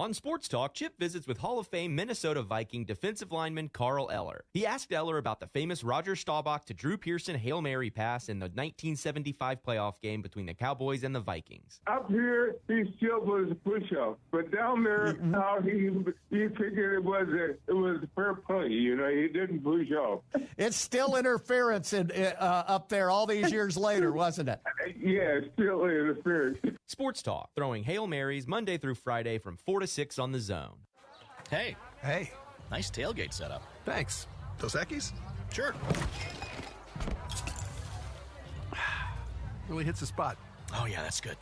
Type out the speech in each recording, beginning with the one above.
On Sports Talk, Chip visits with Hall of Fame Minnesota Viking defensive lineman Carl Eller. He asked Eller about the famous Roger Staubach to Drew Pearson Hail Mary pass in the 1975 playoff game between the Cowboys and the Vikings. Up here, he still was a push-up, but down there, how he figured it was a fair play. You know, he didn't push up. It's still interference up there all these years later, wasn't it? Yeah, it's still interference. Sports Talk, throwing Hail Marys Monday through Friday from 4 to 6 on the Zone. Hey. Hey. Nice tailgate setup. Thanks. Dos Equis? Sure. Really hits the spot. Oh, yeah, that's good.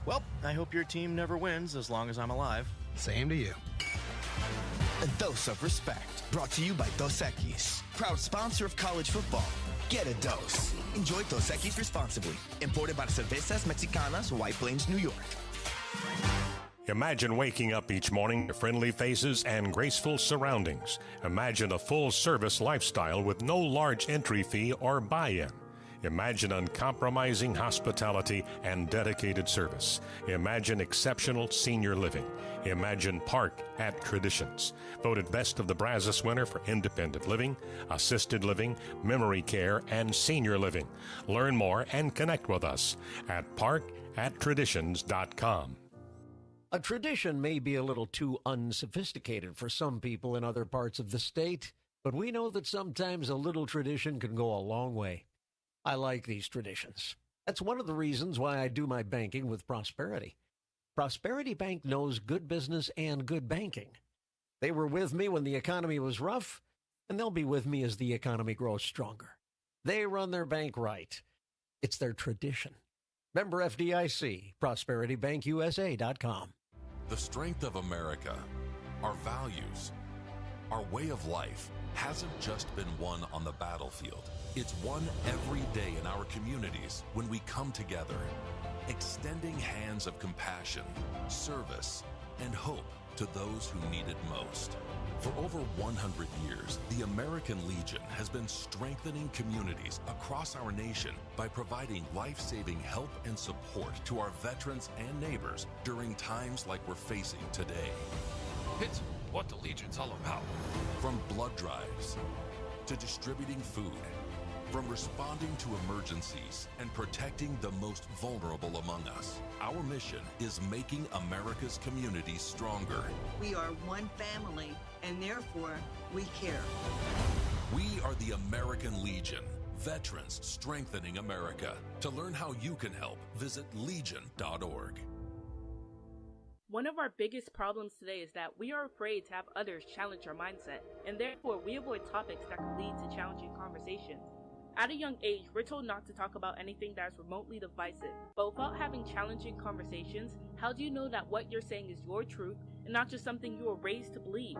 Well, I hope your team never wins as long as I'm alive. Same to you. A dose of respect. Brought to you by Dos Equis, proud sponsor of college football. Get a dose. Enjoy Dos Equis responsibly. Imported by Cervezas Mexicanas, White Plains, New York. Imagine waking up each morning to friendly faces and graceful surroundings. Imagine a full-service lifestyle with no large entry fee or buy-in. Imagine uncompromising hospitality and dedicated service. Imagine exceptional senior living. Imagine Park at Traditions. Voted Best of the Brazos winner for independent living, assisted living, memory care, and senior living. Learn more and connect with us at parkattraditions.com. A tradition may be a little too unsophisticated for some people in other parts of the state, but we know that sometimes a little tradition can go a long way. I like these traditions. That's one of the reasons why I do my banking with Prosperity. Prosperity Bank knows good business and good banking. They were with me when the economy was rough, and they'll be with me as the economy grows stronger. They run their bank right. It's their tradition. Member FDIC, ProsperityBankUSA.com. The strength of America, our values, our way of life hasn't just been won on the battlefield. It's won every day in our communities when we come together, extending hands of compassion, service, and hope to those who need it most. For over 100 years, the American Legion has been strengthening communities across our nation by providing life-saving help and support to our veterans and neighbors during times like we're facing today. It's what the Legion's all about. From blood drives to distributing food, from responding to emergencies and protecting the most vulnerable among us, our mission is making America's communities stronger. We are one family, and therefore, we care. We are the American Legion, veterans strengthening America. To learn how you can help, visit legion.org. One of our biggest problems today is that we are afraid to have others challenge our mindset, and therefore we avoid topics that could lead to challenging conversations. At a young age, we're told not to talk about anything that is remotely divisive. But without having challenging conversations, how do you know that what you're saying is your truth and not just something you were raised to believe?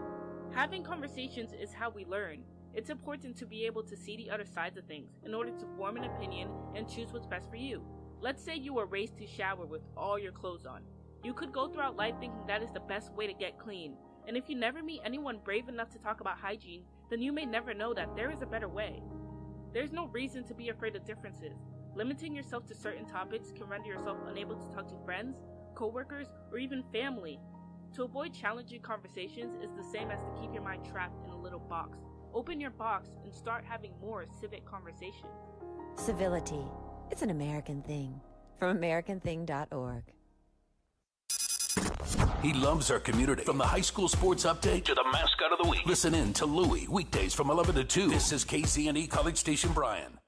Having conversations is how we learn. It's important to be able to see the other sides of things in order to form an opinion and choose what's best for you. Let's say you were raised to shower with all your clothes on. You could go throughout life thinking that is the best way to get clean. And if you never meet anyone brave enough to talk about hygiene, then you may never know that there is a better way. There's no reason to be afraid of differences. Limiting yourself to certain topics can render yourself unable to talk to friends, coworkers, or even family. To avoid challenging conversations is the same as to keep your mind trapped in a little box. Open your box and start having more civic conversations. Civility. It's an American thing. From AmericanThing.org. He loves our community. From the high school sports update to the mascot of the week. Listen in to Louie, weekdays from 11 to 2. This is KCNE College Station Bryan.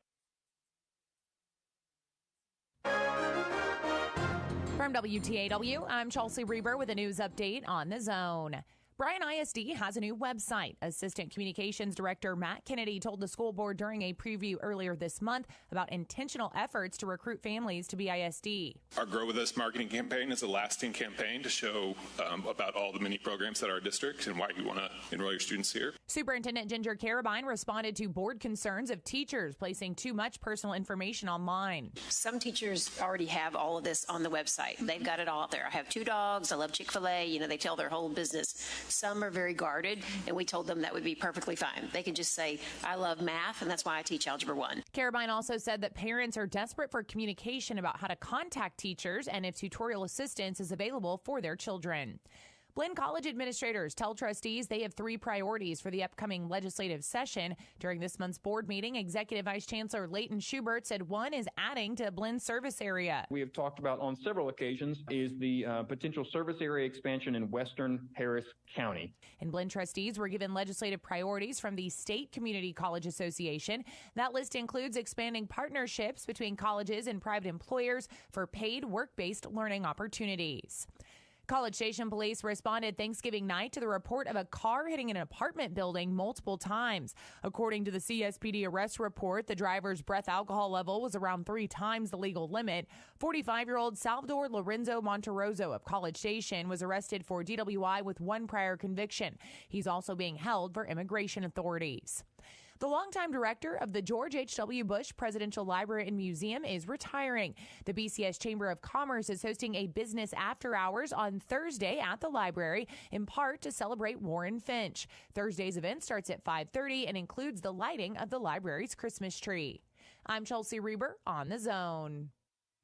From WTAW, I'm Chelsea Reber with a news update on the Zone. Bryan ISD has a new website. Assistant Communications Director Matt Kennedy told the school board during a preview earlier this month about intentional efforts to recruit families to be ISD. Our Grow With Us marketing campaign is a lasting campaign to show about all the many programs at our district and why you want to enroll your students here. Superintendent Ginger Carabine responded to board concerns of teachers placing too much personal information online. Some teachers already have all of this on the website. They've got it all up there. I have 2 dogs. I love Chick-fil-A. They tell their whole business. Some are very guarded, and we told them that would be perfectly fine. They can just say, I love math, and that's why I teach Algebra 1. Carabine also said that parents are desperate for communication about how to contact teachers and if tutorial assistance is available for their children. Blinn College administrators tell trustees they have 3 priorities for the upcoming legislative session. During this month's board meeting, Executive Vice Chancellor Leighton Schubert said one is adding to Blinn's service area. We have talked about on several occasions is the potential service area expansion in western Harris County. And Blinn trustees were given legislative priorities from the State Community College Association. That list includes expanding partnerships between colleges and private employers for paid work-based learning opportunities. College Station police responded Thanksgiving night to the report of a car hitting an apartment building multiple times. According to the CSPD arrest report, the driver's breath alcohol level was around 3 times the legal limit. 45-year-old Salvador Lorenzo Monterroso of College Station was arrested for DWI with 1 prior conviction. He's also being held for immigration authorities. The longtime director of the George H.W. Bush Presidential Library and Museum is retiring. The BCS Chamber of Commerce is hosting a business after hours on Thursday at the library, in part to celebrate Warren Finch. Thursday's event starts at 5:30 and includes the lighting of the library's Christmas tree. I'm Chelsea Reber on The Zone.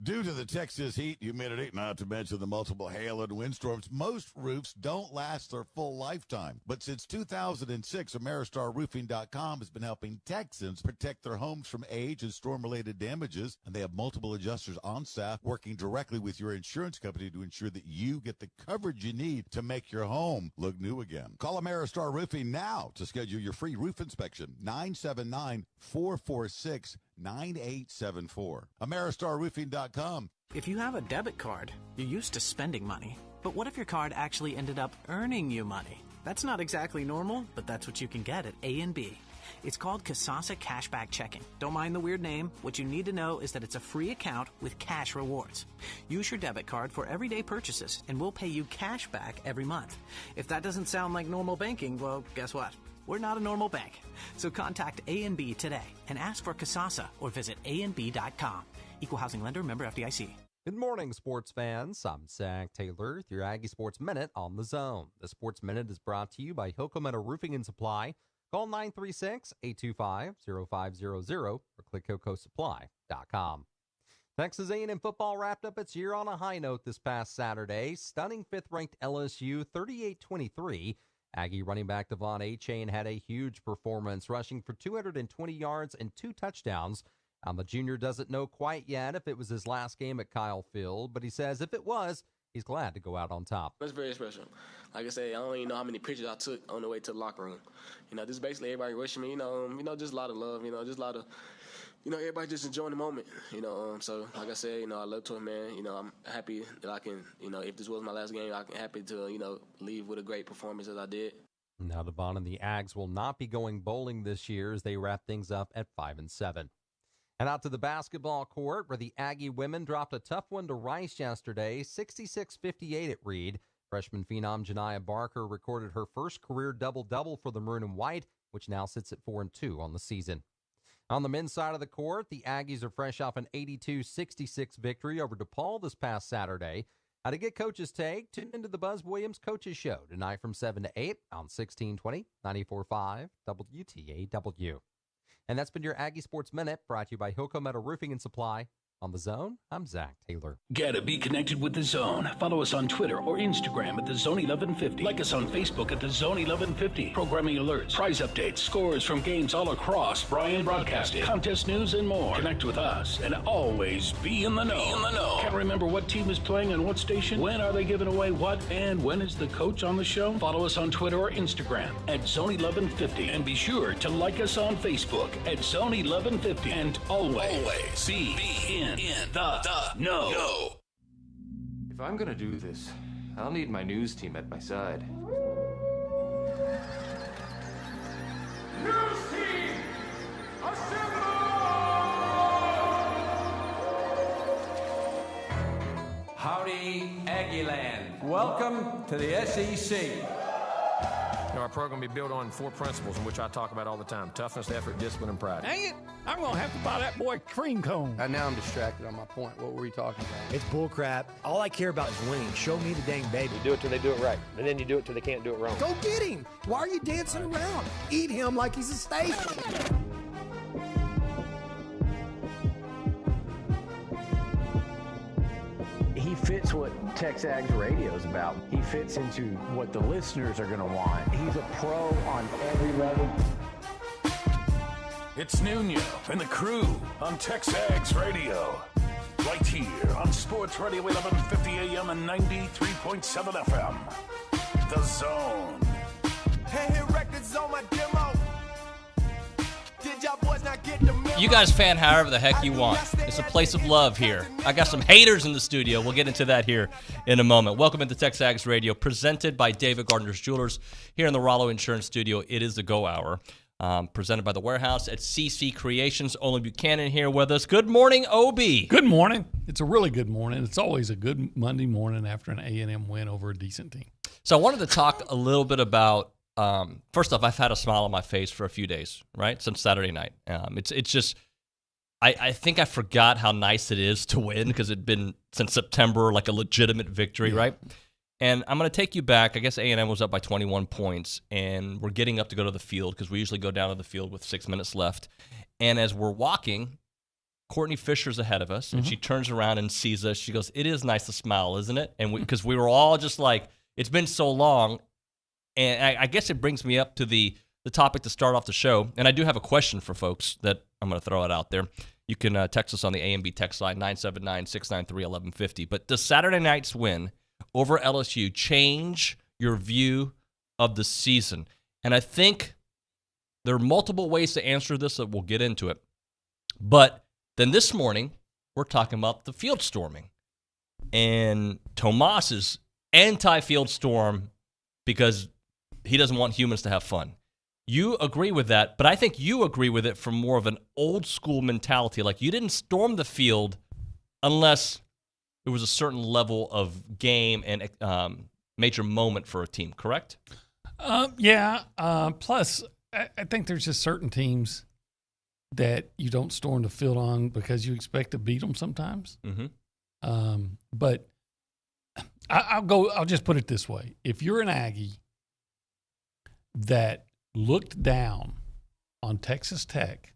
Due to the Texas heat, humidity, not to mention the multiple hail and windstorms, most roofs don't last their full lifetime. But since 2006, AmeriStarRoofing.com has been helping Texans protect their homes from age and storm-related damages, and they have multiple adjusters on staff working directly with your insurance company to ensure that you get the coverage you need to make your home look new again. Call AmeriStar Roofing now to schedule your free roof inspection, 979-446-9874. AmeriStarRoofing.com. If you have a debit card, you're used to spending money. But what if your card actually ended up earning you money? That's not exactly normal, but that's what you can get at A&B. It's called Kasasa Cashback Checking. Don't mind the weird name. What you need to know is that it's a free account with cash rewards. Use your debit card for everyday purchases, and we'll pay you cash back every month. If that doesn't sound like normal banking, well, guess what? We're not a normal bank. So contact A&B today and ask for Kasasa or visit ANB.com. Equal housing lender, member FDIC. Good morning, sports fans. I'm Zach Taylor with your Aggie Sports Minute on The Zone. The Sports Minute is brought to you by Hilco Metal Roofing and Supply. Call 936-825-0500 or click HilcoSupply.com. Texas A&M football wrapped up its year on a high note this past Saturday, stunning 5th-ranked LSU 38-23. Aggie running back Devon Achane had a huge performance, rushing for 220 yards and 2 touchdowns. The junior doesn't know quite yet if it was his last game at Kyle Field, but he says if it was, he's glad to go out on top. That's very special. Like I said, I don't even know how many pictures I took on the way to the locker room. Just basically everybody wishing me, just a lot of love, just a lot of, everybody just enjoying the moment, So, like I said, I love to it, man. I'm happy that I can, if this was my last game, I'm happy to, leave with a great performance as I did. Now, Devon and the Ags will not be going bowling this year as they wrap things up at 5-7. And out to the basketball court, where the Aggie women dropped a tough one to Rice yesterday, 66-58 at Reed. Freshman phenom Janiah Barker recorded her first career double-double for the Maroon and White, which now sits at 4-2 on the season. On the men's side of the court, the Aggies are fresh off an 82-66 victory over DePaul this past Saturday. How to get coaches' take? Tune into the Buzz Williams Coaches Show tonight from 7 to 8 on 1620, 94.5 WTAW. And that's been your Aggie Sports Minute, brought to you by Hilco Metal Roofing and Supply. On The Zone, I'm Zach Taylor. Gotta be connected with The Zone. Follow us on Twitter or Instagram at The Zone 1150. Like us on Facebook at The Zone 1150. Programming alerts, prize updates, scores from games all across Bryan Broadcasting, contest news, and more. Connect with us and always be in the know. Can't remember what team is playing on what station? When are they giving away what? And when is the coach on the show? Follow us on Twitter or Instagram at Zone 1150. And be sure to like us on Facebook at Zone 1150. And always be in the know. If I'm gonna do this, I'll need my news team at my side. News team, assemble! Howdy, Aggieland. Welcome to the SEC. Our program will be built on 4 principles in which I talk about all the time: toughness, effort, discipline, and pride. Dang it! I'm going to have to buy that boy cream cone. Now I'm distracted on my point. What were you talking about? It's bullcrap. All I care about is winning. Show me the dang baby. You do it till they do it right, and then you do it till they can't do it wrong. Go get him! Why are you dancing around? Eat him like he's a steak. He fits what TexAgs radio is about. He fits into what the listeners are going to want. He's a pro on every level. It's Nuño and the crew on TexAgs Radio. Right here on Sports Radio 1150 AM and 93.7 FM. The Zone. Hey, records on my demo. Did y'all boys not get the memo? You guys fan however the heck you want. It's a place of love here. I got some haters in the studio. We'll get into that here in a moment. Welcome into TexAgs Radio, presented by David Gardner's Jewelers here in the Rollo Insurance Studio. It is the Go Hour, presented by The Warehouse at CC Creations. Olin Buchanan here with us. Good morning, Obi. Good morning. It's a really good morning. It's always a good Monday morning after an A&M win over a decent team. So I wanted to talk a little bit about, first off, I've had a smile on my face for a few days, right, since Saturday night. It's just, I think I forgot how nice it is to win because it'd been since September, like a legitimate victory, right? And I'm going to take you back. I guess A&M was up by 21 points, and we're getting up to go to the field because we usually go down to the field with 6 minutes left. And as we're walking, Courtney Fisher's ahead of us, and she turns around and sees us. She goes, "It is nice to smile, isn't it?" And because we were all just like, it's been so long. And I guess it brings me up to the topic to start off the show. And I do have a question for folks that I'm going to throw it out there. You can text us on the A&B text line, 979-693-1150. But does Saturday night's win over LSU change your view of the season? And I think there are multiple ways to answer this that we'll get into it. But then this morning, we're talking about the field storming. And Tomas is anti-field storm because he doesn't want humans to have fun. You agree with that, but I think you agree with it from more of an old school mentality. Like, you didn't storm the field unless it was a certain level of game and major moment for a team, correct? Plus, I think there's just certain teams that you don't storm the field on because you expect to beat them sometimes. Mm-hmm. But I'll just put it this way. If you're an Aggie that looked down on Texas Tech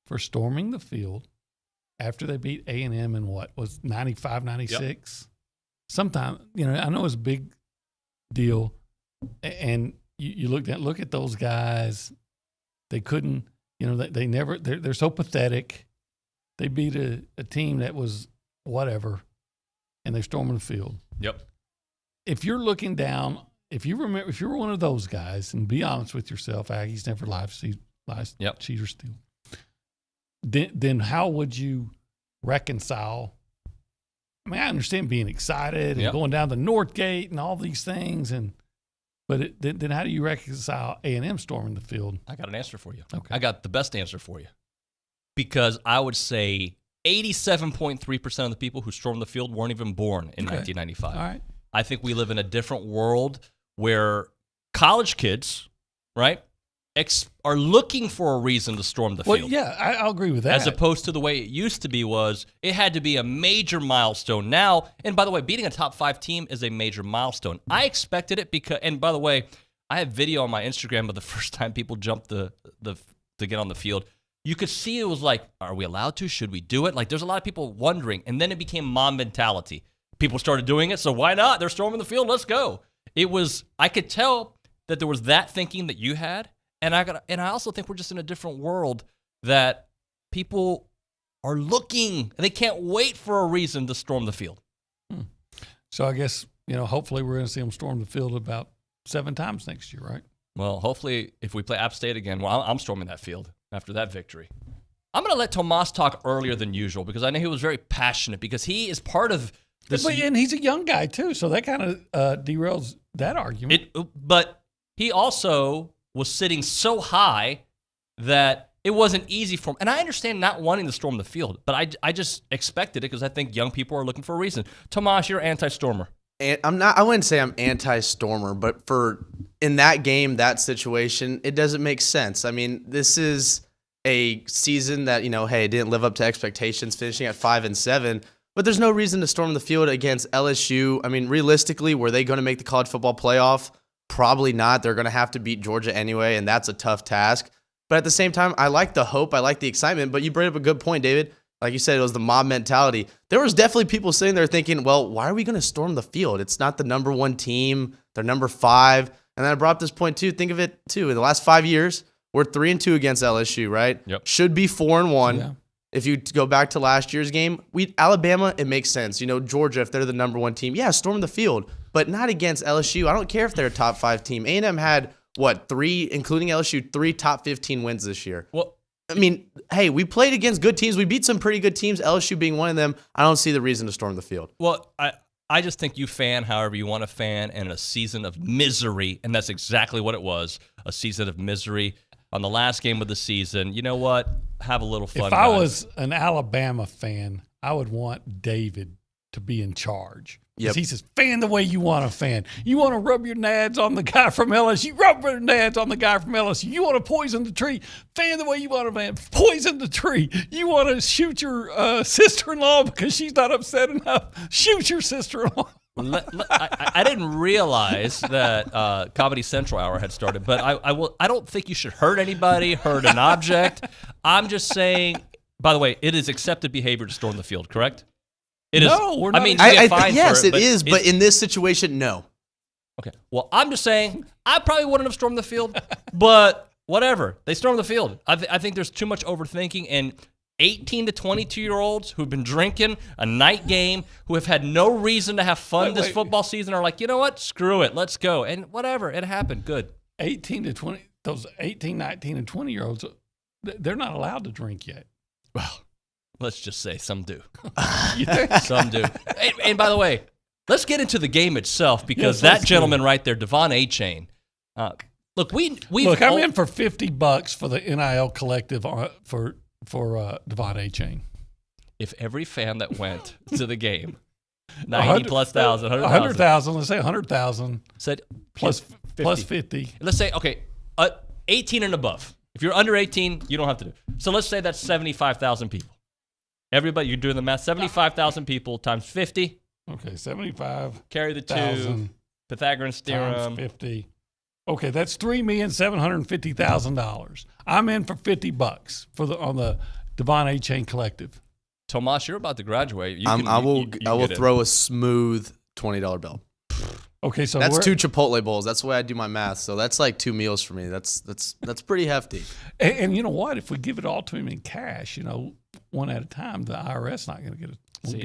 for storming the field after they beat A&M in what was 95, 96. Yep. Sometime, I know it's a big deal. And you look at those guys. They couldn't, they never, they're so pathetic. They beat a team that was whatever, and they're storming the field. Yep. If you're looking down, if you were one of those guys, and be honest with yourself, Aggies never lies, cheat, or steal. Then how would you reconcile? I mean, I understand being excited and going down the North Gate and all these things, but then how do you reconcile A&M storming the field? I got an answer for you. Okay. I got the best answer for you. Because I would say 87.3% of the people who stormed the field weren't even born in 1995. All right. I think we live in a different world where college kids, right, are looking for a reason to storm the field. Well, yeah, I'll agree with that. As opposed to the way it used to be was it had to be a major milestone. Now, and by the way, beating a top 5 team is a major milestone. I expected it because, and by the way, I have video on my Instagram of the first time people jumped to get on the field. You could see it was like, are we allowed to? Should we do it? Like, there's a lot of people wondering. And then it became mom mentality. People started doing it, so why not? They're storming the field. Let's go. I could tell that there was that thinking that you had. And I also think we're just in a different world that people are looking, and they can't wait for a reason to storm the field. So I guess, hopefully we're going to see them storm the field about 7 times next year, right? Well, hopefully if we play App State again, I'm storming that field after that victory. I'm going to let Tomas talk earlier than usual because I know he was very passionate because he is part of this. And he's a young guy too, so that kind of derails that argument. But he also was sitting so high that it wasn't easy for him. And I understand not wanting to storm the field, but I just expected it because I think young people are looking for a reason. Tomas, you're anti-stormer. I wouldn't say I'm anti-stormer, but for in that game, that situation, it doesn't make sense. I mean, this is a season that, hey, it didn't live up to expectations, finishing at 5-7, but there's no reason to storm the field against LSU. I mean, realistically, were they going to make the college football playoff? Probably not. They're going to have to beat Georgia anyway, and that's a tough task. But at the same time, I like the hope. I like the excitement. But you brought up a good point, David. Like you said, it was the mob mentality. There was definitely people sitting there thinking, well, why are we going to storm the field? It's not the number 1 team. They're number 5. And then I brought up this point, too. Think of it, too. In the last 5 years, we're 3-2 against LSU, right? Yep. Should be 4-1. Yeah. If you go back to last year's game, Alabama, it makes sense. Georgia, if they're the number 1 team, yeah, storm the field. But not against LSU. I don't care if they're a top 5 team. A&M had, 3, including LSU, 3 top 15 wins this year. Well, I mean, hey, we played against good teams. We beat some pretty good teams, LSU being one of them. I don't see the reason to storm the field. Well, I just think you fan however you want to fan in a season of misery, and that's exactly what it was, a season of misery. On the last game of the season, you know what? Have a little fun. If I was an Alabama fan, I would want David to be in charge. Because he says, fan the way you want to fan. You want to rub your nads on the guy from LSU, rub your nads on the guy from LSU. You want to poison the tree, fan the way you want to fan. Poison the tree. You want to shoot your sister-in-law because she's not upset enough. Shoot your sister-in-law. I didn't realize that Comedy Central Hour had started, but I don't think you should hurt anybody, hurt an object. I'm just saying, by the way, it is accepted behavior to storm the field, correct? It is. No, we're not. I mean, yes, it is, but in this situation, no. Okay. Well, I'm just saying, I probably wouldn't have stormed the field, but whatever. They stormed the field. I think there's too much overthinking, and 18 to 22-year-olds who've been drinking a night game, who have had no reason to have fun this football season, are like, you know what? Screw it. Let's go. And whatever. It happened. Good. 18 to 20, those 18, 19, and 20-year-olds, they're not allowed to drink yet. Well, let's just say some do. Some do. And by the way, let's get into the game itself, because that gentleman right there, Devon A-Chain. Look, I'm in for $50 for the NIL collective for Devon A-Chain. If every fan that went to the game, 100,000, let's say 100,000 said plus 50. Let's say, okay, 18 and above. If you're under 18, you don't have to do. So let's say that's 75,000 people. Everybody, you're doing the math. 75,000 people times 50. Okay, 75. Carry the 2. Pythagorean theorem. Times 50. Okay, that's $3,750,000. I'm in for $50 on the Devon A-Chain collective. Tomas, you're about to graduate. I will throw a smooth $20 bill. Okay, so that's 2 Chipotle bowls. That's the way I do my math. So that's like 2 meals for me. That's pretty hefty. And you know what? If we give it all to him in cash, one at a time, the IRS not going to get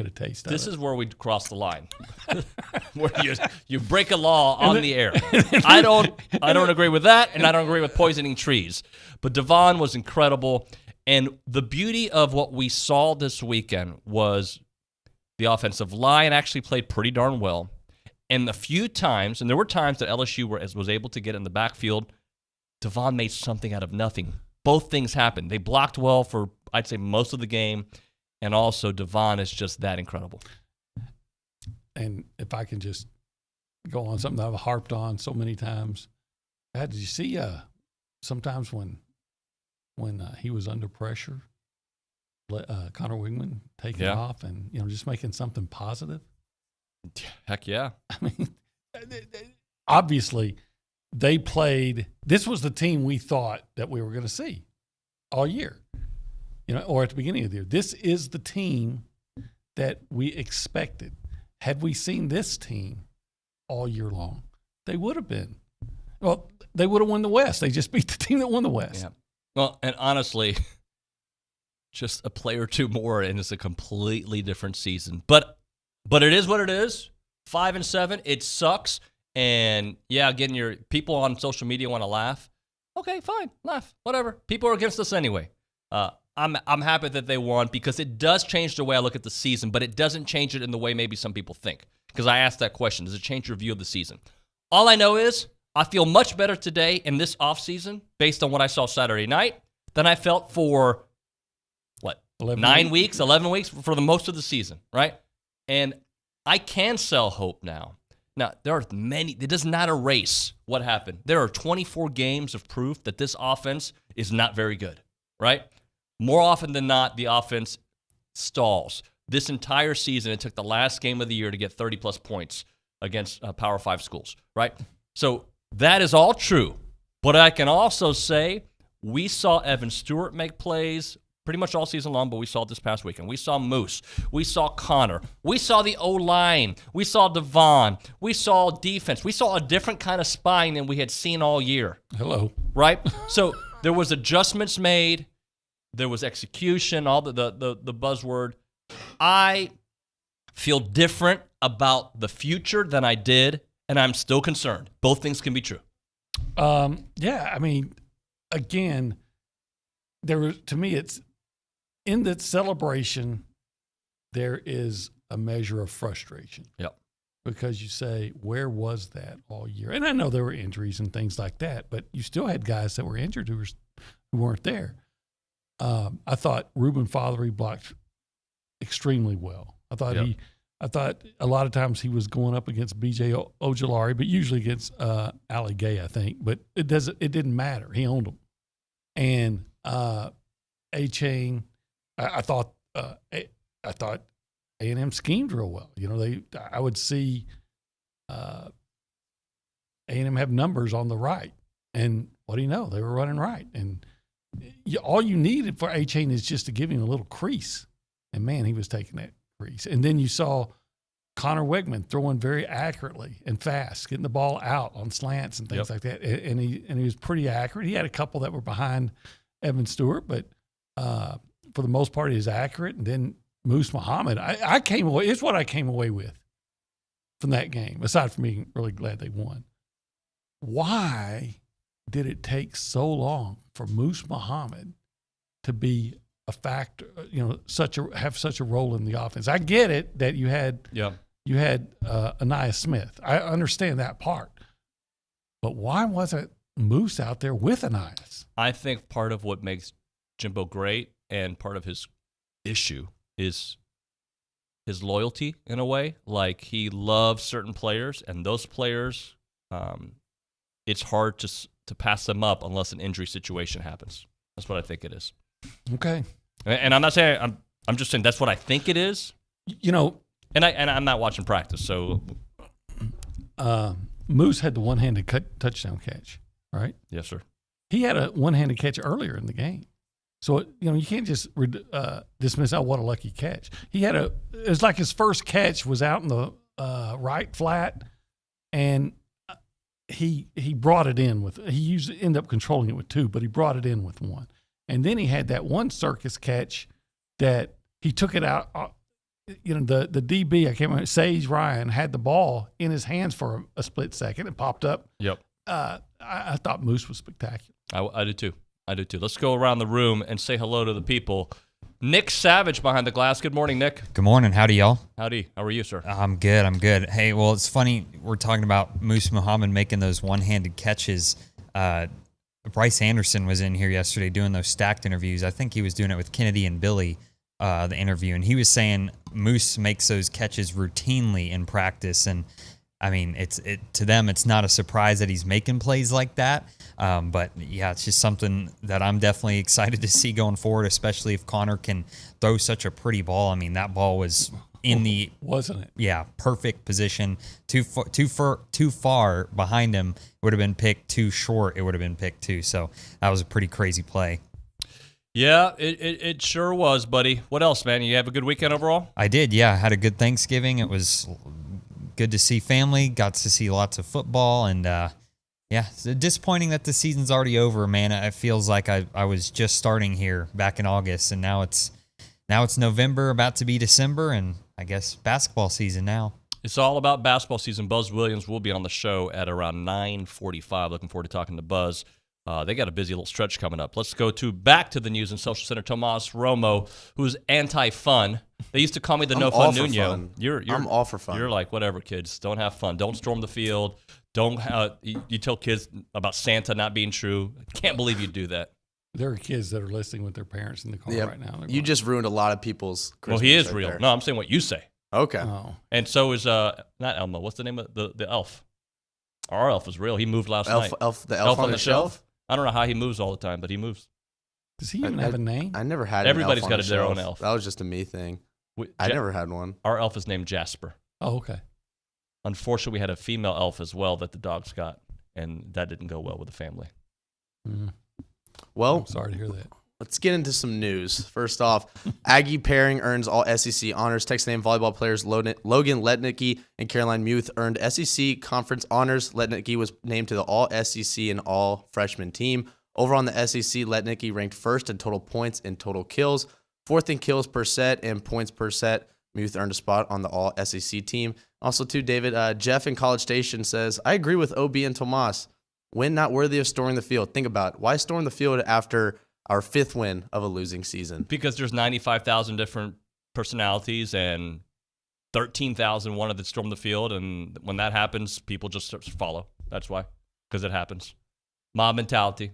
a taste of it. This is where we cross the line, where you break a law on the air. I don't agree with that, and I don't agree with poisoning trees. But Devon was incredible, and the beauty of what we saw this weekend was the offensive line actually played pretty darn well. And the few times, and there were times that LSU was able to get in the backfield, Devon made something out of nothing. Both things happened. They blocked well for, I'd say, most of the game, and also Devon is just that incredible. And if I can just go on something that I've harped on so many times, did you see sometimes when he was under pressure, Connor Wingman taking off and just making something positive? Heck yeah. I mean, obviously, they played. This was the team we thought that we were going to see all year, or at the beginning of the year. This is the team that we expected. Had we seen this team all year long, they would have been. Well, they would have won the West. They just beat the team that won the West. Yeah. Well, and honestly, just a play or two more, and it's a completely different season. But it is what it is. 5-7. It sucks. And yeah, again, your people on social media want to laugh. Okay, fine, laugh, whatever. People are against us anyway. I'm happy that they won, because it does change the way I look at the season, but it doesn't change it in the way maybe some people think. Because I asked that question: does it change your view of the season? All I know is I feel much better today in this offseason based on what I saw Saturday night than I felt for 11 weeks for the most of the season, right? And I can sell hope now Now, there are many. It does not erase what happened. There are 24 games of proof that this offense is not very good, right? More often than not, the offense stalls. This entire season, it took the last game of the year to get 30-plus points against Power 5 schools, right? So that is all true. But I can also say we saw Evan Stewart make plays pretty much all season long, but we saw it this past weekend. We saw Moose. We saw Connor. We saw the O-line. We saw Devon. We saw defense. We saw a different kind of spine than we had seen all year. Hello. Right? So there was adjustments made. There was execution, all the buzzword. I feel different about the future than I did, and I'm still concerned. Both things can be true. Yeah, I mean, again, to me, it's in that celebration, there is a measure of frustration. Yep. Because you say, where was that all year? And I know there were injuries and things like that, but you still had guys that were injured who weren't there. I thought Ruben Fothery blocked extremely well. I thought I thought a lot of times he was going up against B.J. Ojolari, but usually against Ali Gay, I think. But it didn't matter. He owned them. And A-Chain, I thought A&M schemed real well. You know, I would see A&M have numbers on the right, and what do you know? They were running right, and all you needed for A-Chain is just to give him a little crease, and man, he was taking that crease. And then you saw Connor Wegman throwing very accurately and fast, getting the ball out on slants and things like that, and he was pretty accurate. He had a couple that were behind Evan Stewart, but for the most part, he was accurate. And then Moose Muhammad, I came away. It's what I came away with from that game. Aside from being really glad they won, why did it take so long for Moose Muhammad to be a factor? You know, have such a role in the offense. I get it that you had Aniyah Smith. I understand that part, but why wasn't Moose out there with Aniyah? I think part of what makes Jimbo great and part of his issue is his loyalty in a way. Like, he loves certain players, and those players, it's hard to pass them up unless an injury situation happens. That's what I think it is. Okay. And I'm not saying I'm just saying that's what I think it is. You know, and I'm not watching practice, so Moose had the one-handed touchdown catch, right? Yes, sir. He had a one-handed catch earlier in the game. So, you know, you can't just dismiss, what a lucky catch. It was like his first catch was out in the right flat, and he brought it in ended up controlling it with two, but he brought it in with one. And then he had that one circus catch that he took it out. You know, the DB, I can't remember, Sage Ryan, had the ball in his hands for a split second and popped up. Yep. I thought Moose was spectacular. I do too. Let's go around the room and say hello to the people. Nick Savage behind the glass. Good morning, Nick. Good morning. Howdy, y'all. Howdy. How are you, sir? I'm good. Hey, well, it's funny. We're talking about Moose Muhammad making those one-handed catches. Bryce Anderson was in here yesterday doing those stacked interviews. I think he was doing it with Kennedy and Billy, the interview, and he was saying Moose makes those catches routinely in practice. And I mean, to them, it's not a surprise that he's making plays like that. But yeah, it's just something that I'm definitely excited to see going forward, especially if Connor can throw such a pretty ball. I mean, that ball was wasn't it? Yeah, perfect position. Too far behind him would have been picked. Too short, it would have been picked too. So that was a pretty crazy play. Yeah, it sure was, buddy. What else, man? You have a good weekend overall? I did, yeah. I had a good Thanksgiving. It was good to see family. Got to see lots of football, and yeah, it's disappointing that the season's already over, man. It feels like I was just starting here back in August, and now it's November, about to be December, and I guess basketball season now. It's all about basketball season. Buzz Williams will be on the show at around 9:45. Looking forward to talking to Buzz. They got a busy little stretch coming up. Let's go back to the news and social center. Tomas Romo, who's anti-fun. They used to call me the no fun Nuño. I'm all for fun. You're like, whatever, kids. Don't have fun. Don't storm the field. Don't. You tell kids about Santa not being true. Can't believe you do that. There are kids that are listening with their parents in the car right now. You just ruined a lot of people's Christmas. Well, he is right real. there. No, I'm saying what you say. Okay. Oh. And so is not Elmo. What's the name of the elf? Our elf is real. He moved last night. The elf on the shelf? I don't know how he moves all the time, but he moves. Does he even have a name? I never had Everybody's an elf got on their the own shelf. elf. That was just a me thing. I never had one. Our elf is named Jasper. Oh, okay. Unfortunately, we had a female elf as well that the dogs got, and that didn't go well with the family. Well, I'm sorry to hear that. Let's get into some news. First off, Aggie pairing earns all SEC honors. Texas A&M volleyball players Logan Letnicki and Caroline Muth earned SEC conference honors. Letnicki was named to the all-SEC and all-freshman team. Over on the SEC, Letnicki ranked first in total points and total kills, fourth in kills per set and points per set. Muth earned a spot on the all-SEC team. Also, too, David, Jeff in College Station says, I agree with OB and Tomas. Win not worthy of storming the field. Think about it. Why storm the field after our 5th win of a losing season? Because there's 95,000 different personalities and 13,000 wanted to storm the field. And when that happens, people just follow. That's why. Because it happens. Mob mentality.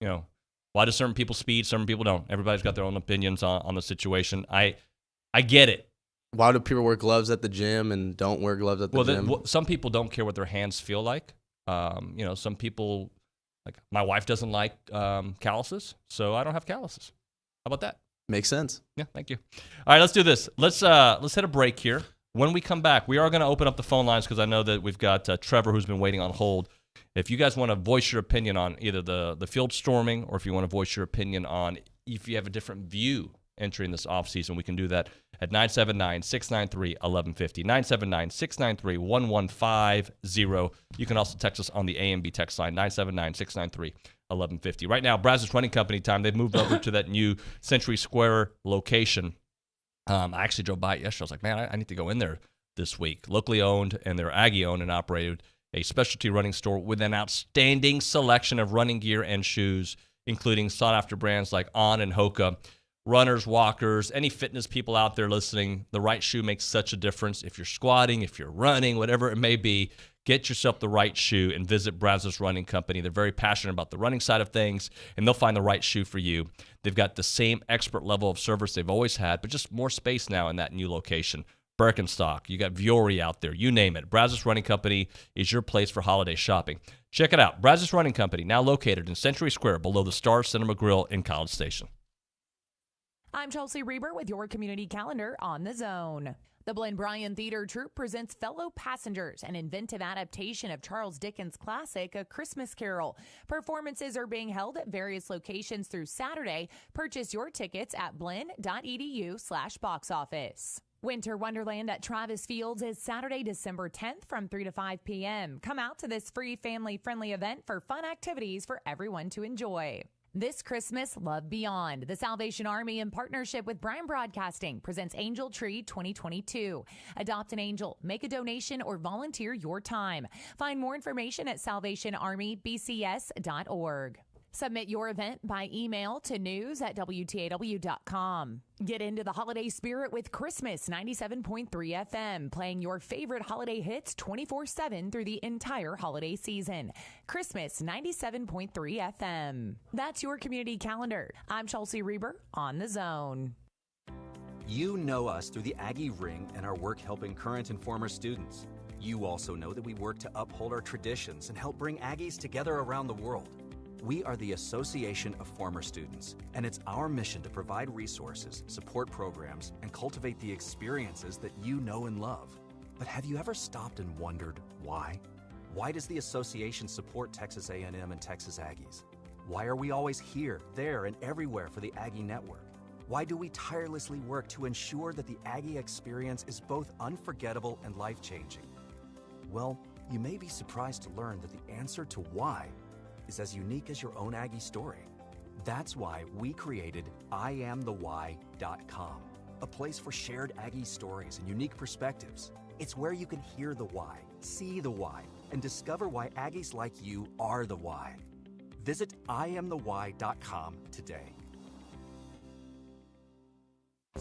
You know, why do certain people speed, certain people don't? Everybody's got their own opinions on the situation. I get it. Why do people wear gloves at the gym and don't wear gloves at the gym? Some people don't care what their hands feel like. Some people, like my wife doesn't like calluses, so I don't have calluses. How about that? Makes sense. Yeah, thank you. All right, let's do this. Let's hit a break here. When we come back, we are going to open up the phone lines because I know that we've got Trevor who's been waiting on hold. If you guys want to voice your opinion on either the field storming or if you want to voice your opinion on if you have a different view entering this offseason, we can do that at 979-693-1150, 979-693-1150. You can also text us on the AMB text line, 979-693-1150. Right now, Brazos Running Company time. They've moved over to that new Century Square location. I actually drove by it yesterday. I was like, man, I need to go in there this week. Locally owned, and they're Aggie-owned and operated, a specialty running store with an outstanding selection of running gear and shoes, including sought-after brands like On and Hoka. Runners, walkers, any fitness people out there listening, the right shoe makes such a difference. If you're squatting, if you're running, whatever it may be, get yourself the right shoe and visit Brazos Running Company. They're very passionate about the running side of things, and they'll find the right shoe for you. They've got the same expert level of service they've always had, but just more space now in that new location. Birkenstock, you got Vuori out there, you name it. Brazos Running Company is your place for holiday shopping. Check it out. Brazos Running Company, now located in Century Square below the Star Cinema Grill in College Station. I'm Chelsea Reber with your community calendar on The Zone. The Glen Bryan Theater Troupe presents Fellow Passengers, an inventive adaptation of Charles Dickens' classic, A Christmas Carol. Performances are being held at various locations through Saturday. Purchase your tickets at blinn.edu/box office. Winter Wonderland at Travis Fields is Saturday, December 10th from 3 to 5 p.m. Come out to this free family-friendly event for fun activities for everyone to enjoy. This Christmas, Love Beyond. The Salvation Army, in partnership with Bryan Broadcasting, presents Angel Tree 2022. Adopt an angel, make a donation, or volunteer your time. Find more information at salvationarmybcs.org. Submit your event by email to news@WTAW.com. Get into the holiday spirit with Christmas 97.3 FM, playing your favorite holiday hits 24/7 through the entire holiday season. Christmas 97.3 FM. That's your community calendar. I'm Chelsea Reber on The Zone. You know us through the Aggie Ring and our work helping current and former students. You also know that we work to uphold our traditions and help bring Aggies together around the world. We are the Association of Former Students, and it's our mission to provide resources, support programs, and cultivate the experiences that you know and love. But have you ever stopped and wondered why? Why does the association support Texas A&M and Texas Aggies? Why are we always here, there, and everywhere for the Aggie Network? Why do we tirelessly work to ensure that the Aggie experience is both unforgettable and life-changing? Well, you may be surprised to learn that the answer to why is as unique as your own Aggie story. That's why we created IamTheWhy.com, a place for shared Aggie stories and unique perspectives. It's where you can hear the why, see the why, and discover why Aggies like you are the why. Visit IamTheWhy.com today.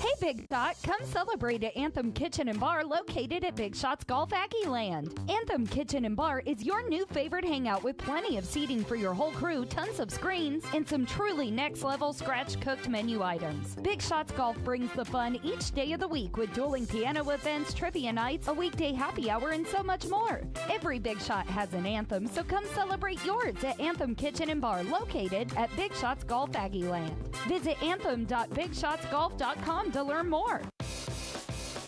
Hey, Big Shot, come celebrate at Anthem Kitchen and Bar located at Big Shot's Golf Aggieland. Anthem Kitchen and Bar is your new favorite hangout with plenty of seating for your whole crew, tons of screens, and some truly next-level scratch-cooked menu items. Big Shot's Golf brings the fun each day of the week with dueling piano events, trivia nights, a weekday happy hour, and so much more. Every Big Shot has an anthem, so come celebrate yours at Anthem Kitchen and Bar located at Big Shot's Golf Aggieland. Visit anthem.bigshotsgolf.com to learn more.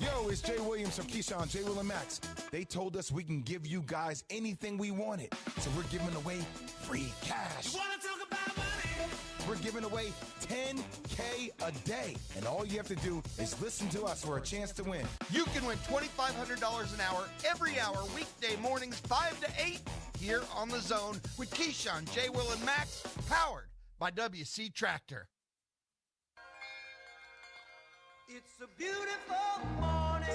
Yo, it's Jay Williams from Keyshawn, J. Will and Max. They told us we can give you guys anything we wanted. So we're giving away free cash. You want to talk about money? We're giving away $10K a day. And all you have to do is listen to us for a chance to win. You can win $2,500 an hour every hour, weekday mornings 5 to 8 here on The Zone with Keyshawn, J. Will and Max, powered by WC Tractor. It's a beautiful morning.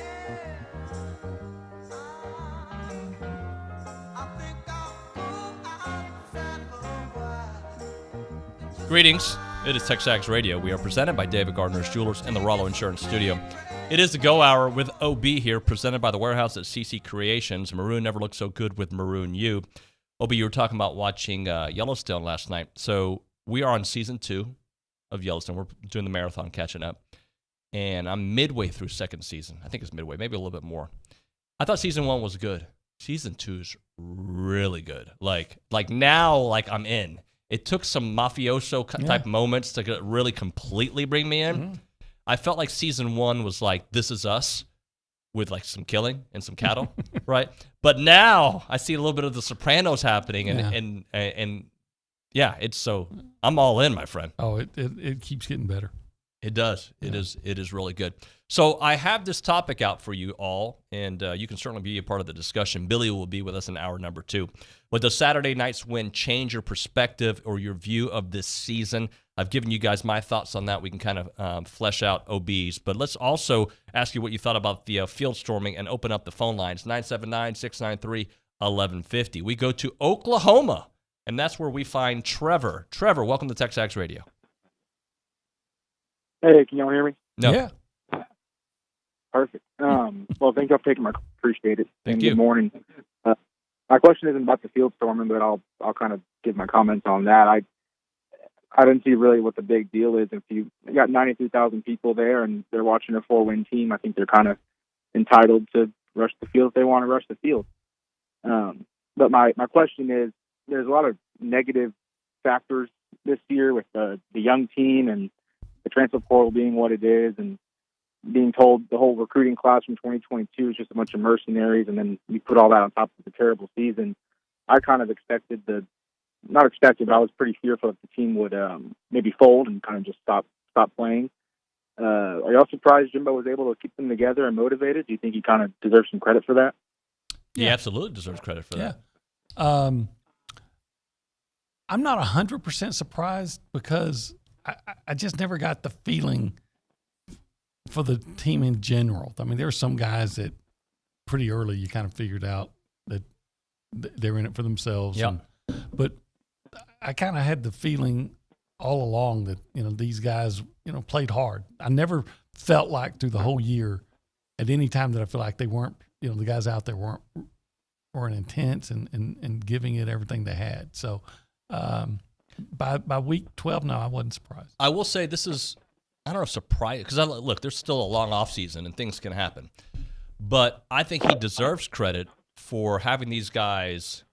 I think I'll go outside for a while. Greetings. It is TexAgs Radio. We are presented by David Gardner's Jewelers and the Rollo Insurance Studio. It is the Go Hour with OB here, presented by the warehouse at CC Creations. Maroon never looked so good with Maroon U. OB, you were talking about watching Yellowstone last night. So we are on season 2 of Yellowstone. We're doing the marathon, catching up. And I'm midway through second season. I think it's midway, maybe a little bit more. I thought season 1 was good. Season 2 is really good. Like now, I'm in. It took some mafioso type moments to really completely bring me in. Mm-hmm. I felt like season 1 was like This Is Us with some killing and some cattle, right? But now I see a little bit of The Sopranos happening, and it's so I'm all in, my friend. Oh, it keeps getting better. It does. It is really good. So I have this topic out for you all, and you can certainly be a part of the discussion. Billy will be with us in hour number 2. Would the Saturday night's win change your perspective or your view of this season? I've given you guys my thoughts on that. We can kind of flesh out OBs. But let's also ask you what you thought about the field storming and open up the phone lines, 979-693-1150. We go to Oklahoma, and that's where we find Trevor. Trevor, welcome to TexAgs Radio. Hey, can y'all hear me? No. Yeah. Perfect. Well, thank y'all for taking my call. Appreciate it. Thank you. Good morning. My question isn't about the field storming, but I'll kind of give my comments on that. I didn't see really what the big deal is. If you got 93,000 people there and they're watching a 4-win team, I think they're kind of entitled to rush the field if they want to rush the field. But my question is, there's a lot of negative factors this year with the young team and the transfer portal being what it is, and being told the whole recruiting class from 2022 is just a bunch of mercenaries, and then you put all that on top of the terrible season. I kind of not expected, but I was pretty fearful that the team would maybe fold and kind of just stop playing. Are y'all surprised Jimbo was able to keep them together and motivated? Do you think he kind of deserves some credit for that? He absolutely deserves credit for that. I'm not 100% surprised because I just never got the feeling for the team in general. I mean, there were some guys that pretty early you kind of figured out that they're in it for themselves. Yeah. But I kind of had the feeling all along that, these guys, played hard. I never felt like through the whole year at any time that I feel like they weren't, the guys out there weren't intense and giving it everything they had. So, by week 12, no, I wasn't surprised. I will say this is, I don't know, surprise, because look, there's still a long off season and things can happen. But I think he deserves credit for having these guys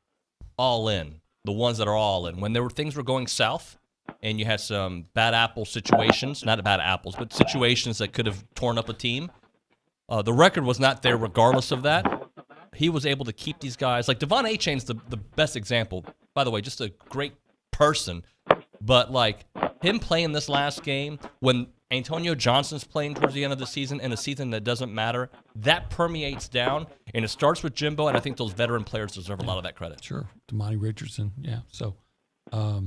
all in, the ones that are all in. When things were going south and you had some bad apple situations, not bad apples, but situations that could have torn up a team, the record was not there regardless of that. He was able to keep these guys. Like Devon Achane's the best example. By the way, just a great person. But him playing this last game when Antonio Johnson's playing towards the end of the season in a season that doesn't matter, that permeates down, and it starts with Jimbo, and I think those veteran players deserve a lot of that credit. Sure. Damani Richardson, yeah. So, so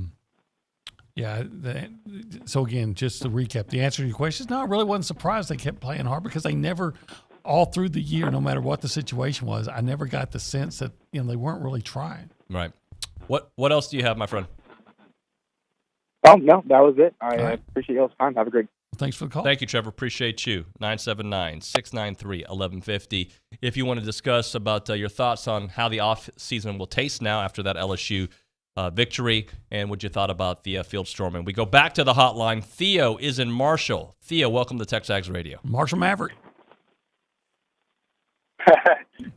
again, just to recap, the answer to your question is no, I really wasn't surprised they kept playing hard because they never, all through the year, no matter what the situation was, I never got the sense that they weren't really trying. Right. What else do you have, my friend? Oh, no, that was it. I appreciate y'all's time. Have a great Thanks for the call. Thank you, Trevor. Appreciate you. 979-693-1150. If you want to discuss about your thoughts on how the off-season will taste now after that LSU victory and what you thought about the field storming. We go back to the hotline. Theo is in Marshall. Theo, welcome to TexAgs Radio. Marshall Maverick.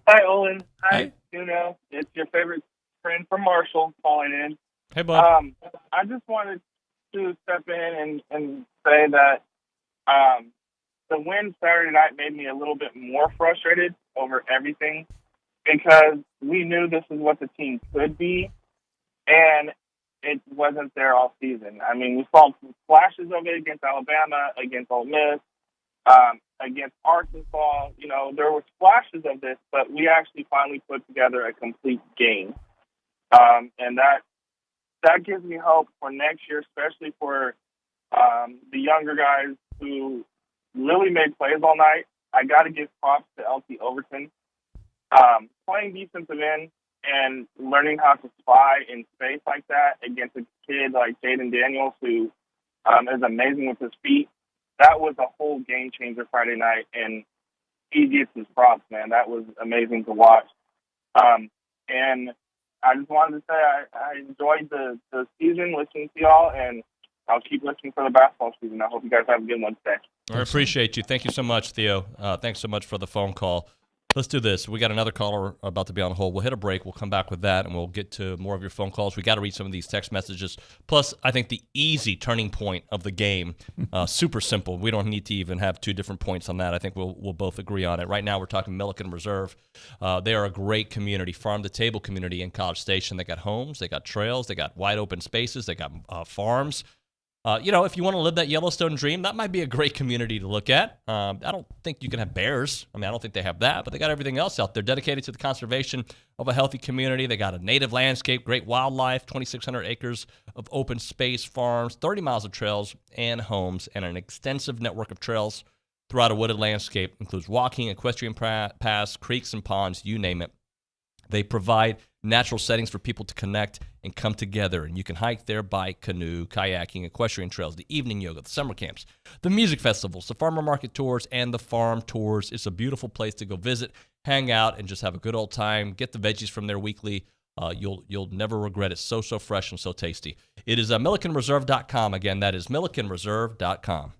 Hi, Olin. Hi, Hey. Nuño. It's your favorite friend from Marshall calling in. Hey, bud. I just wanted to step in and say that the win Saturday night made me a little bit more frustrated over everything because we knew this is what the team could be, and it wasn't there all season. I mean, we saw flashes of it against Alabama, against Ole Miss, against Arkansas. You know, there were flashes of this, but we actually finally put together a complete game. And that gives me hope for next year, especially for the younger guys who really made plays all night. I got to give props to LT Overton. Playing defensive end and learning how to spy in space like that against a kid like Jaden Daniels, who is amazing with his feet. That was a whole game changer Friday night, and he gets his props, man. That was amazing to watch. And I just wanted to say I enjoyed the season listening to y'all, and I'll keep listening for the basketball season. I hope you guys have a good one today. I appreciate you. Thank you so much, Theo. Thanks so much for the phone call. Let's do this. We got another caller about to be on hold. We'll hit a break. We'll come back with that, and we'll get to more of your phone calls. We got to read some of these text messages. Plus, I think the easy turning point of the game, super simple. We don't need to even have two different points on that. I think we'll both agree on it. Right now, we're talking Milliken Reserve. They are a great community, farm-to-table community in College Station. They got homes. They got trails. They got wide open spaces. They got farms. If you want to live that Yellowstone dream, that might be a great community to look at. I don't think you can have bears. I don't think they have that, but they got everything else out there dedicated to the conservation of a healthy community. They got a native landscape, great wildlife, 2,600 acres of open space farms, 30 miles of trails and homes, and an extensive network of trails throughout a wooded landscape. Includes walking, equestrian paths, creeks and ponds, you name it. They provide natural settings for people to connect and come together. And you can hike there, bike, canoe, kayaking, equestrian trails, the evening yoga, the summer camps, the music festivals, the farmer market tours, and the farm tours. It's a beautiful place to go visit, hang out, and just have a good old time. Get the veggies from there weekly. You'll never regret it. So fresh and so tasty. It is MillikenReserve.com. Again, that is MillikenReserve.com.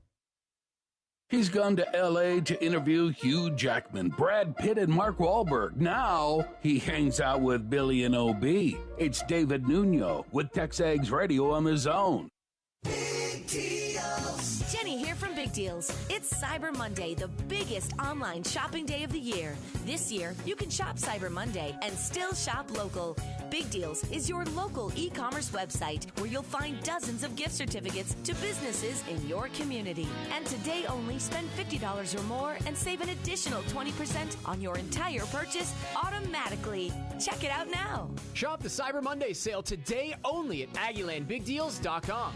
He's gone to L.A. to interview Hugh Jackman, Brad Pitt, and Mark Wahlberg. Now he hangs out with Billy and O.B. It's David Nuño with TexAgs Radio on the Zone. Jenny here from Big Deals. It's Cyber Monday, the biggest online shopping day of the year. This year, you can shop Cyber Monday and still shop local. Big Deals is your local e-commerce website where you'll find dozens of gift certificates to businesses in your community. And today only spend $50 or more and save an additional 20% on your entire purchase automatically. Check it out now. Shop the Cyber Monday sale today only at AggielandBigDeals.com.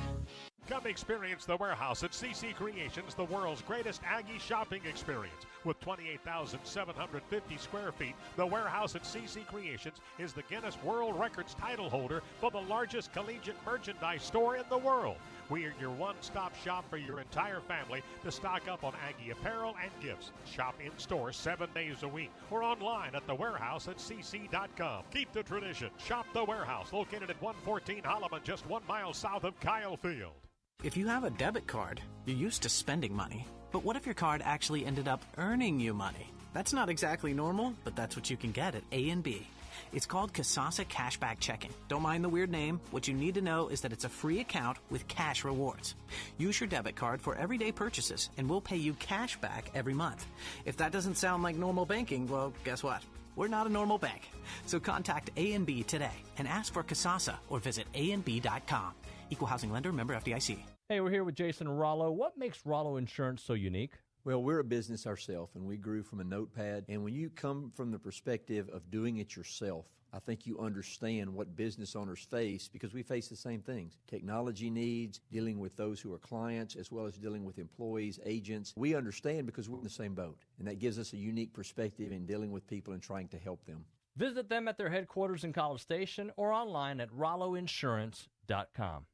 Come experience the warehouse at CC Creations, the world's greatest Aggie shopping experience. With 28,750 square feet, the warehouse at CC Creations is the Guinness World Records title holder for the largest collegiate merchandise store in the world. We are your one-stop shop for your entire family to stock up on Aggie apparel and gifts. Shop in-store 7 days a week or online at thewarehouse@cc.com. Keep the tradition. Shop the warehouse, located at 114 Holloman, just 1 mile south of Kyle Field. If you have a debit card, you're used to spending money. But what if your card actually ended up earning you money? That's not exactly normal, but that's what you can get at A&B. It's called Kasasa Cashback Checking. Don't mind the weird name. What you need to know is that it's a free account with cash rewards. Use your debit card for everyday purchases, and we'll pay you cash back every month. If that doesn't sound like normal banking, well, guess what? We're not a normal bank. So contact A&B today and ask for Kasasa or visit ANB.com. Equal housing lender, member FDIC. Hey, we're here with Jason Rollo. What makes Rollo Insurance so unique? Well, we're a business ourselves, and we grew from a notepad. And when you come from the perspective of doing it yourself, I think you understand what business owners face, because we face the same things. Technology needs, dealing with those who are clients, as well as dealing with employees, agents. We understand because we're in the same boat, and that gives us a unique perspective in dealing with people and trying to help them. Visit them at their headquarters in College Station or online at RolloInsurance.com.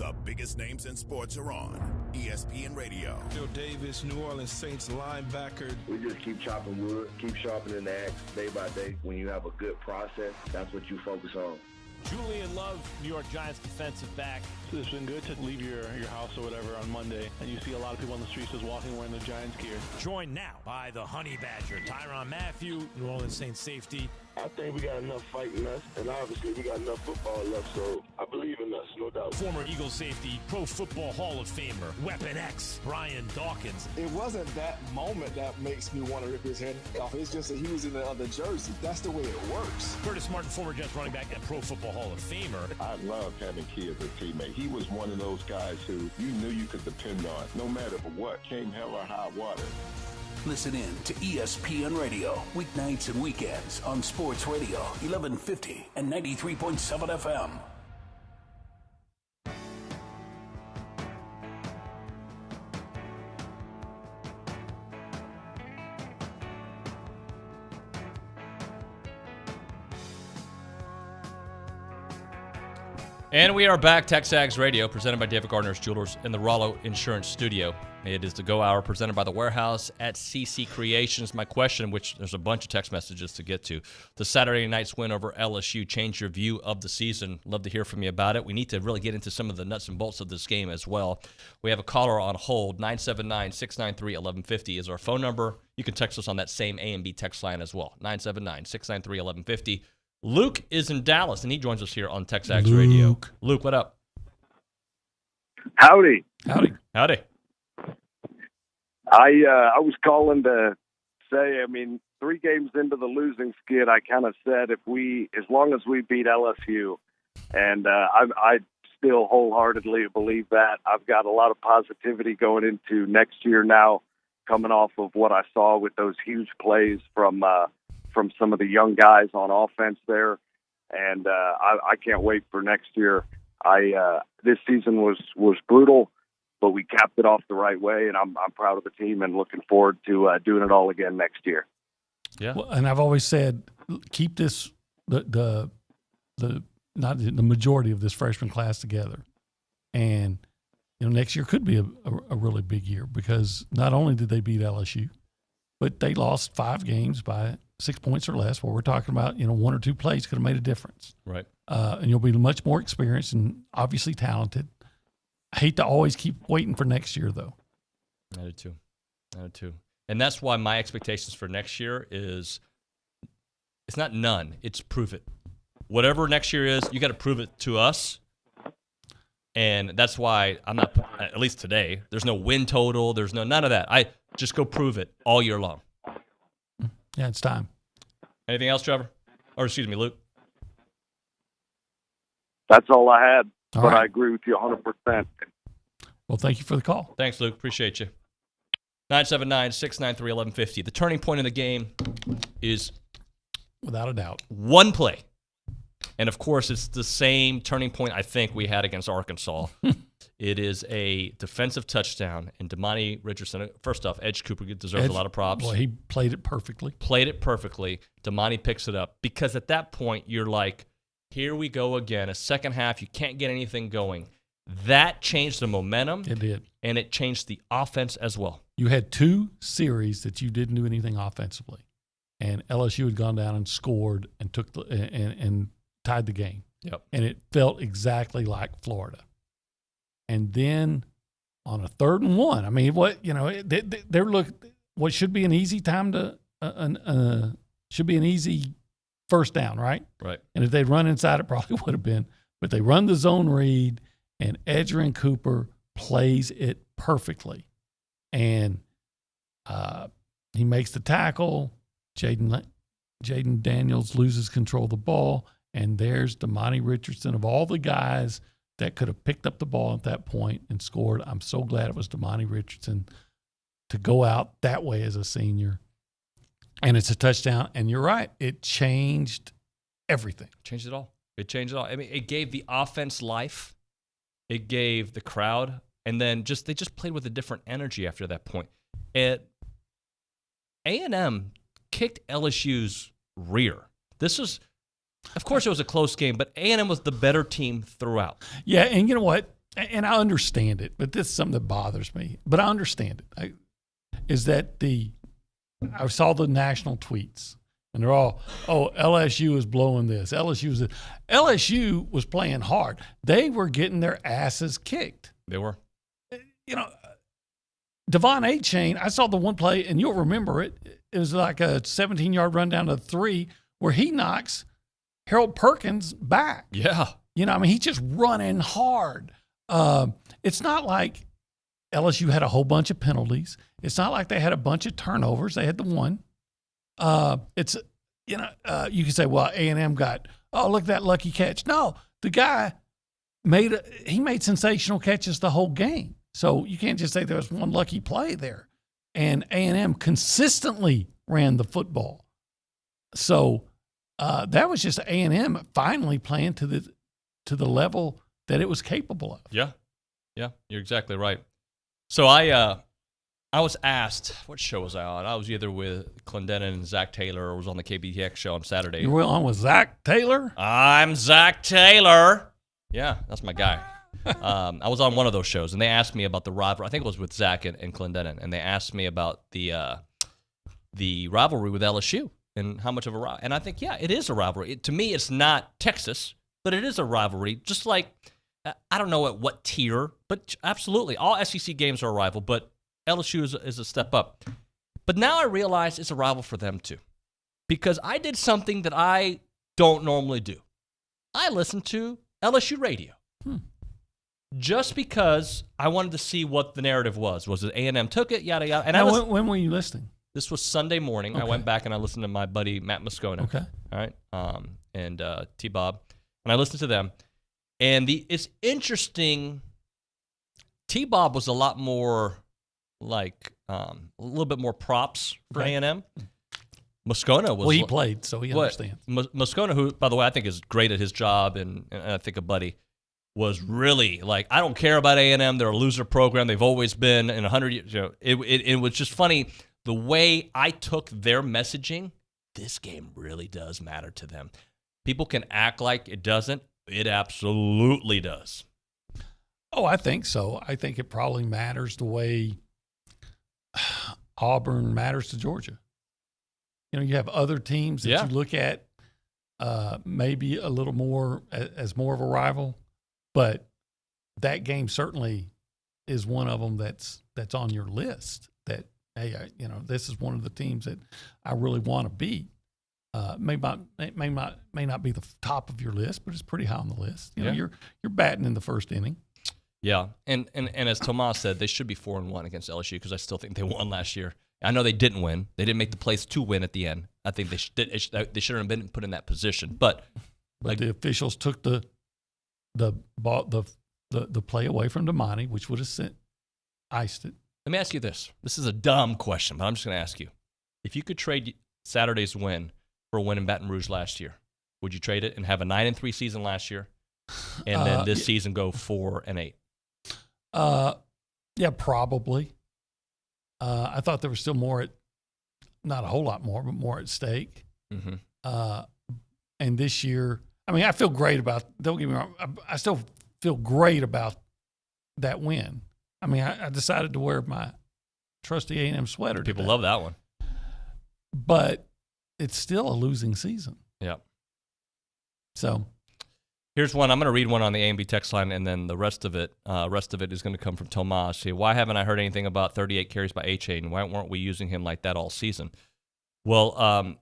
The biggest names in sports are on ESPN Radio. Joe Davis, New Orleans Saints linebacker. We just keep chopping wood, keep sharpening the axe day by day. When you have a good process, that's what you focus on. Julian Love, New York Giants defensive back. It's been good to leave your house or whatever on Monday, and you see a lot of people on the streets just walking wearing the Giants gear. Joined now by the Honey Badger, Tyrann Mathieu, New Orleans Saints safety. I think we got enough fight in us, and obviously we got enough football left, so I believe in us, no doubt. Former Eagles safety, Pro Football Hall of Famer, Weapon X, Brian Dawkins. It wasn't that moment that makes me want to rip his head off. It's just that he was in the other jersey. That's the way it works. Curtis Martin, former Jets running back and Pro Football Hall of Famer. I love having Key as a teammate. He was one of those guys who you knew you could depend on, no matter what, came hell or high water. Listen in to ESPN Radio, weeknights and weekends on Sports Radio, 1150 and 93.7 FM. And we are back, TexAgs Radio, presented by David Gardner's Jewelers in the Rollo Insurance Studio. It is the Go Hour presented by The Warehouse at CC Creations. My question, which there's a bunch of text messages to get to, the Saturday night's win over LSU changed your view of the season? Love to hear from you about it. We need to really get into some of the nuts and bolts of this game as well. We have a caller on hold. 979-693-1150 is our phone number. You can text us on that same A&B text line as well, 979-693-1150. Luke is in Dallas, and he joins us here on TexAgs Radio. Luke, what up? Howdy. Howdy. I was calling to say, 3 games into the losing skid, I kind of said as long as we beat LSU, and I still wholeheartedly believe that. I've got a lot of positivity going into next year now, coming off of what I saw with those huge plays from some of the young guys on offense there, and I can't wait for next year. This season was brutal, but we capped it off the right way, and I'm proud of the team and looking forward to doing it all again next year. Yeah, well, and I've always said, keep this the majority of this freshman class together, and next year could be a really big year because not only did they beat LSU, but they lost 5 games by 6 points or less, where we're talking about, 1 or 2 plays could have made a difference. Right. And you'll be much more experienced and obviously talented. I hate to always keep waiting for next year, though. I do too. And that's why my expectations for next year is, it's not none, it's prove it. Whatever next year is, you got to prove it to us. And that's why I'm not, at least today, there's no win total, there's none of that. I just go prove it all year long. Yeah, it's time. Anything else, Trevor? Or excuse me, Luke? That's all I had, all but right. I agree with you 100%. Well, thank you for the call. Thanks, Luke. Appreciate you. 979-693-1150. The turning point in the game is, without a doubt, one play. And, of course, it's the same turning point I think we had against Arkansas. It is a defensive touchdown, and Damani Richardson, first off, Edge Cooper deserves a lot of props. Well, he played it perfectly. Damani picks it up because at that point you're like, here we go again. A second half, you can't get anything going. That changed the momentum. It did. And it changed the offense as well. You had 2 series that you didn't do anything offensively, and LSU had gone down and scored and took and tied the game. Yep. And it felt exactly like Florida. And then on a 3rd and 1, what should be an easy time to should be an easy first down, right? Right. And if they'd run inside, it probably would have been. But they run the zone read, and Edgerrin Cooper plays it perfectly. And he makes the tackle. Jaden Daniels loses control of the ball, and there's Damani Richardson. Of all the guys that could have picked up the ball at that point and scored, I'm so glad it was Damani Richardson to go out that way as a senior. And it's a touchdown. And you're right, it changed everything. Changed it all. I mean, it gave the offense life. It gave the crowd. And then they just played with a different energy after that point. A&M kicked LSU's rear. Of course, it was a close game, but A&M was the better team throughout. Yeah, and you know what? and I understand it, but this is something that bothers me. But I understand it. Is that I saw the national tweets, and they're all, LSU is blowing this. LSU was playing hard. They were getting their asses kicked. They were. Devon Achane, I saw the one play, and you'll remember it. It was like a 17-yard run down to 3 where he knocks Harold Perkins back. Yeah. He's just running hard. It's not like LSU had a whole bunch of penalties. It's not like they had a bunch of turnovers. They had the one. You can say, well, A&M got, look at that lucky catch. No, the guy made sensational catches the whole game. So you can't just say there was one lucky play there. And A&M consistently ran the football. So that was just A&M finally playing to the level that it was capable of. Yeah, you're exactly right. So I was asked, what show was I on? I was either with Clendenin and Zach Taylor, or was on the KBTX show on Saturday. You were on with Zach Taylor? I'm Zach Taylor. Yeah, that's my guy. I was on one of those shows, and they asked me about the rivalry. I think it was with Zach and Clendenin, and they asked me about the rivalry with LSU and how much of a rivalry. And I think, yeah, it is a rivalry. To me, it's not Texas, but it is a rivalry. Just like, I don't know at what tier, but absolutely. All SEC games are a rival, but LSU is a step up. But now I realize it's a rival for them too, because I did something that I don't normally do. I listened to LSU radio. Just because I wanted to see what the narrative was. Was it A&M took it, yada, yada. And when were you listening? This was Sunday morning. Okay. I went back and I listened to my buddy Matt Moscona. Okay. All right. And T-Bob. And I listened to them. And it's interesting. T-Bob was a lot more like a little bit more props for A&M. Moscona was. Well, he played, so he understands. Moscona, who, by the way, I think is great at his job, and I think a buddy, was really like, I don't care about A&M. They're a loser program. They've always been in 100 years. It was just funny the way I took their messaging. This game really does matter to them. People can act like it doesn't. It absolutely does. Oh, I think so. I think it probably matters the way Auburn matters to Georgia. You have other teams that you look at maybe a little more as more of a rival. But that game certainly is one of them that's on your list. That, hey, this is one of the teams that I really want to beat. May not be the top of your list, but it's pretty high on the list. You're batting in the first inning. Yeah, and as Tomas said, they should be 4-1 against LSU because I still think they won last year. I know they didn't win. They didn't make the place to win at the end. I think they shouldn't have been put in that position. But the officials took the play away from Damani, which would have iced it. Let me ask you this. This is a dumb question, but I'm just going to ask you. If you could trade Saturday's win for a win in Baton Rouge last year, would you trade it and have a 9-3 season last year, and then this season go 4-8? Yeah, probably. I thought there was still more not a whole lot more, but more at stake. Mm-hmm. And this year, I feel great about, don't get me wrong, I still feel great about that win. I decided to wear my trusty A&M sweater. People love that one. But it's still a losing season. Yeah. So here's one. I'm going to read one on the A&B text line, and then the rest of it is going to come from Tomas. Why haven't I heard anything about 38 carries by Achane? Why weren't we using him like that all season? Well,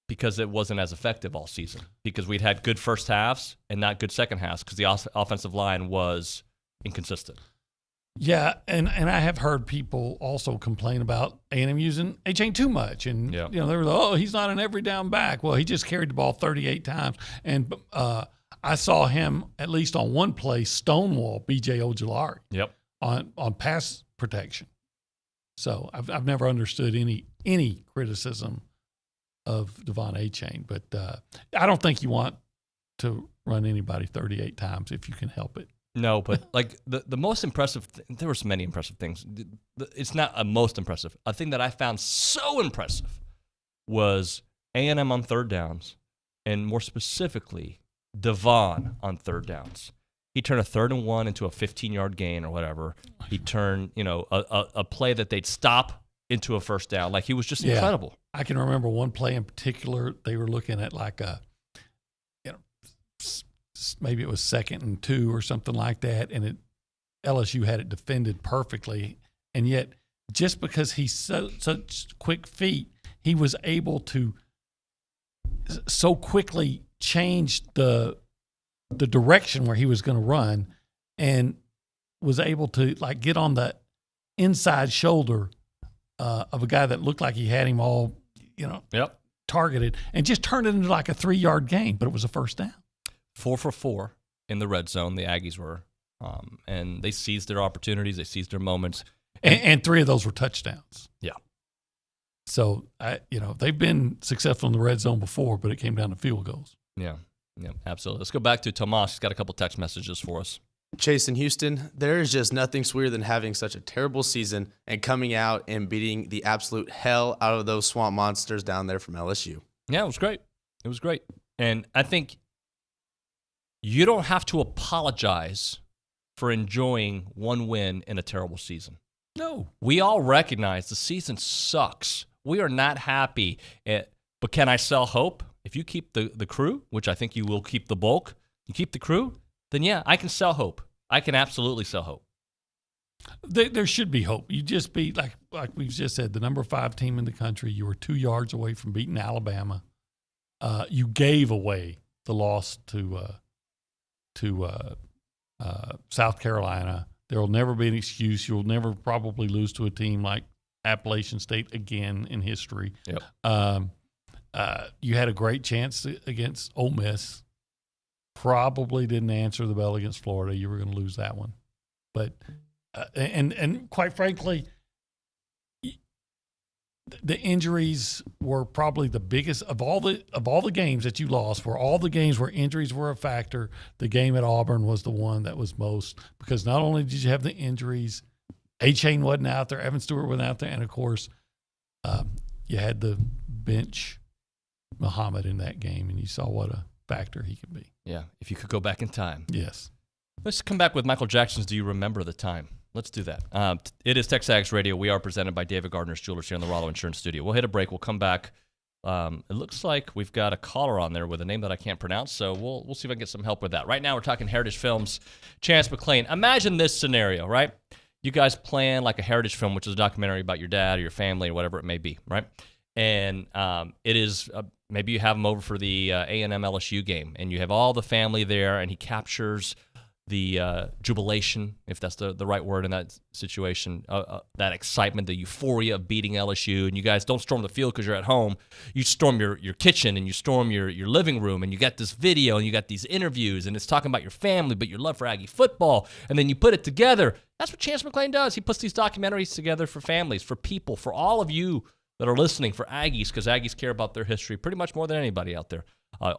because it wasn't as effective all season. Because we'd had good first halves and not good second halves because the offensive line was inconsistent. Yeah, and I have heard people also complain about A&M using Achane too much. And, they were he's not an every down back. Well, he just carried the ball 38 times. And I saw him, at least on one play, stonewall B.J. Ojulari on pass protection. So I've never understood any criticism of Devon Achane. But I don't think you want to run anybody 38 times if you can help it. No, but like the most impressive, there were so many impressive things. It's not a most impressive. A thing that I found so impressive was A&M on third downs, and more specifically, Devon on third downs. He turned a 3rd and 1 into a 15-yard gain or whatever. He turned, a play that they'd stop into a first down. Like, he was just incredible. I can remember one play in particular. They were looking at like maybe it was 2nd and 2 or something like that, and LSU had it defended perfectly, and yet just because he's such quick feet, he was able to so quickly change the direction where he was going to run, and was able to like get on the inside shoulder of a guy that looked like he had him all, targeted, and just turned it into like a 3-yard gain, but it was a first down. 4 for 4 in the red zone, the Aggies were, and they seized their opportunities, they seized their moments. And 3 of those were touchdowns. Yeah. So, they've been successful in the red zone before, but it came down to field goals. Yeah, absolutely. Let's go back to Tomas. He's got a couple text messages for us. Chase in Houston, there is just nothing sweeter than having such a terrible season and coming out and beating the absolute hell out of those swamp monsters down there from LSU. Yeah, it was great. It was great. And I think you don't have to apologize for enjoying one win in a terrible season. No. We all recognize the season sucks. We are not happy. But can I sell hope? If you keep the crew, which I think you will keep the bulk, you keep the crew, then yeah, I can sell hope. I can absolutely sell hope. There should be hope. You just beat, like we've just said, the number 5 team in the country. You were 2 yards away from beating Alabama. You gave away the loss to South Carolina. There will never be an excuse. You'll never probably lose to a team like Appalachian State again in history. Yep. You had a great chance against Ole Miss. Probably didn't answer the bell against Florida. You were going to lose that one. But and quite frankly, the injuries were probably the biggest of all the games that you lost. Were all the games where injuries were a factor. The game at Auburn was the one that was most, because not only did you have the injuries, A-Chain wasn't out there, Evan Stewart wasn't out there, and of course, you had the bench Muhammad in that game, and you saw what a factor he could be. Yeah, if you could go back in time. Yes. Let's come back with Michael Jackson's Do You Remember the Time? Let's do that. It is TexAgs Radio. We are presented by David Gardner's Jewelers here in the Rollo Insurance Studio. We'll hit a break. We'll come back. It looks like we've got a caller on there with a name that I can't pronounce, so we'll see if I can get some help with that. Right now we're talking Heritage Films. Chance McClain. Imagine this scenario, right? You guys plan like a Heritage film, which is a documentary about your dad or your family or whatever it may be, right? And it is maybe you have him over for the A&M LSU game, and you have all the family there, and he captures the jubilation, if that's the right word in that situation, that excitement, the euphoria of beating LSU, and you guys don't storm the field because you're at home. You storm your kitchen, and you storm your living room, and you got this video, and you got these interviews, and it's talking about your family, but your love for Aggie football, and then you put it together. That's what Chance McClain does. He puts these documentaries together for families, for people, for all of you that are listening, for Aggies, because Aggies care about their history pretty much more than anybody out there.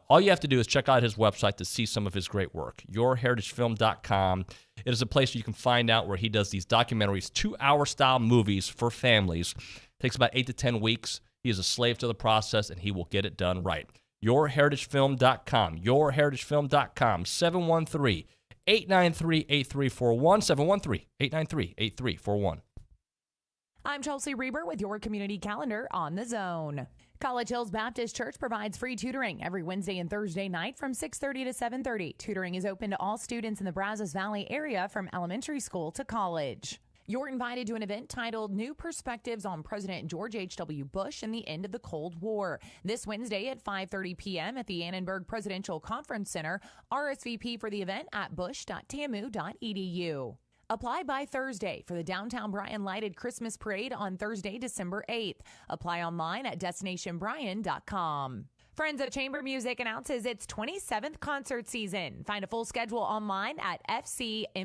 All you have to do is check out his website to see some of his great work, yourheritagefilm.com. It is a place where you can find out where he does these documentaries, 2-hour style movies for families. It takes about 8 to 10 weeks. He is a slave to the process, and he will get it done right. Yourheritagefilm.com, yourheritagefilm.com, 713-893-8341, 713-893-8341. I'm Chelsea Reber with your community calendar on the Zone. College Hills Baptist Church provides free tutoring every Wednesday and Thursday night from 6:30 to 7:30. Tutoring is open to all students in the Brazos Valley area from elementary school to college. You're invited to an event titled New Perspectives on President George H.W. Bush and the End of the Cold War. This Wednesday at 5:30 p.m. at the Annenberg Presidential Conference Center. RSVP for the event at bush.tamu.edu. Apply by Thursday for the Downtown Bryan Lighted Christmas Parade on Thursday, December 8th. Apply online at destinationbryan.com. Friends of Chamber Music announces its 27th concert season. Find a full schedule online at fcmtx.org.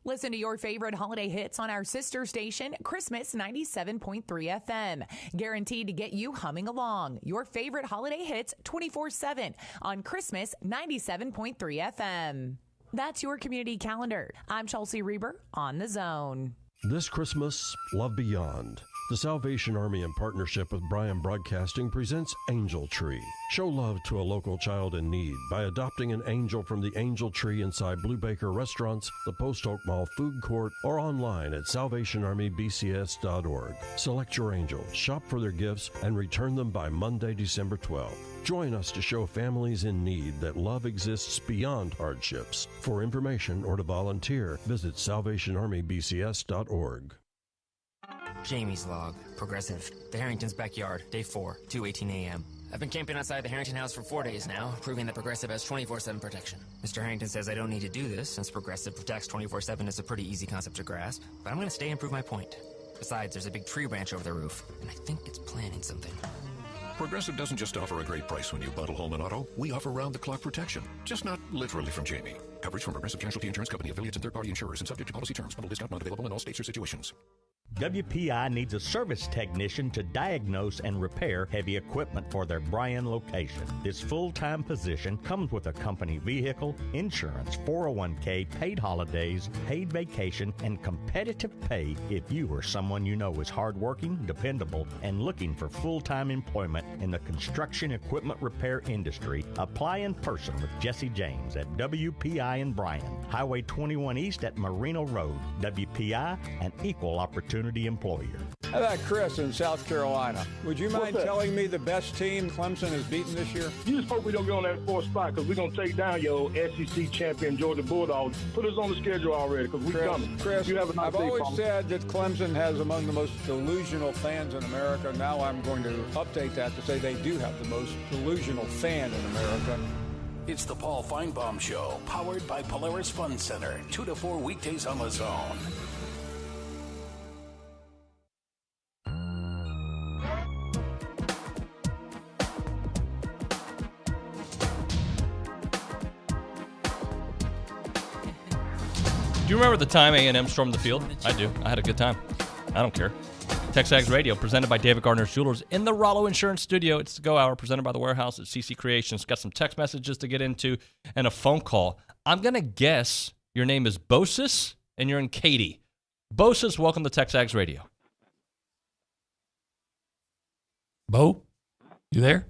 Listen to your favorite holiday hits on our sister station, Christmas 97.3 FM. Guaranteed to get you humming along. Your favorite holiday hits 24/7 on Christmas 97.3 FM. That's your community calendar. I'm Chelsea Reber on the Zone. This Christmas, love beyond. The Salvation Army, in partnership with Bryan Broadcasting, presents Angel Tree. Show love to a local child in need by adopting an angel from the Angel Tree inside Blue Baker Restaurants, the Post Oak Mall Food Court, or online at salvationarmybcs.org. Select your angel, shop for their gifts, and return them by Monday, December 12th. Join us to show families in need that love exists beyond hardships. For information or to volunteer, visit salvationarmybcs.org. Jamie's log. Progressive. The Harrington's backyard. Day 4, 2:18 a.m. I've been camping outside the Harrington house for 4 days now, proving that Progressive has 24/7 protection. Mr. Harrington says I don't need to do this, since Progressive protects 24/7 is a pretty easy concept to grasp, but I'm going to stay and prove my point. Besides, there's a big tree branch over the roof, and I think it's planning something. Progressive doesn't just offer a great price when you bundle home and auto. We offer round-the-clock protection, just not literally from Jamie. Coverage from Progressive Casualty Insurance Company, affiliates, and third-party insurers, and subject to policy terms. Bundle discount not available in all states or situations. WPI needs a service technician to diagnose and repair heavy equipment for their Bryan location. This full-time position comes with a company vehicle, insurance, 401k, paid holidays, paid vacation, and competitive pay if you or someone you know is hardworking, dependable, and looking for full-time employment in the construction equipment repair industry. Apply in person with Jesse James at WPI in Bryan, Highway 21 East at Marino Road. WPI, an equal opportunity employer. How about Chris in South Carolina? Would you mind telling me the best team Clemson has beaten this year? You just hope we don't get on that fourth spot because we're going to take down your SEC champion Georgia Bulldogs. Put us on the schedule already because we're coming. Chris, you have a nice I've day, always Paul. said that Clemson has among the most delusional fans in America. Now I'm going to update that to say they do have the most delusional fan in America. It's the Paul Feinbaum Show, powered by Polaris Fun Center, 2 to 4 weekdays on the Zone. Do you remember the time A&M stormed the field? I do. I had a good time. I don't care. TexAgs Radio, presented by David Gardner's Jewelers in the Rollo Insurance Studio. It's the Go Hour, presented by the Warehouse at CC Creations. Got some text messages to get into and a phone call. I'm going to guess your name is Bosis and you're in Katy. Bosis, welcome to TexAgs Radio. Bo, you there?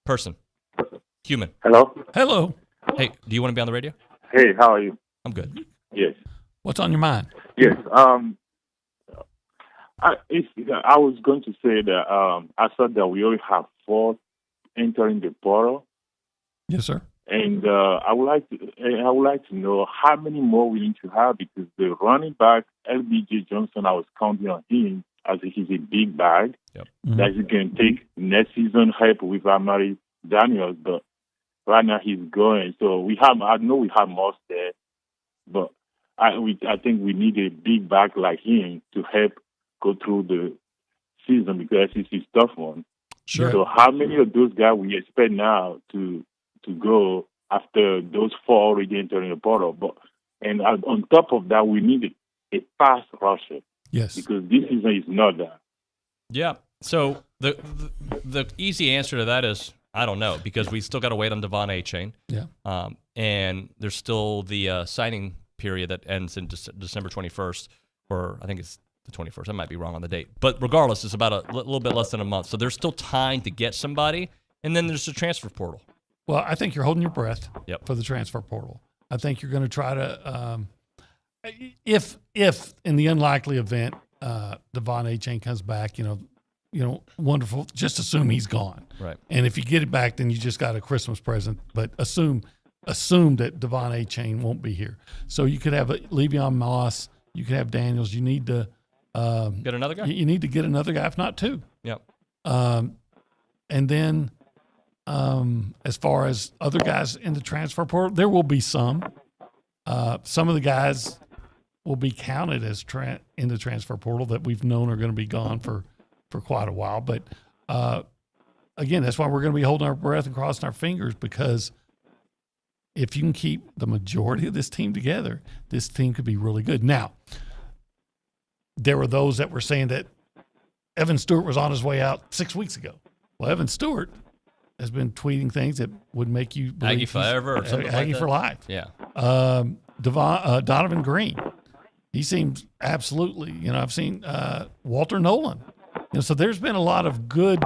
Person. Human. Hello? Hello. Hey, do you want to be on the radio? Hey, how are you? I'm good. Yes. What's on your mind? Yes. I was going to say that I thought that we only have 4 entering the portal. Yes, sir. And I would like to know how many more we need to have, because the running back LBJ Johnson, I was counting on him as he's a big bag that he can take next season, help with Amari Daniels, but right now he's going. So I know we have Moss there, but I think we need a big back like him to help go through the season, because it's a tough one. Sure. So how many of those guys we expect now to go after those 4 already entering the portal? And on top of that, we need a pass rusher. Yes. Because this season is not that. Yeah. So the easy answer to that is I don't know, because we still got to wait on Devon Achane. Yeah. And there's still the signing period that ends in December 21st, or I think it's the 21st. I might be wrong on the date. But regardless, it's about a little bit less than a month. So there's still time to get somebody. And then there's the transfer portal. Well, I think you're holding your breath for the transfer portal. I think you're going to try to, if in the unlikely event Devon Achane comes back, wonderful. Just assume he's gone. Right. And if you get it back, then you just got a Christmas present. But assume that Devon Achane won't be here. So you could have Le'Veon Moss. You could have Daniels. You need to get another guy. You need to get another guy, if not 2. Yep. And then as far as other guys in the transfer portal, there will be some. Some of the guys will be counted as in the transfer portal that we've known are going to be gone for quite a while. But again, that's why we're going to be holding our breath and crossing our fingers, because if you can keep the majority of this team together, this team could be really good. Now, there were those that were saying that Evan Stewart was on his way out 6 weeks ago. Well, Evan Stewart has been tweeting things that would make you believe Aggie forever or something Aggie like for that. life. Yeah. Donovan Green, he seems absolutely. I've seen Walter Nolan. So there's been a lot of good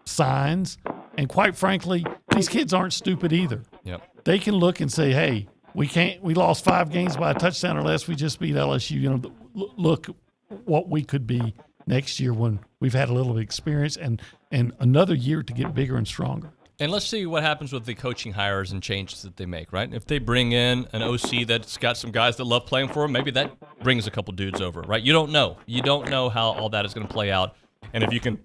signs, and quite frankly, these kids aren't stupid either. Yep. They can look and say, "Hey, we lost 5 games by a touchdown or less. We just beat LSU. Look what we could be next year when we've had a little experience and another year to get bigger and stronger." And let's see what happens with the coaching hires and changes that they make, right? If they bring in an OC that's got some guys that love playing for him, maybe that brings a couple dudes over, right? You don't know. You don't know how all that is going to play out. And if you can,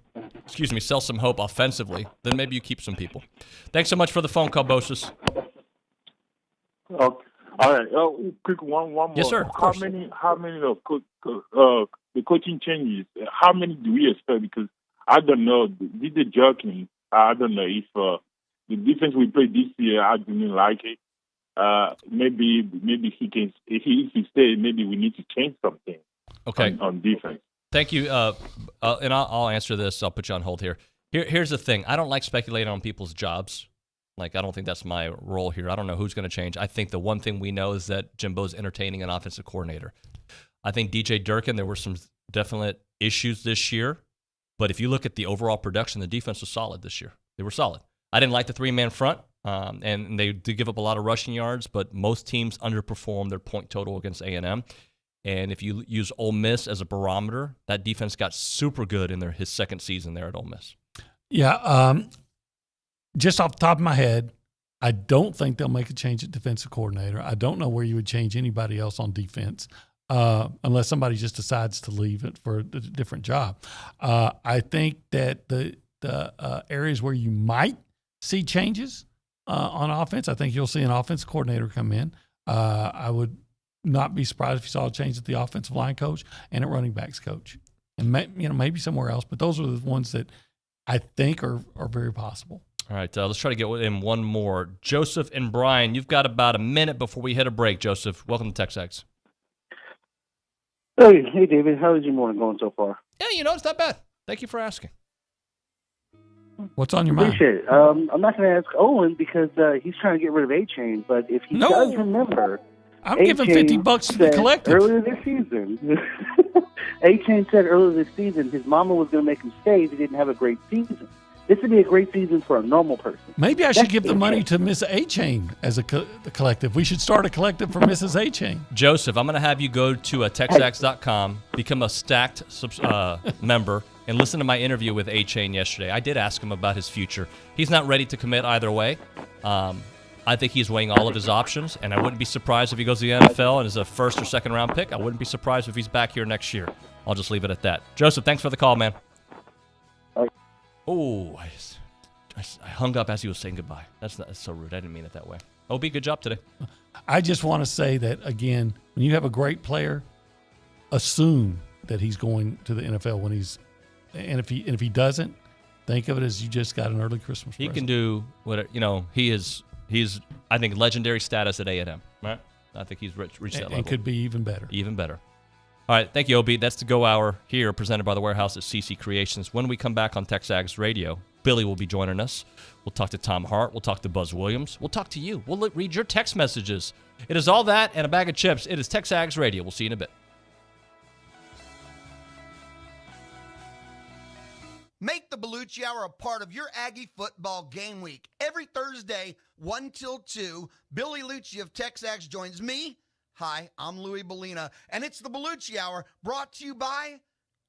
sell some hope offensively, then maybe you keep some people. Thanks so much for the phone call, Bosis. All right. Quick one more. Yes, sir. How many of the coaching changes? How many do we expect? Because I don't know. Did the joking? I don't know if the defense we played this year, I didn't like it. Maybe he can. If he stay, maybe we need to change something. Okay. On defense. Thank you. And I'll answer this. I'll put you on hold here. Here's the thing. I don't like speculating on people's jobs. I don't think that's my role here. I don't know who's going to change. I think the one thing we know is that Jimbo's entertaining an offensive coordinator. I think DJ Durkin, there were some definite issues this year. But if you look at the overall production, the defense was solid this year. They were solid. I didn't like the 3-man front, and they did give up a lot of rushing yards, but most teams underperformed their point total against A&M. And if you use Ole Miss as a barometer, that defense got super good in his second season there at Ole Miss. Yeah, just off the top of my head, I don't think they'll make a change at defensive coordinator. I don't know where you would change anybody else on defense. Unless somebody just decides to leave it for a different job. I think that the areas where you might see changes on offense, I think you'll see an offense coordinator come in. I would not be surprised if you saw a change at the offensive line coach and at running backs coach, and maybe somewhere else. But those are the ones that I think are very possible. All right, let's try to get in one more. Joseph and Brian, you've got about a minute before we hit a break. Joseph, welcome to TexAgs. Hey, David. How's your morning going so far? Yeah, it's not bad. Thank you for asking. What's on your mind? Appreciate it. I'm not going to ask Olin because he's trying to get rid of A-Chain, but if he does remember, I'm giving $50 to the collective. Earlier this season, A-Chain said earlier this season his mama was going to make him stay if he didn't have a great season. This would be a great season for a normal person. Maybe I should give the money to Miss A-Chain as the collective. We should start a collective for Mrs. A-Chain. Joseph, I'm going to have you go to TexAgs.com, become a stacked member, and listen to my interview with A-Chain yesterday. I did ask him about his future. He's not ready to commit either way. I think he's weighing all of his options, and I wouldn't be surprised if he goes to the NFL and is a first or second round pick. I wouldn't be surprised if he's back here next year. I'll just leave it at that. Joseph, thanks for the call, man. Oh, I hung up as he was saying goodbye. That's so rude. I didn't mean it that way. OB, good job today. I just want to say that, again, when you have a great player, assume that he's going to the NFL when he's – and if he doesn't, think of it as you just got an early Christmas present. He can do what he's I think legendary status at A&M, right? I think he's reached that level. And could be even better. Even better. All right, thank you, OB. That's the Go Hour here, presented by the Warehouse at CC Creations. When we come back on TexAgs Radio, Billy will be joining us. We'll talk to Tom Hart. We'll talk to Buzz Williams. We'll talk to you. We'll read your text messages. It is all that and a bag of chips. It is TexAgs Radio. We'll see you in a bit. Make the Bellucci Hour a part of your Aggie football game week. Every Thursday, 1 till 2, Billy Lucci of TexAgs joins me. Hi, I'm Louis Bellina, and it's the Bellucci Hour brought to you by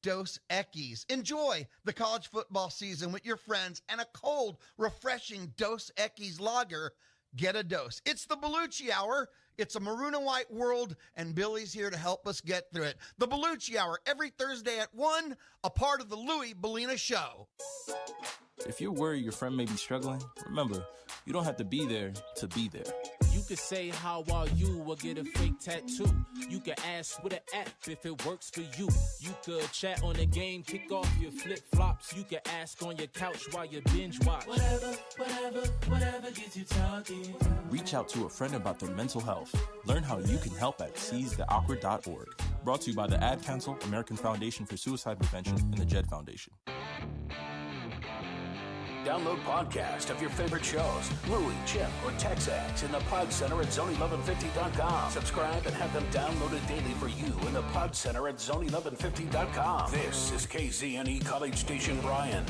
Dos Equis. Enjoy the college football season with your friends and a cold, refreshing Dos Equis lager. Get a dose. It's the Bellucci Hour. It's a maroon and white world, and Billy's here to help us get through it. The Bellucci Hour, every Thursday at 1, a part of the Louis Bellina Show. If you're worried your friend may be struggling, remember, you don't have to be there to be there. You could say, how are you, or get a fake tattoo. You could ask with an app if it works for you. You could chat on the game, kick off your flip-flops. You could ask on your couch while you binge watch. Whatever gets you talking. Reach out to a friend about their mental health. Learn how you can help at seizetheawkward.org. Brought to you by the Ad Council, American Foundation for Suicide Prevention, and the JED Foundation. Download podcast of your favorite shows, Louie, Chip, or TexAgs in the Pod Center at zone1150.com. Subscribe and have them downloaded daily for you in the Pod Center at zone1150.com. This is KZNE College Station Bryan.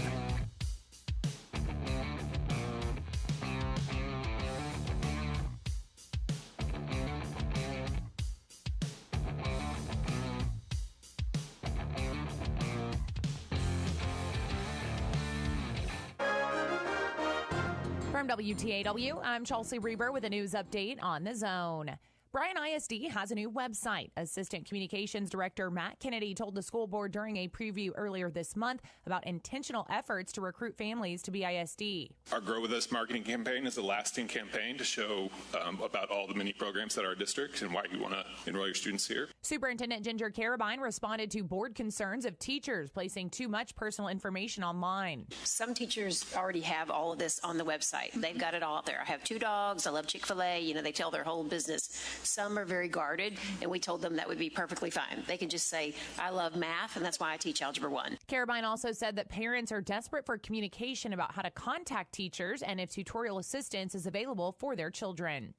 From WTAW, I'm Chelsea Reber with a news update on the Zone. Bryan ISD has a new website. Assistant Communications Director Matt Kennedy told the school board during a preview earlier this month about intentional efforts to recruit families to be ISD. Our Grow With Us marketing campaign is a lasting campaign to show about all the many programs at our district and why you want to enroll your students here. Superintendent Ginger Carabine responded to board concerns of teachers placing too much personal information online. Some teachers already have all of this on the website. They've got it all out there. I have 2 dogs. I love Chick-fil-A. You know, they tell their whole business. Some are very guarded, and we told them that would be perfectly fine. They can just say, I love math, and that's why I teach Algebra 1. Carabine also said that parents are desperate for communication about how to contact teachers and if tutorial assistance is available for their children.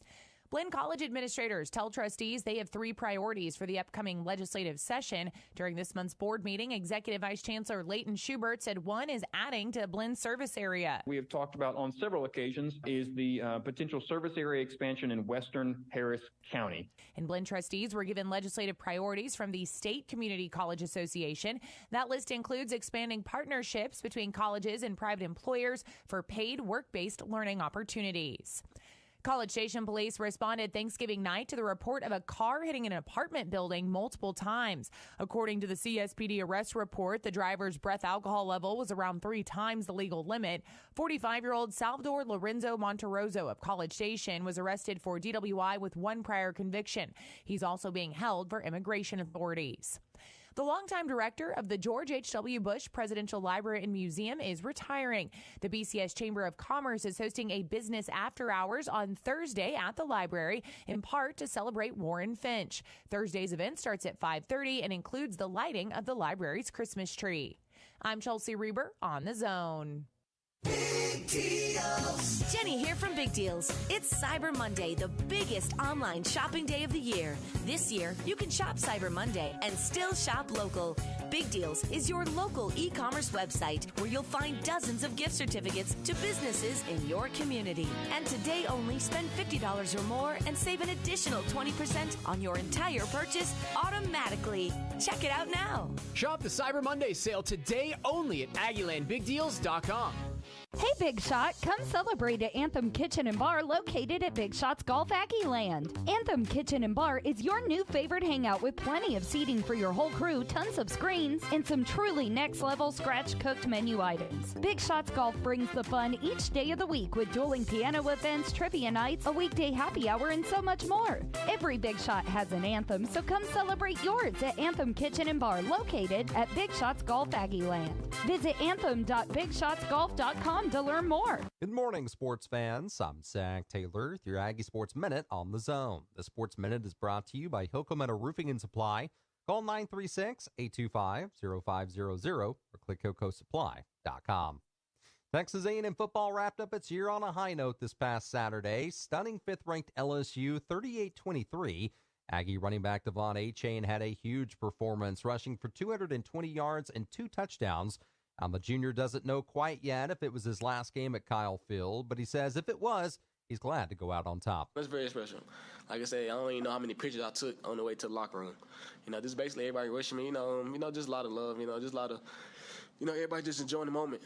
Blinn College administrators tell trustees they have 3 priorities for the upcoming legislative session. During this month's board meeting, Executive Vice Chancellor Leighton Schubert said one is adding to Blinn's service area. We have talked about on several occasions is the potential service area expansion in western Harris County. And Blinn trustees were given legislative priorities from the State Community College Association. That list includes expanding partnerships between colleges and private employers for paid work-based learning opportunities. College Station police responded Thanksgiving night to the report of a car hitting an apartment building multiple times. According to the CSPD arrest report, the driver's breath alcohol level was around 3 times the legal limit. 45-year-old Salvador Lorenzo Monterroso of College Station was arrested for DWI with 1 prior conviction. He's also being held for immigration authorities. The longtime director of the George H.W. Bush Presidential Library and Museum is retiring. The BCS Chamber of Commerce is hosting a business after hours on Thursday at the library, in part to celebrate Warren Finch. Thursday's event starts at 5:30 and includes the lighting of the library's Christmas tree. I'm Chelsea Reber on The Zone. Big deals. Jenny here from Big Deals. It's Cyber Monday, the biggest online shopping day of the year. This year, you can shop Cyber Monday and still shop local. Big Deals is your local e-commerce website where you'll find dozens of gift certificates to businesses in your community. And today only, spend $50 or more and save an additional 20% on your entire purchase automatically. Check it out now. Shop the Cyber Monday sale today only at AggielandBigDeals.com. Hey, Big Shot, come celebrate at Anthem Kitchen and Bar located at Big Shot's Golf Aggieland. Anthem Kitchen and Bar is your new favorite hangout with plenty of seating for your whole crew, tons of screens, and some truly next-level scratch-cooked menu items. Big Shot's Golf brings the fun each day of the week with dueling piano events, trivia nights, a weekday happy hour, and so much more. Every Big Shot has an anthem, so come celebrate yours at Anthem Kitchen and Bar located at Big Shot's Golf Aggieland. Visit anthem.bigshotsgolf.com to learn more. Good morning, sports fans. I'm Zach Taylor with your Aggie Sports Minute on The Zone. The Sports Minute is brought to you by Hilco Metal Roofing and Supply. Call 936-825-0500 or click HilcoSupply.com. Texas A&M football wrapped up its year on a high note this past Saturday. Stunning 5th-ranked LSU 38-23. Aggie running back Devon Achane had a huge performance, rushing for 220 yards and 2 touchdowns. The junior doesn't know quite yet if it was his last game at Kyle Field, but he says if it was, he's glad to go out on top. It's very special. Like I said, I don't even know how many pictures I took on the way to the locker room. This is basically everybody wishing me, just a lot of love, just a lot of, everybody just enjoying the moment,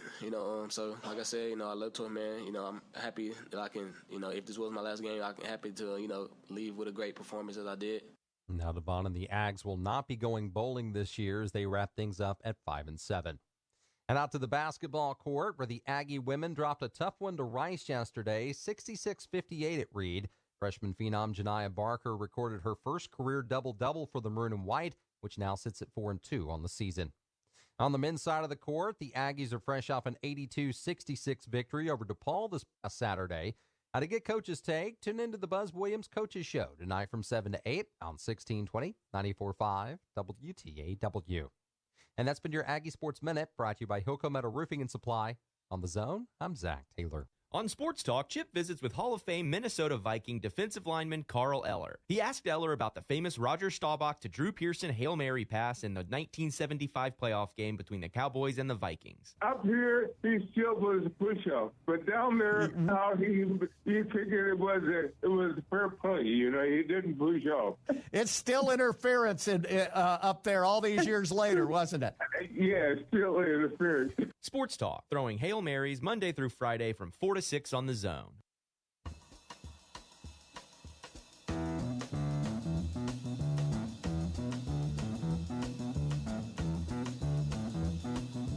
So, like I said, I love to him, man. I'm happy that I can, if this was my last game, I'm happy to, leave with a great performance as I did. Now, Devon and the Ags will not be going bowling this year as they wrap things up at 5-7. And out to the basketball court, where the Aggie women dropped a tough one to Rice yesterday, 66-58 at Reed. Freshman phenom Janiah Barker recorded her first career double-double for the Maroon and White, which now sits at 4-2 on the season. On the men's side of the court, the Aggies are fresh off an 82-66 victory over DePaul this past Saturday. How to get coaches' take? Tune into the Buzz Williams Coaches Show tonight from 7 to 8 on 1620, 94.5 WTAW. And that's been your Aggie Sports Minute, brought to you by Hilco Metal Roofing and Supply. On The Zone, I'm Zach Taylor. On Sports Talk, Chip visits with Hall of Fame Minnesota Viking defensive lineman Carl Eller. He asked Eller about the famous Roger Staubach to Drew Pearson Hail Mary pass in the 1975 playoff game between the Cowboys and the Vikings. Up here, he still was a push-up, but down there, how he figured it was a fair play. You know, he didn't push up. It's still interference up there all these years later, wasn't it? Yeah, still interference. Sports Talk, throwing Hail Marys Monday through Friday from 4 to 6 on The Zone.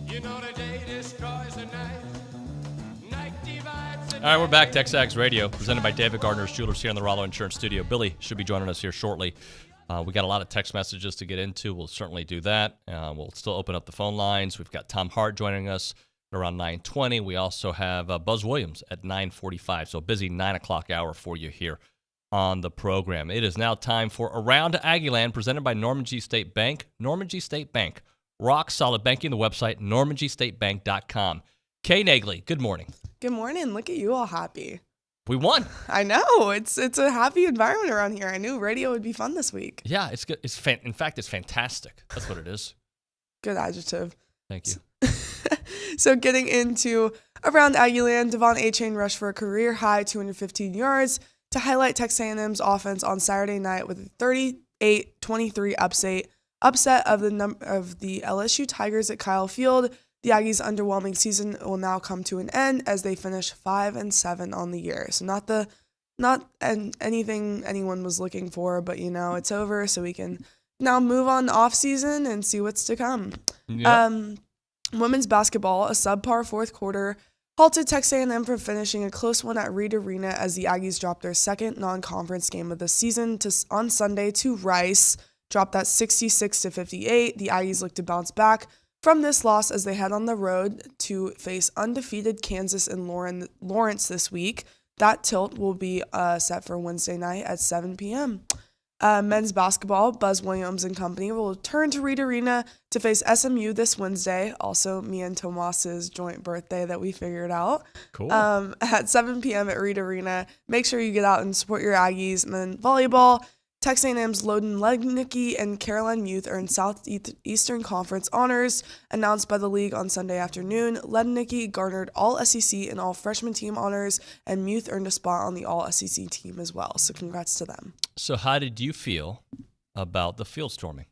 You know the day destroys the night. Night divides the All right, we're back. TexAgs Radio, presented by David Gardner's Jewelers here in the Rollo Insurance Studio. Billy should be joining us here shortly. We got a lot of text messages to get into. We'll certainly do that. We'll still open up the phone lines. We've got Tom Hart joining us at around 9:20. We also have Buzz Williams at 9:45. So a busy 9 o'clock hour for you here on the program. It is now time for Around Aggieland, presented by Norman G. State Bank. Norman G. State Bank. Rock solid banking. The website, normangstatebank.com. Kay Nagley, good morning. Good morning. Look at you all happy. We won. I know. It's a happy environment around here. I knew radio would be fun this week. Yeah, it's good. In fact, it's fantastic. That's what it is. Good adjective. Thank you. So getting into Around Aggieland, Devon Achane rushed for a career-high 215 yards to highlight Texas A&M's offense on Saturday night with a 38-23 upset of the LSU Tigers at Kyle Field. The Aggies' underwhelming season will now come to an end as they finish 5-7 on the year. So not anything anyone was looking for, but it's over, so we can now move on off season and see what's to come. Yep. Women's basketball, a subpar fourth quarter, halted Texas A&M from finishing a close one at Reed Arena as the Aggies dropped their second non-conference game of the season on Sunday to Rice, dropped that 66-58. The Aggies look to bounce back from this loss as they head on the road to face undefeated Kansas and Lawrence this week. That tilt will be set for Wednesday night at 7 p.m. Men's basketball, Buzz Williams and company will return to Reed Arena to face SMU this Wednesday. Also, me and Tomas's joint birthday that we figured out. Cool. At 7 p.m. at Reed Arena. Make sure you get out and support your Aggies. And then volleyball, Texas A&M's Loden Legnicki and Caroline Muth earned Southeastern Conference honors. Announced by the league on Sunday afternoon, Legnicki garnered All-SEC and All-Freshman team honors, and Muth earned a spot on the All-SEC team as well. So congrats to them. So how did you feel about the field storming?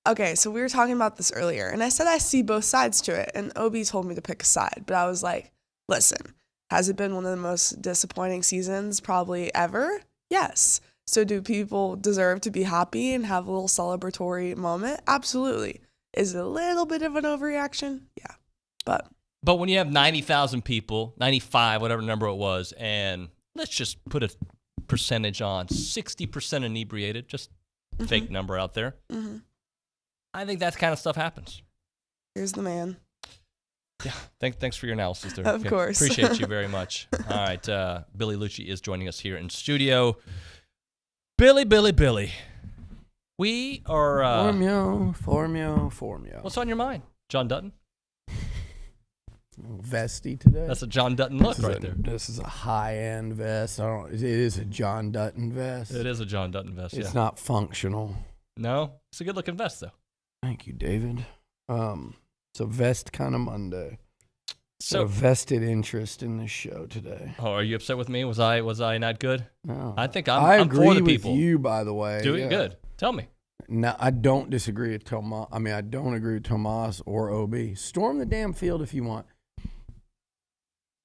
Okay, so we were talking about this earlier, and I said I see both sides to it, and Obi told me to pick a side, but I was like, listen, has it been one of the most disappointing seasons probably ever? Yes. So do people deserve to be happy and have a little celebratory moment? Absolutely. Is it a little bit of an overreaction? Yeah. But when you have 90,000 people, 95, whatever number it was, and let's just put a percentage on 60% inebriated, just fake number out there. Mm-hmm. I think that kind of stuff happens. Here's the man. Yeah, thanks for your analysis there. Of course. Appreciate you very much. All right, Billy Lucci is joining us here in studio. Billy. We are... Formio. What's on your mind? John Dutton? Vesty today. That's a John Dutton look right there. This is a high-end vest. It is a John Dutton vest. It is a John Dutton vest, It's not functional. No? It's a good-looking vest, though. Thank you, David. It's a vest kind of Monday. So a vested interest in this show today. Oh, are you upset with me? Was I not good? No. I think I I'm agree for the with people. you, by the way. Doing good. Tell me. No, I don't disagree with Tomas. I don't agree with Tomas or OB. Storm the damn field if you want.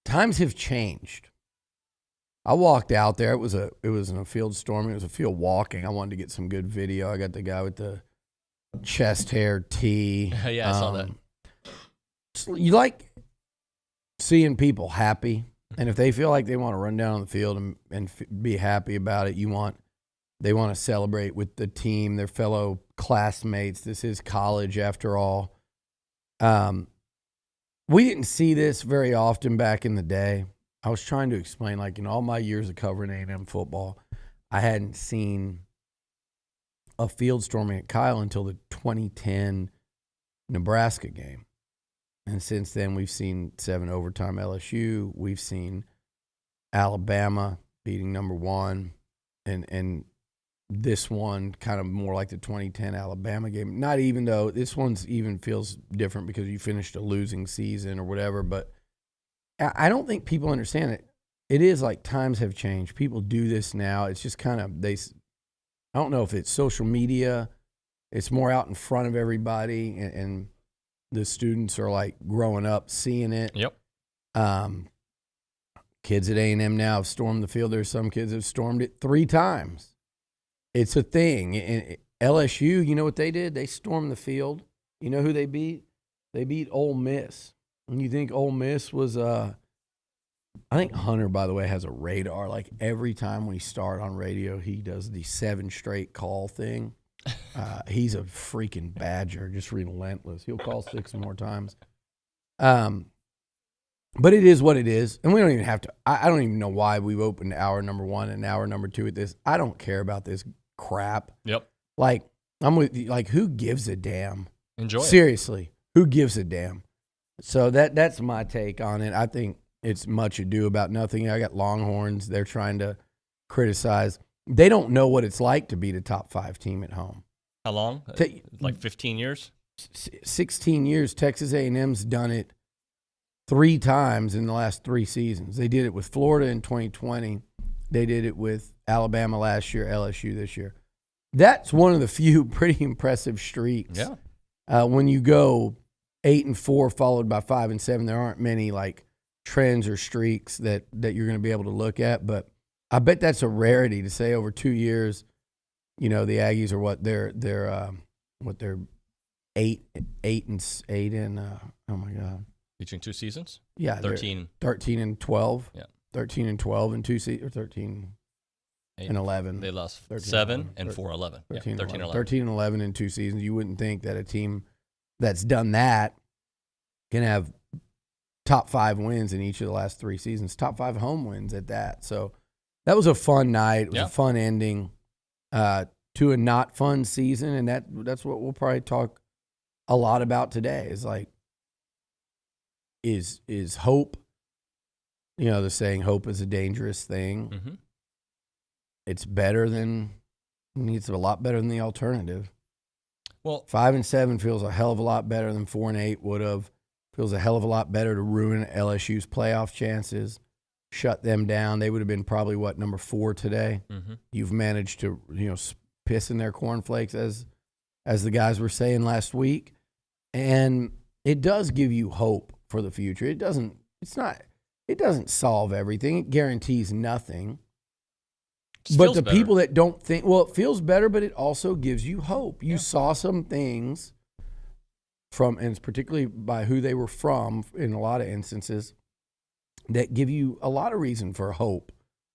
Times have changed. I walked out there. It wasn't a field storming. It was a field walking. I wanted to get some good video. I got the guy with the chest hair tee. Yeah, I saw that. You like seeing people happy, and if they feel like they want to run down on the field and be happy about it, they want to celebrate with the team, their fellow classmates. This is college after all. We didn't see this very often back in the day. I was trying to explain, like, in all my years of covering A&M football, I hadn't seen a field storming at Kyle until the 2010 Nebraska game. And since then, we've seen 7 overtime LSU. We've seen Alabama beating number 1. And this one kind of more like the 2010 Alabama game. Not even though this one's even feels different because you finished a losing season or whatever. But I don't think people understand it. It is like times have changed. People do this now. It's just kind of I don't know if it's social media. It's more out in front of everybody, and the students are like growing up seeing it. Yep. Kids at A&M now have stormed the field. There's some kids that have stormed it 3 times. It's a thing. And LSU, you know what they did? They stormed the field. You know who they beat? They beat Ole Miss. And you think Ole Miss was I think Hunter, by the way, has a radar. Like every time we start on radio, he does the 7 straight call thing. He's a freaking badger, just relentless. He'll call 6 more times. But it is what it is. And we don't even have to. I don't even know why we've opened hour number 1 and hour number 2 at this. I don't care about this crap. Yep. Like, I'm with you. Like, who gives a damn? Enjoy it. Seriously, who gives a damn? So that's my take on it. I think it's much ado about nothing. I got Longhorns. They're trying to criticize. They don't know what it's like to beat a top 5 team at home. How long? Like 15 years? 16 years. Texas A&M's done it 3 times in the last 3 seasons. They did it with Florida in 2020. They did it with Alabama last year, LSU this year. That's one of the few pretty impressive streaks. Yeah. When you go 8-4 followed by 5-7, there aren't many like trends or streaks that you're going to be able to look at. But I bet that's a rarity to say over 2 years. You know, the Aggies are what they're 8 and oh my God. Between 2 seasons? Yeah. 13 and 12. Yeah. 13 and 12 and 2 seasons, or 13 and 11. They lost 13 7 and 4-11. 13 13 11. 13 and 11 in 2 seasons. You wouldn't think that a team that's done that can have top 5 wins in each of the last 3 seasons, top 5 home wins at that. So that was a fun night. It was a fun ending to a not fun season, and that's what we'll probably talk a lot about today. Is like, is hope? You know, the saying, hope is a dangerous thing. Mm-hmm. It's better than, it's a lot better than the alternative. Well, 5-7 feels a hell of a lot better than 4-8 would have. Feels a hell of a lot better to ruin LSU's playoff chances, shut them down. They would have been probably number 4 today. Mm-hmm. You've managed to, piss in their cornflakes, as the guys were saying last week, and it does give you hope for the future. It doesn't solve everything. It guarantees nothing. But the better. people that don't think, well, it feels better, but it also gives you hope. You saw some things from, and it's particularly by who they were from in a lot of instances, that give you a lot of reason for hope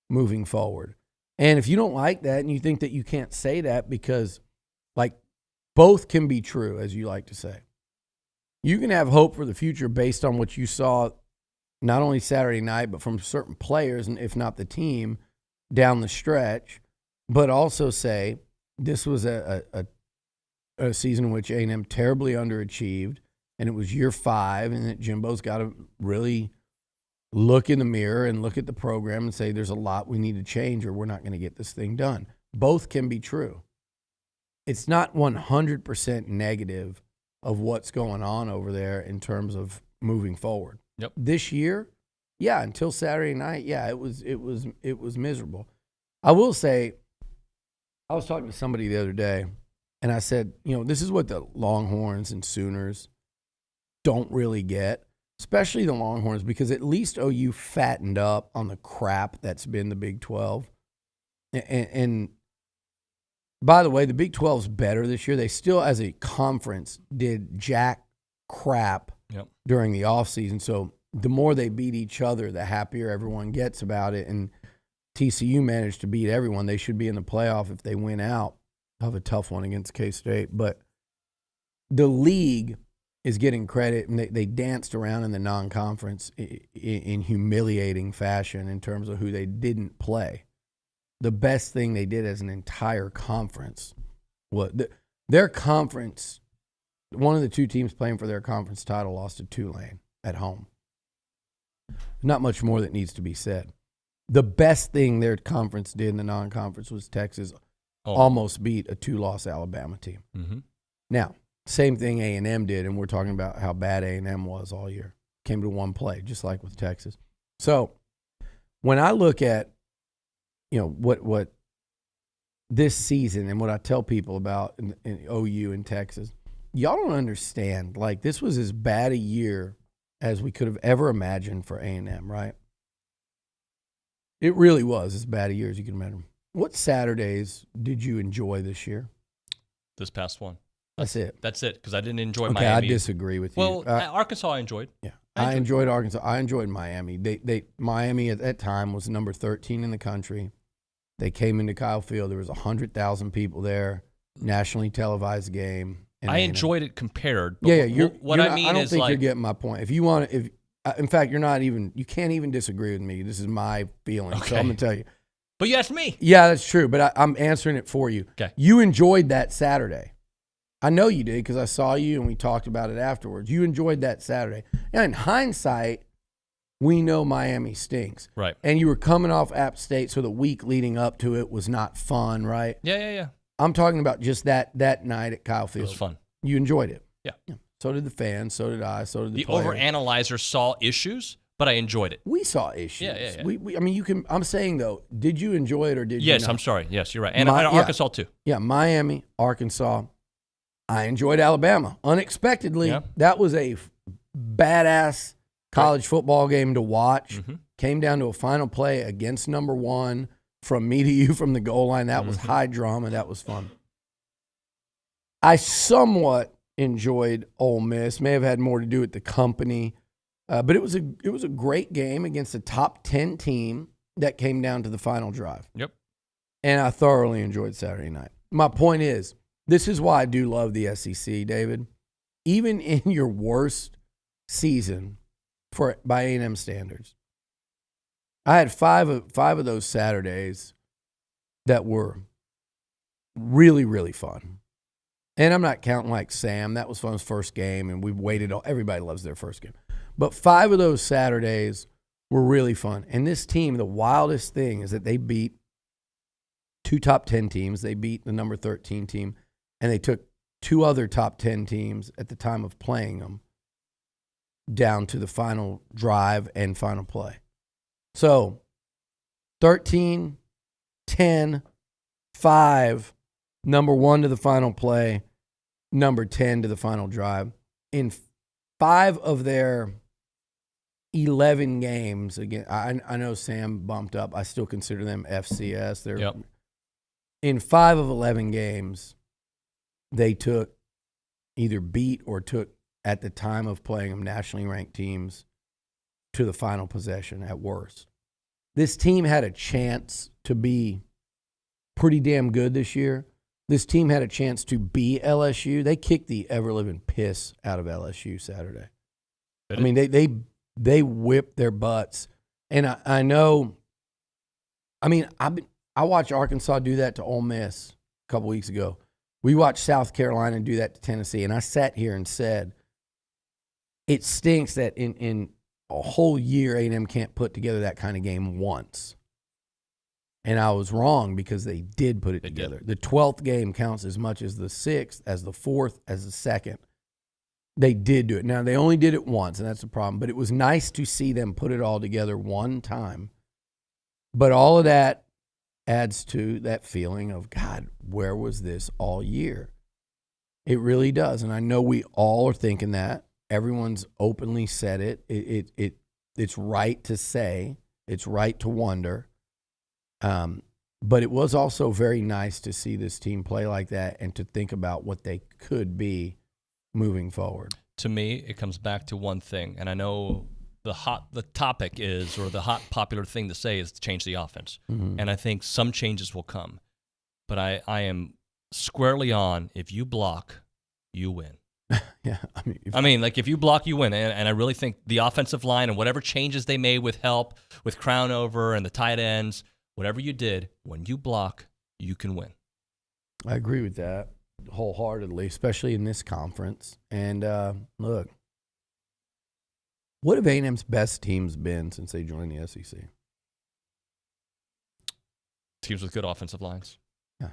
moving forward. And if you don't like that and you think that you can't say that because, like, both can be true, as you like to say. You can have hope for the future based on what you saw not only Saturday night, but from certain players, and if not the team, down the stretch, but also say this was a season in which A&M terribly underachieved, and it was year 5, and that Jimbo's got to really look in the mirror and look at the program and say there's a lot we need to change or we're not going to get this thing done. Both can be true. It's not 100% negative of what's going on over there in terms of moving forward. Yep. This year, yeah, until Saturday night, yeah, it was miserable. I will say, I was talking to somebody the other day, and I said, this is what the Longhorns and Sooners don't really get, especially the Longhorns, because at least OU fattened up on the crap that's been the Big 12. And by the way, the Big 12's better this year. They still, as a conference, did jack crap during the offseason. So the more they beat each other, the happier everyone gets about it. And TCU managed to beat everyone. They should be in the playoff if they win out. They'll have a tough one against K-State. But the league is getting credit, and they danced around in the non-conference in humiliating fashion in terms of who they didn't play. The best thing they did as an entire conference was their conference one of the two teams playing for their conference title lost to Tulane at home. Not much more that needs to be said. The best thing their conference did in the non-conference was Texas almost beat a 2-loss Alabama team. Mm-hmm. Now, same thing A&M did, and we're talking about how bad A&M was all year. Came to one play, just like with Texas. So when I look at, what this season and what I tell people about in OU and Texas, y'all don't understand. Like, this was as bad a year as we could have ever imagined for A&M, right? It really was as bad a year as you can imagine. What Saturdays did you enjoy this year? This past one. That's it. That's it, because I didn't enjoy Okay, Miami. I disagree with you. Well, Arkansas I enjoyed. Yeah, I enjoyed Arkansas. I enjoyed Miami. Miami at that time was number 13 in the country. They came into Kyle Field. There was 100,000 people there. Nationally televised game. I enjoyed it compared. But Yeah. I don't think you're getting my point. If you want to, in fact, you can't even disagree with me. This is my feeling. Okay. So I'm gonna tell you. But you asked me. Yeah, that's true. But I'm answering it for you. Okay. You enjoyed that Saturday. I know you did because I saw you and we talked about it afterwards. You enjoyed that Saturday. And in hindsight, we know Miami stinks. Right. And you were coming off App State, so the week leading up to it was not fun, right? Yeah. I'm talking about just that night at Kyle Field. It was fun. You enjoyed it. Yeah. So did the fans. So did I. So did the players. Overanalyzer saw issues, but I enjoyed it. We saw issues. Yeah. I mean, you can. I'm saying though, did you enjoy it or did you? Yes, not? I'm sorry. Yes, you're right. And Arkansas too. Yeah, Miami, Arkansas. I enjoyed Alabama unexpectedly. Yeah. That was a badass college football game to watch. Mm-hmm. Came down to a final play against number 1 from me to you from the goal line. That was high drama. That was fun. I somewhat enjoyed Ole Miss. May have had more to do with the company, but it was a great game against a top 10 team that came down to the final drive. Yep. And I thoroughly enjoyed Saturday night. My point is, this is why I do love the SEC, David. Even in your worst season by A&M standards, I had five of those Saturdays that were really, really fun. And I'm not counting like Sam. That was Fun's first game, and we've waited. Everybody loves their first game. But 5 of those Saturdays were really fun. And this team, the wildest thing is that they beat 2 top 10 teams. They beat the number 13 team, and they took 2 other top 10 teams at the time of playing them down to the final drive and final play. So 13, 10, 5, number 1 to the final play, number 10 to the final drive. In 5 of their 11 games, again, I know Sam bumped up. I still consider them FCS. They're in 5 of 11 games, they took either beat or took, at the time of playing them, nationally ranked teams to the final possession at worst. This team had a chance to be pretty damn good this year. This team had a chance to be LSU. They kicked the ever-living piss out of LSU Saturday. I mean, they whipped their butts. And I know, I mean, I watched Arkansas do that to Ole Miss a couple weeks ago. We watched South Carolina do that to Tennessee. And I sat here and said, it stinks that in a whole year, A&M can't put together that kind of game once. And I was wrong because they did put it together. The 12th game counts as much as the 6th, as the 4th, as the 2nd. They did do it. Now, they only did it once, and that's the problem. But it was nice to see them put it all together one time. But all of that adds to that feeling of, God, where was this all year? It really does. And I know we all are thinking that. Everyone's openly said it. It's right to say. It's right to wonder. But it was also very nice to see this team play like that and to think about what they could be moving forward. To me, it comes back to one thing, and I know the topic is, or the hot popular thing to say is to change the offense. Mm-hmm. And I think some changes will come. But I am squarely on, if you block, you win. Yeah, if you block, you win. And I really think the offensive line and whatever changes they made with help, with Crownover and the tight ends, whatever you did, when you block, you can win. I agree with that. wholeheartedly, especially in this conference. And look, what have A&M's best teams been since they joined the SEC? Teams with good offensive lines. Yeah,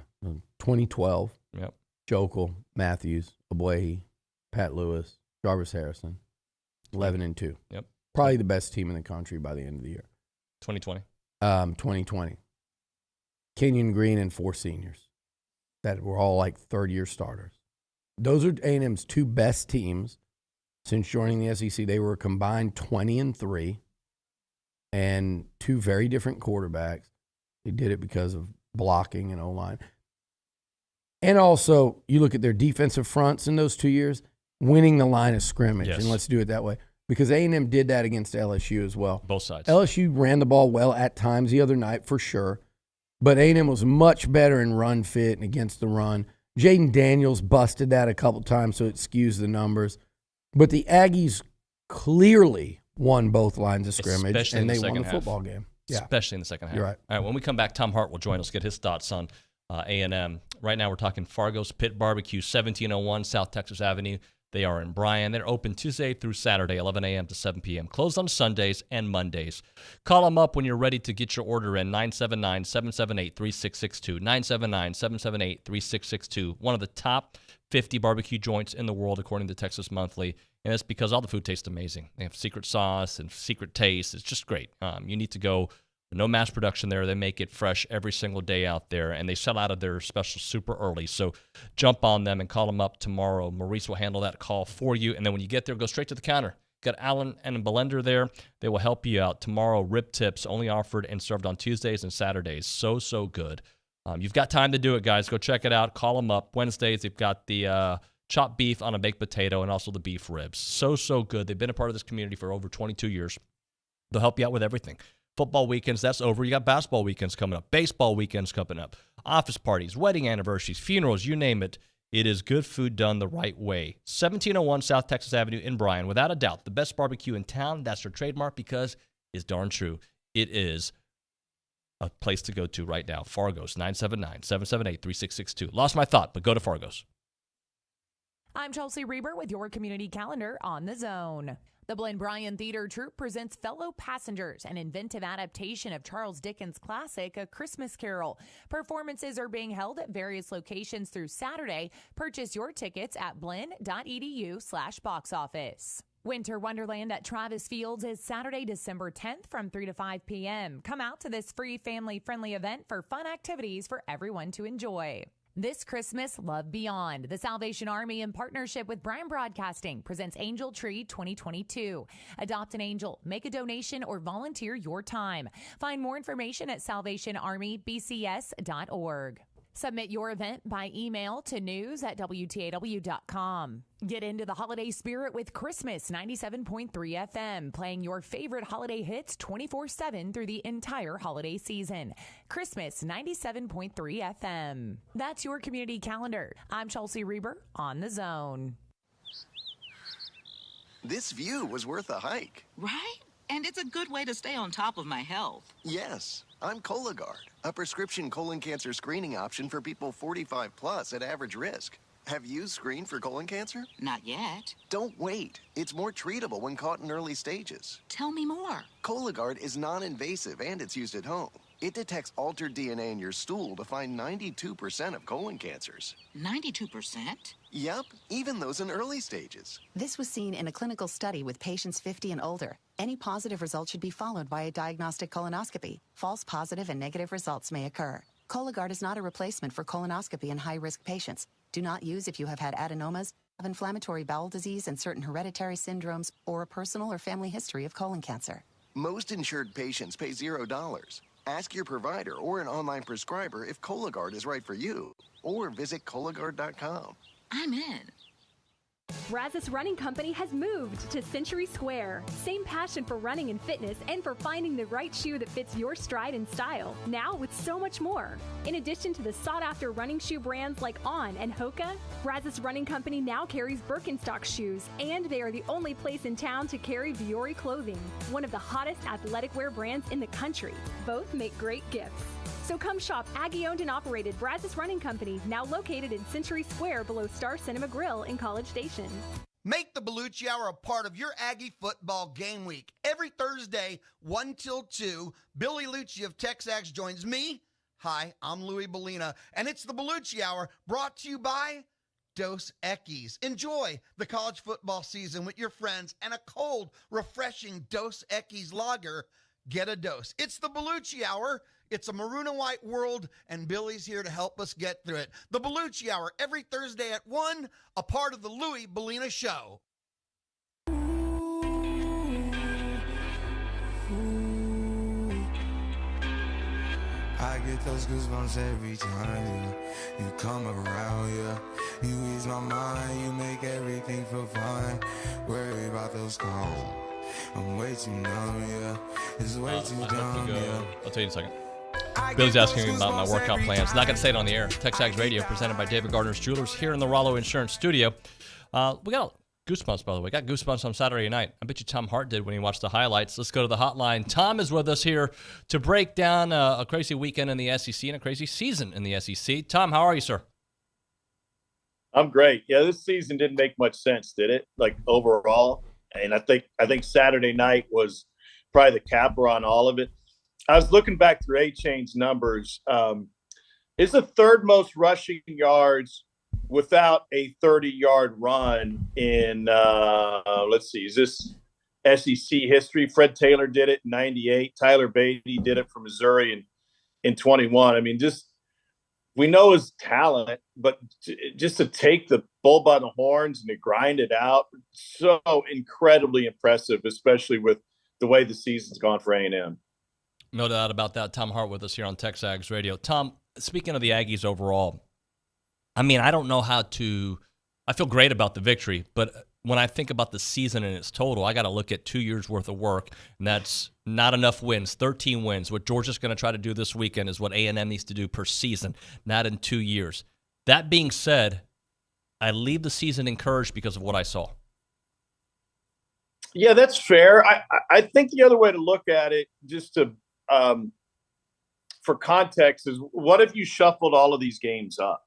2012. Yep. Jokel, Matthews, Abwehi, Pat Lewis, Jarvis Harrison, 11-2. Yep. Probably the best team in the country by the end of the year. 2020. 2020. Kenyon Green and 4 seniors that were all like third-year starters. Those are A&M's 2 best teams since joining the SEC. They were a combined 20-3 and 2 very different quarterbacks. They did it because of blocking and O-line. And also, you look at their defensive fronts in those 2 years, winning the line of scrimmage. Yes. And let's do it that way. Because A&M did that against LSU as well. Both sides. LSU ran the ball well at times the other night, for sure. But A&M was much better in run fit and against the run. Jaden Daniels busted that a couple times, so it skews the numbers. But the Aggies clearly won both lines of scrimmage, Especially and in the they won the second half. football game. Yeah. Especially in the second half. You're right. All right, when we come back, Tom Hart will join us, get his thoughts on A&M. Right now we're talking Fargo's Pit Barbecue, 1701 South Texas Avenue. They are in Bryan. They're open Tuesday through Saturday, 11 a.m. to 7 p.m. Closed on Sundays and Mondays. Call them up when you're ready to get your order in, 979-778-3662, 979-778-3662. One of the top 50 barbecue joints in the world, according to Texas Monthly. And that's because all the food tastes amazing. They have secret sauce and secret taste. It's just great. You need to go. No mass production there. They make it fresh every single day out there, and they sell out of their special super early. So jump on them and call them up tomorrow. Maurice will handle that call for you, and then when you get there, go straight to the counter. Got Alan and Belender there. They will help you out. Tomorrow, rib tips only offered and served on Tuesdays and Saturdays. So good. You've got time to do it, guys. Go check it out. Call them up. Wednesdays, they've got the chopped beef on a baked potato and also the beef ribs. So good. They've been a part of this community for over 22 years. They'll help you out with everything. Football weekends, that's over. You got basketball weekends coming up, baseball weekends coming up, office parties, wedding anniversaries, funerals, you name it. It is good food done the right way. 1701 South Texas Avenue in Bryan. Without a doubt, the best barbecue in town. That's their trademark because it's darn true. It is a place to go to right now. Fargo's, 979-778-3662. Lost my thought, but go to Fargo's. I'm Chelsea Reber with your community calendar on The Zone. The Glen Bryan Theater Troupe presents Fellow Passengers, an inventive adaptation of Charles Dickens' classic, A Christmas Carol. Performances are being held at various locations through Saturday. Purchase your tickets at blinn.edu/box office. Winter Wonderland at Travis Fields is Saturday, December 10th from 3 to 5 p.m. Come out to this free family-friendly event for fun activities for everyone to enjoy. This Christmas, Love Beyond. The Salvation Army, in partnership with Bryan Broadcasting, presents Angel Tree 2022. Adopt an angel, make a donation, or volunteer your time. Find more information at salvationarmybcs.org. Submit your event by email to news@WTAW.com. Get into the holiday spirit with Christmas 97.3 FM, playing your favorite holiday hits 24/7 through the entire holiday season. Christmas 97.3 FM. That's your community calendar. I'm Chelsea Reber on The Zone. This view was worth a hike. Right? And it's a good way to stay on top of my health. Yes, I'm Cologuard, a prescription colon cancer screening option for people 45 plus at average risk. Have you screened for colon cancer? Not yet. Don't wait. It's more treatable when caught in early stages. Tell me more. Cologuard is non-invasive and it's used at home. It detects altered DNA in your stool to find 92% of colon cancers. 92%? Yep, even those in early stages. This was seen in a clinical study with patients 50 and older. Any positive result should be followed by a diagnostic colonoscopy. False positive and negative results may occur. Cologuard is not a replacement for colonoscopy in high-risk patients. Do not use if you have had adenomas, have inflammatory bowel disease and certain hereditary syndromes, or a personal or family history of colon cancer. Most insured patients pay $0. Ask your provider or an online prescriber if Cologuard is right for you, or visit Cologuard.com. I'm in. Razis Running Company has moved to Century Square. Same passion for running and fitness and for finding the right shoe that fits your stride and style. Now with so much more. In addition to the sought-after running shoe brands like On and Hoka, Razis Running Company now carries Birkenstock shoes, and they are the only place in town to carry Viore clothing, one of the hottest athletic wear brands in the country. Both make great gifts. So come shop Aggie-owned and operated Brazos Running Company, now located in Century Square below Star Cinema Grill in College Station. Make the Belucci Hour a part of your Aggie football game week. Every Thursday, 1 till 2, Billy Lucci of TexAgs joins me. Hi, I'm Louis Bellina, and it's the Belucci Hour brought to you by Dos Equis. Enjoy the college football season with your friends and a cold, refreshing Dos Equis lager. Get a dose. It's the Belucci Hour. It's a maroon and white world, and Billy's here to help us get through it. The Belucci Hour, every Thursday at 1, a part of the Louis Bellina Show. I get those goosebumps every time you come around, yeah. You ease my mind, you make everything feel fine. Worry about those calls. I'm way too numb, yeah. It's way too dumb, yeah. I'll tell you in a second. Billy's asking me about my workout plans. Not going to say it on the air. TexAgs Radio, presented by David Gardner's Jewelers here in the Rollo Insurance Studio. We got goosebumps, by the way. Got goosebumps on Saturday night. I bet you Tom Hart did when he watched the highlights. Let's go to the hotline. Tom is with us here to break down a crazy weekend in the SEC and a crazy season in the SEC. Tom, how are you, sir? I'm great. Yeah, this season didn't make much sense, did it? Like overall, and I think Saturday night was probably the capper on all of it. I was looking back through A-Chain's numbers. It's the third most rushing yards without a 30-yard run in, let's see, is this SEC history? Fred Taylor did it in 98. Tyler Beatty did it for Missouri in 21. I mean, just we know his talent, but just to take the bull by the horns and to grind it out, so incredibly impressive, especially with the way the season's gone for A&M. No doubt about that. Tom Hart with us here on TexAgs Radio. Tom, speaking of the Aggies overall, I mean, I don't know how to – I feel great about the victory, but when I think about the season in its total, I got to look at 2 years' worth of work, and that's not enough wins, 13 wins. What Georgia's going to try to do this weekend is what A&M needs to do per season, not in 2 years. That being said, I leave the season encouraged because of what I saw. Yeah, that's fair. I think the other way to look at it, just to for context, is what if you shuffled all of these games up?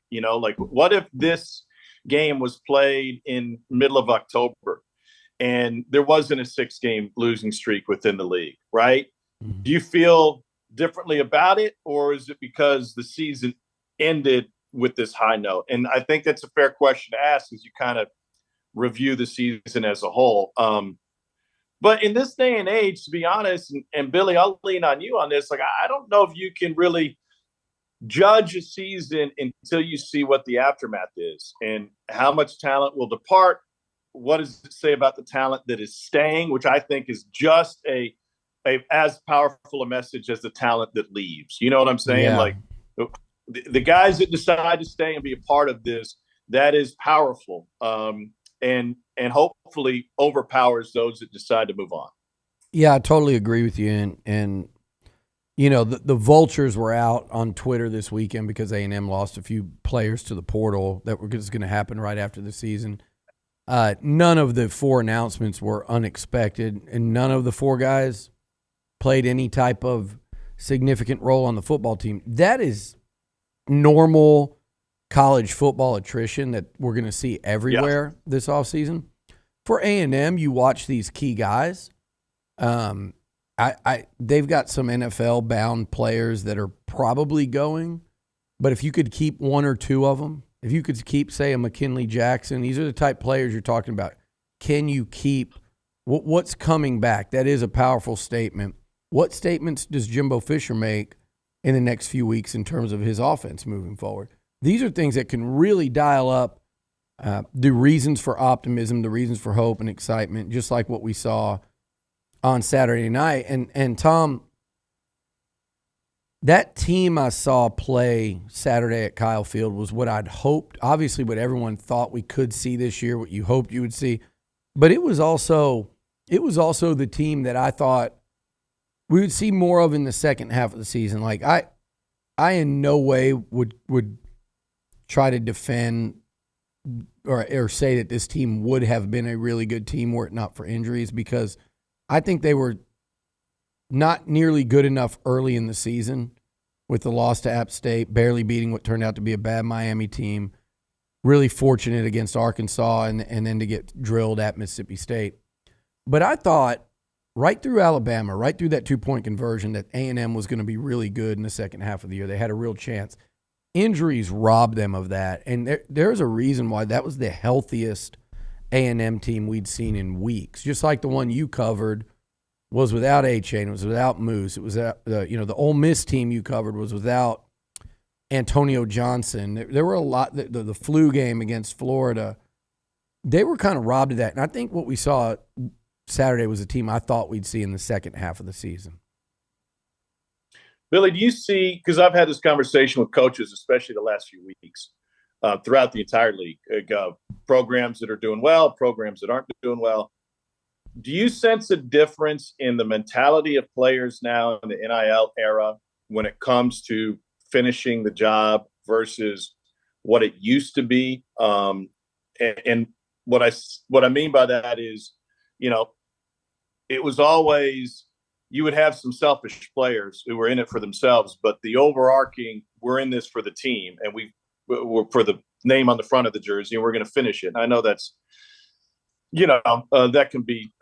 You know, like what if this game was played in middle of October and there wasn't a 6-game losing streak within the league, right? Mm-hmm. Do you feel differently about it, or is it because the season ended with this high note? And I think that's a fair question to ask as you kind of review the season as a whole. But in this day and age, to be honest, and Billy, I'll lean on you on this. Like, I don't know if you can really judge a season until you see what the aftermath is and how much talent will depart. What does it say about the talent that is staying, which I think is just a as powerful a message as the talent that leaves. You know what I'm saying? Yeah. Like the guys that decide to stay and be a part of this, that is powerful. And hopefully overpowers those that decide to move on. Yeah, I totally agree with you. And you know, the vultures were out on Twitter this weekend because A&M lost a few players to the portal that were just going to happen right after the season. None of the 4 announcements were unexpected, and none of the 4 guys played any type of significant role on the football team. That is normal college football attrition that we're going to see everywhere this offseason. For A&M, you watch these key guys. They've got some NFL-bound players that are probably going, but if you could keep 1 or 2 of them, if you could keep, say, a McKinley Jackson, these are the type players you're talking about. Can you keep what's coming back? That is a powerful statement. What statements does Jimbo Fisher make in the next few weeks in terms of his offense moving forward? These are things that can really dial up the reasons for optimism, the reasons for hope and excitement, just like what we saw on Saturday night. And Tom, that team I saw play Saturday at Kyle Field was what I'd hoped, obviously what everyone thought we could see this year, what you hoped you would see. But it was also the team that I thought we would see more of in the second half of the season. Like I in no way would try to defend or say that this team would have been a really good team were it not for injuries, because I think they were not nearly good enough early in the season with the loss to App State, barely beating what turned out to be a bad Miami team. Really fortunate against Arkansas and then to get drilled at Mississippi State. But I thought right through Alabama, right through that 2-point conversion, that A&M was going to be really good in the second half of the year. They had a real chance. Injuries robbed them of that. And there's a reason why that was the healthiest A&M team we'd seen in weeks. Just like the one you covered was without A-Chain, it was without Moose. It was the Ole Miss team you covered was without Antonio Johnson. There were a lot. The flu game against Florida, they were kind of robbed of that. And I think what we saw Saturday was a team I thought we'd see in the second half of the season. Billy, do you see, because I've had this conversation with coaches, especially the last few weeks, throughout the entire league, programs that are doing well, programs that aren't doing well. Do you sense a difference in the mentality of players now in the NIL era when it comes to finishing the job versus what it used to be? And what I mean by that is, it was always you would have some selfish players who were in it for themselves, but the overarching, we're in this for the team, and we're for the name on the front of the jersey, and we're going to finish it. And I know that's, that can be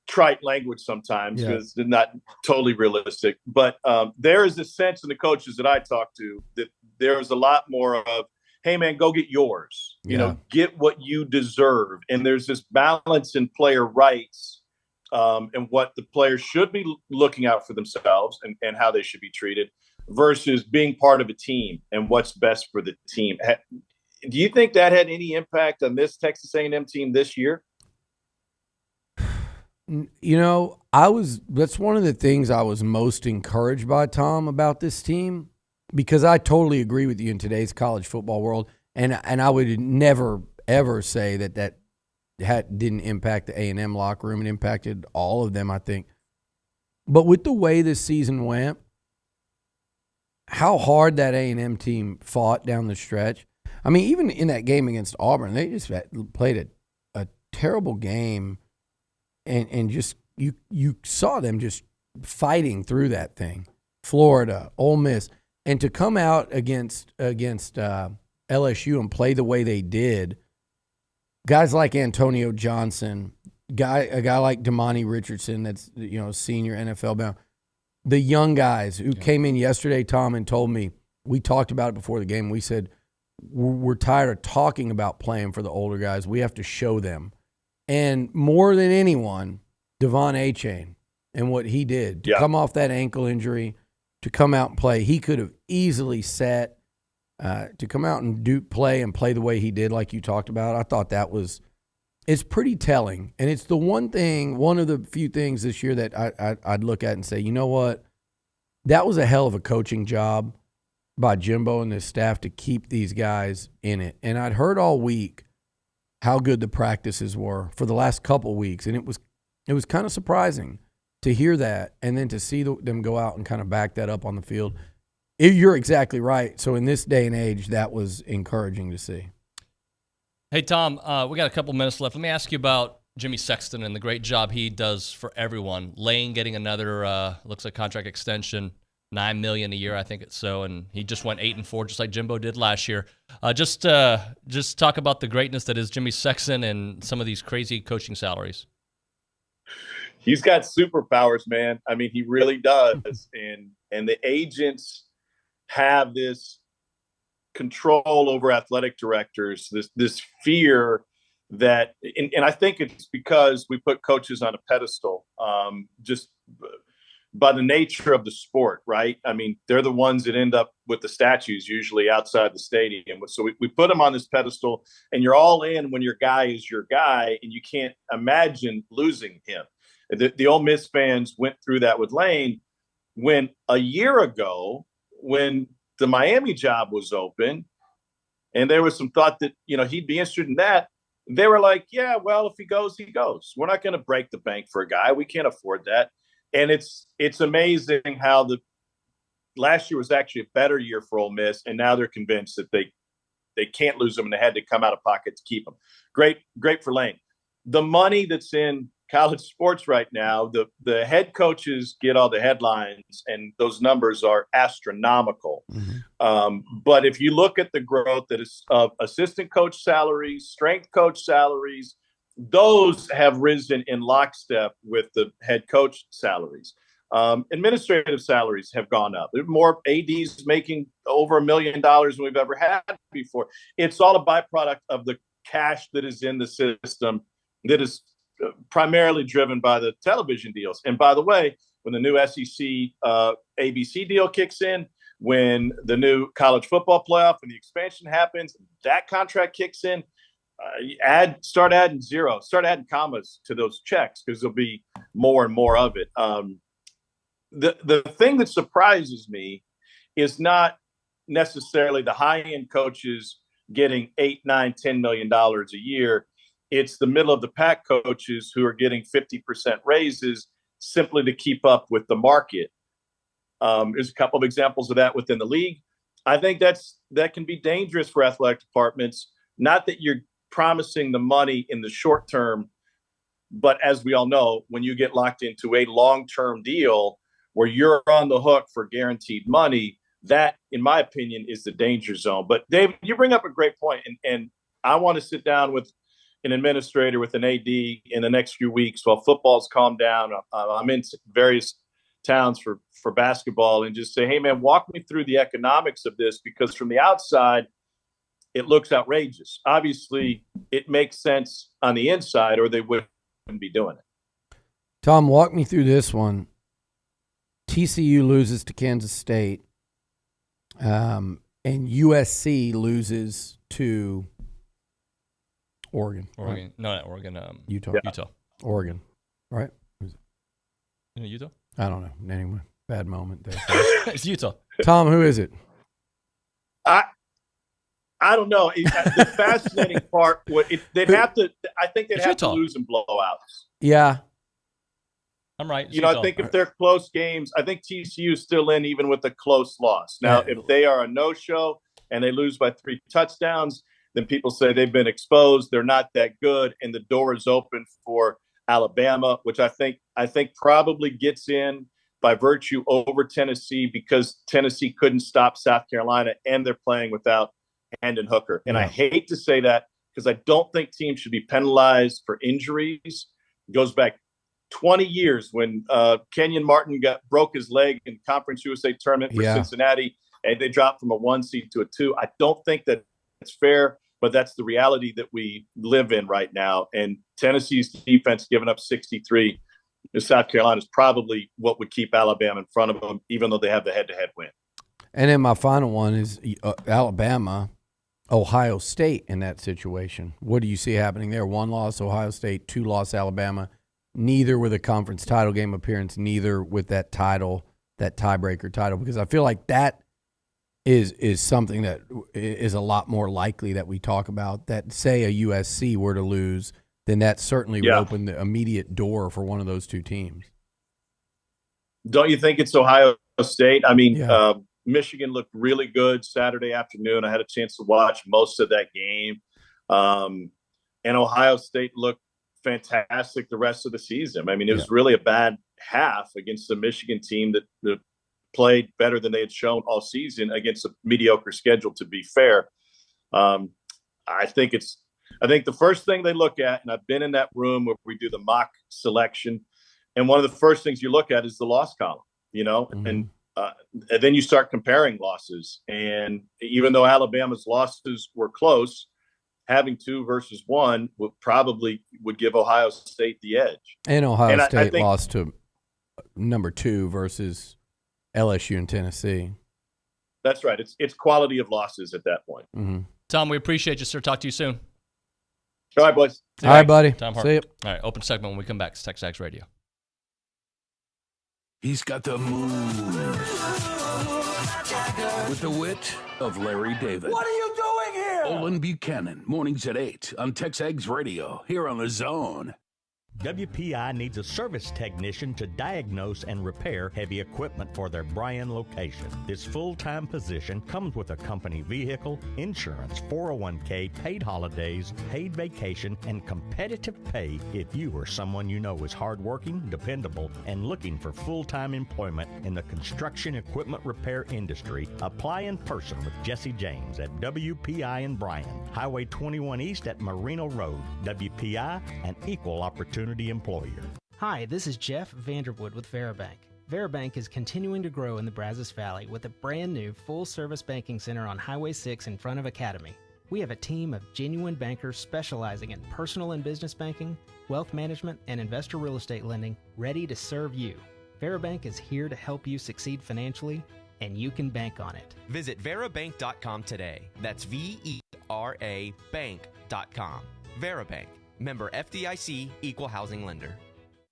trite language sometimes because they're not totally realistic. But there is this sense in the coaches that I talk to that there's a lot more of, hey, man, go get yours. Get what you deserve. And there's this balance in player rights and what the players should be looking out for themselves and how they should be treated versus being part of a team and what's best for the team. Do you think that had any impact on this Texas A&M team this year? That's one of the things I was most encouraged by, Tom, about this team, because I totally agree with you in today's college football world. And I would never, ever say that didn't impact the A&M locker room. It impacted all of them, I think. But with the way this season went, how hard that A&M team fought down the stretch. I mean, even in that game against Auburn, they just played a terrible game. And just you saw them just fighting through that thing. Florida, Ole Miss, and to come out against LSU and play the way they did, guys like Antonio Johnson, a guy like Damani Richardson, that's senior NFL bound, the young guys who came in yesterday, Tom, and told me, we talked about it before the game. We said we're tired of talking about playing for the older guys. We have to show them. And more than anyone, Devon A-Chain and what he did to come off that ankle injury, to come out and play. He could have easily sat to come out and play the way he did, like you talked about. I thought it's pretty telling. And it's the one of the few things this year that I'd look at and say, you know what? That was a hell of a coaching job by Jimbo and his staff to keep these guys in it. And I'd heard all week how good the practices were for the last couple weeks, and it was kind of surprising to hear that, and then to see them go out and kind of back that up on the field. You're exactly right. So in this day and age, that was encouraging to see. Hey, Tom, we got a couple minutes left. Let me ask you about Jimmy Sexton and the great job he does for everyone. Lane getting another, looks like contract extension, $9 million a year, I think it's so, and he just went 8-4, just like Jimbo did last year. Just talk about the greatness that is Jimmy Sexton and some of these crazy coaching salaries. He's got superpowers, man. I mean, he really does, and the agents have this control over athletic directors, this fear that, and I think it's because we put coaches on a pedestal, just by the nature of the sport, right? I mean, they're the ones that end up with the statues usually outside the stadium. So we put them on this pedestal, and you're all in when your guy is your guy, and you can't imagine losing him. The Ole Miss fans went through that with Lane when a year ago, when the Miami job was open, and there was some thought that, he'd be interested in that. They were like, yeah, well, if he goes, he goes. We're not going to break the bank for a guy. We can't afford that. And it's amazing how the last year was actually a better year for Ole Miss, and now they're convinced that they can't lose him, and they had to come out of pocket to keep him. Great for Lane. The money that's in college sports right now, the head coaches get all the headlines, and those numbers are astronomical. But if you look at the growth that is of assistant coach salaries, strength coach salaries, those have risen in lockstep with the head coach salaries. Administrative salaries have gone up. There are more ADs making over $1 million than we've ever had before. It's all a byproduct of the cash that is in the system that is primarily driven by the television deals. And by the way, when the new SEC ABC deal kicks in, when the new college football playoff and the expansion happens, that contract kicks in. Start adding commas to those checks, because there'll be more and more of it. The thing that surprises me is not necessarily the high-end coaches getting $8, $9, $10 million a year. It's the middle of the pack coaches who are getting 50% raises simply to keep up with the market. There's a couple of examples of that within the league. I think that can be dangerous for athletic departments. Not that you're promising the money in the short term, but as we all know, when you get locked into a long-term deal where you're on the hook for guaranteed money, that, in my opinion, is the danger zone. But Dave, you bring up a great point, and I want to sit down with an administrator, with an AD in the next few weeks while football's calmed down. I'm in various towns for basketball, and just say, hey, man, walk me through the economics of this, because from the outside, it looks outrageous. Obviously, it makes sense on the inside, or they wouldn't be doing it. Tom, walk me through this one. TCU loses to Kansas State, and USC loses to Oregon. Right? No, not Oregon. Utah. Yeah. Utah. Oregon. Right? Utah? I don't know. Anyway, bad moment there. It's Utah. Tom, who is it? I don't know. The fascinating part, they'd have to. I think they'd have to lose in blowouts. Yeah, I'm right. I think if they're close games, I think TCU is still in, even with a close loss. Now, if they are a no-show and they lose by 3 touchdowns, then people say they've been exposed. They're not that good, and the door is open for Alabama, which I think probably gets in by virtue over Tennessee, because Tennessee couldn't stop South Carolina, and they're playing without Hendon Hooker. And I hate to say that, because I don't think teams should be penalized for injuries. It goes back 20 years when Kenyon Martin broke his leg in Conference USA tournament for Cincinnati, and they dropped from a 1 seed to a 2. I don't think that it's fair, but that's the reality that we live in right now. And Tennessee's defense giving up 63 to South Carolina is probably what would keep Alabama in front of them, even though they have the head-to-head win. And then my final one is Alabama, Ohio State in that situation. What do you see happening there? 1 loss Ohio State, 2 loss Alabama, neither with a conference title game appearance, neither with that title, that tiebreaker title, because I feel like that is something that is a lot more likely that we talk about, that say a USC were to lose, then that certainly would open the immediate door for one of those two teams. Don't you think it's Ohio State? I mean, Michigan looked really good Saturday afternoon. I had a chance to watch most of that game. And Ohio State looked fantastic the rest of the season. I mean, it was really a bad half against the Michigan team that played better than they had shown all season against a mediocre schedule, to be fair. I think the first thing they look at, and I've been in that room where we do the mock selection, and one of the first things you look at is the loss column, and then you start comparing losses. And even though Alabama's losses were close, having 2 versus 1 would give Ohio State the edge. And Ohio State lost to number 2 versus LSU and Tennessee. That's right. It's quality of losses at that point. Mm-hmm. Tom, we appreciate you, sir. Talk to you soon. All right, boys. All right, buddy. Tom Hart. See you. All right, open segment when we come back. It's TexAgs Radio. He's got the moves with the wit of Larry David. What are you doing here? Olin Buchanan, mornings at 8 on TexAgs Radio, here on The Zone. WPI needs a service technician to diagnose and repair heavy equipment for their Bryan location. This full-time position comes with a company vehicle, insurance, 401k, paid holidays, paid vacation, and competitive pay if you or someone you know is hardworking, dependable, and looking for full-time employment in the construction equipment repair industry. Apply in person with Jesse James at WPI in Bryan, Highway 21 East at Marino Road. WPI, an equal opportunity employer. Hi, this is Jeff Vanderwood with Veribank. Veribank is continuing to grow in the Brazos Valley with a brand new full-service banking center on Highway 6 in front of Academy. We have a team of genuine bankers specializing in personal and business banking, wealth management, and investor real estate lending ready to serve you. Veribank is here to help you succeed financially, and you can bank on it. Visit verabank.com today. That's VERA bank.com. Verabank. Member FDIC, Equal Housing Lender.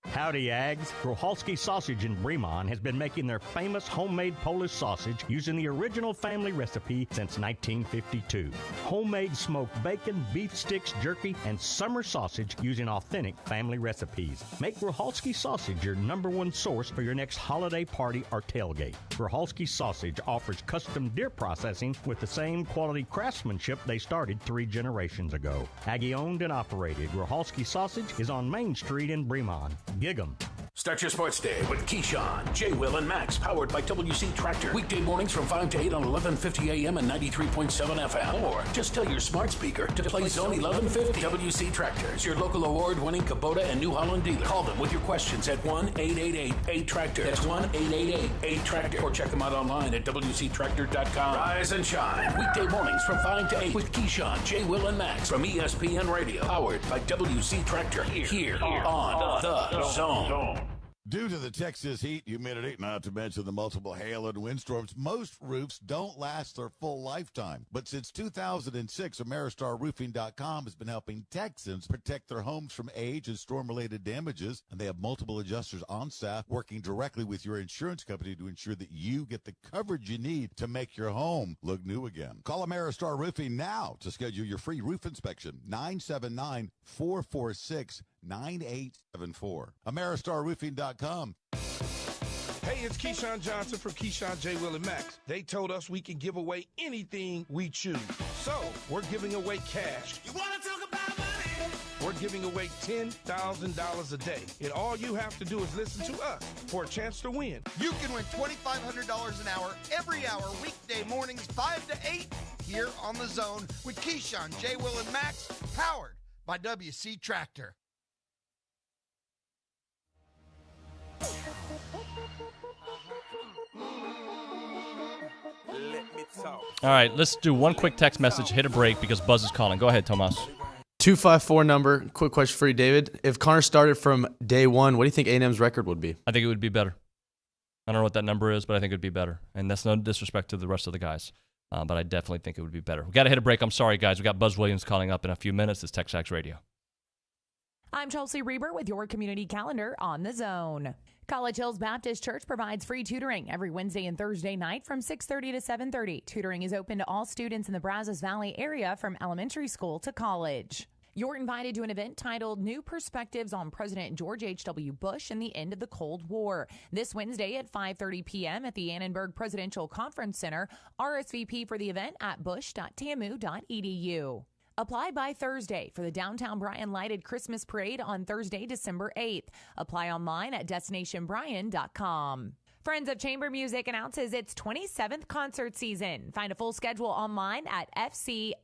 Howdy, Ags. Grocholski Sausage in Bremond has been making their famous homemade Polish sausage using the original family recipe since 1952. Homemade smoked bacon, beef sticks, jerky, and summer sausage using authentic family recipes. Make Grocholski Sausage your #1 source for your next holiday party or tailgate. Grocholski Sausage offers custom deer processing with the same quality craftsmanship they started 3 generations ago. Aggie owned and operated, Grocholski Sausage is on Main Street in Bremond. Gig 'em. Start your sports day with Keyshawn, J. Will, and Max, powered by WC Tractor. Weekday mornings from 5 to 8 on 1150 AM and 93.7 FM. Or just tell your smart speaker to play Zone 1150. WC Tractor is your local award-winning Kubota and New Holland dealer. Call them with your questions at 1-888-8-TRACTOR. That's 1-888-8-TRACTOR. Or check them out online at WCTractor.com. Rise and shine. Weekday mornings from 5 to 8 with Keyshawn, J. Will, and Max from ESPN Radio. Powered by WC Tractor. Here on The Zone. Due to the Texas heat, humidity, not to mention the multiple hail and windstorms, most roofs don't last their full lifetime. But since 2006, AmeriStarRoofing.com has been helping Texans protect their homes from age and storm-related damages, and they have multiple adjusters on staff working directly with your insurance company to ensure that you get the coverage you need to make your home look new again. Call Ameristar Roofing now to schedule your free roof inspection, 979-446-9874. AmeriStarRoofing.com. Hey, it's Keyshawn Johnson from Keyshawn, J. Will, and Max. They told us we can give away anything we choose. So, we're giving away cash. You want to talk about money? We're giving away $10,000 a day. And all you have to do is listen to us for a chance to win. You can win $2,500 an hour every hour, weekday mornings, 5 to 8, here on The Zone with Keyshawn, J. Will, and Max, powered by WC Tractor. All right, let's do one quick text message, hit a break because Buzz is calling. Go ahead, Tomas. 254 number. Quick question for you, David. If Connor started from day one, what do you think A&M's record would be? I think it would be better. I don't know what that number is, but I think it would be better. And that's no disrespect to the rest of the guys. But I definitely think it would be better. We got to hit a break. I'm sorry, guys. We got Buzz Williams calling up in a few minutes. It's TexAgs Radio. I'm Chelsea Reber with your community calendar on The Zone. College Hills Baptist Church provides free tutoring every Wednesday and Thursday night from 6:30 to 7:30. Tutoring is open to all students in the Brazos Valley area from elementary school to college. You're invited to an event titled New Perspectives on President George H.W. Bush and the End of the Cold War. This Wednesday at 5:30 p.m. at the Annenberg Presidential Conference Center. RSVP for the event at bush.tamu.edu. Apply by Thursday for the Downtown Bryan Lighted Christmas Parade on Thursday, December 8th. Apply online at destinationbryan.com. Friends of Chamber Music announces its 27th concert season. Find a full schedule online at fcmtx.org.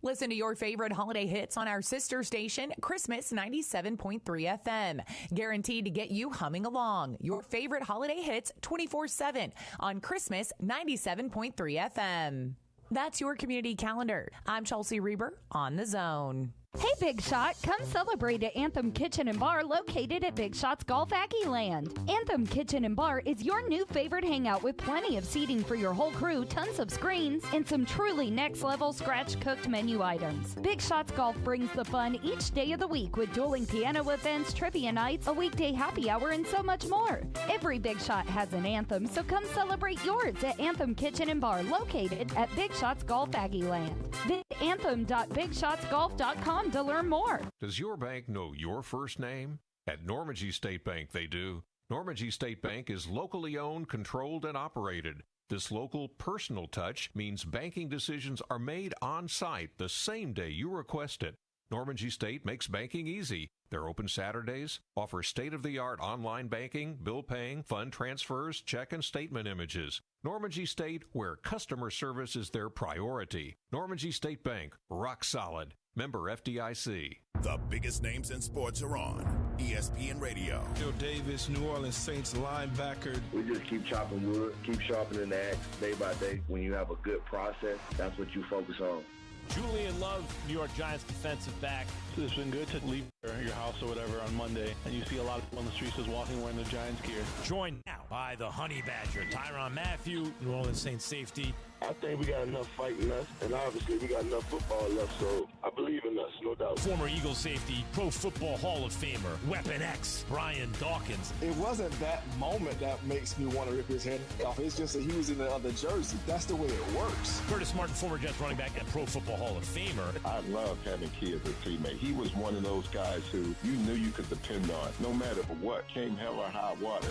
Listen to your favorite holiday hits on our sister station, Christmas 97.3 FM. Guaranteed to get you humming along. Your favorite holiday hits 24/7 on Christmas 97.3 FM. That's your community calendar. I'm Chelsea Reber on The Zone. Hey, Big Shot, come celebrate at Anthem Kitchen and Bar located at Big Shot's Golf Land. Anthem Kitchen and Bar is your new favorite hangout with plenty of seating for your whole crew, tons of screens, and some truly next-level scratch-cooked menu items. Big Shot's Golf brings the fun each day of the week with dueling piano events, trivia nights, a weekday happy hour, and so much more. Every Big Shot has an anthem, so come celebrate yours at Anthem Kitchen and Bar located at Big Shot's Golf Land. anthem.bigshotsgolf.com to learn more. Does your bank know your first name? At Normandy State Bank, they do. Normandy State Bank is locally owned, controlled, and operated. This local personal touch means banking decisions are made on site the same day you request it. Normandy State makes banking easy. They're open Saturdays, offer state-of-the-art online banking, bill paying, fund transfers, check and statement images. Normandy State, where customer service is their priority. Normandy State Bank, rock solid. Member FDIC. The biggest names in sports are on ESPN Radio. Joe Davis, New Orleans Saints linebacker. We just keep chopping wood, keep sharpening the axe day by day. When you have a good process, that's what you focus on. Julian Love, New York Giants defensive back. It's been good to leave your house or whatever on Monday, and you see a lot of people on the streets just walking wearing the Giants gear. Joined now by the Honey Badger, Tyrann Mathieu, New Orleans Saints safety. I think we got enough fight in us, and obviously we got enough football left, so I believe in us, no doubt. Former Eagles safety, Pro Football Hall of Famer, Weapon X, Brian Dawkins. It wasn't that moment that makes me want to rip his head off. It's just that he was in the other jersey. That's the way it works. Curtis Martin, former Jets running back and Pro Football Hall of Famer. I love having Key as a teammate. He was one of those guys who you knew you could depend on, no matter what, came hell or high water.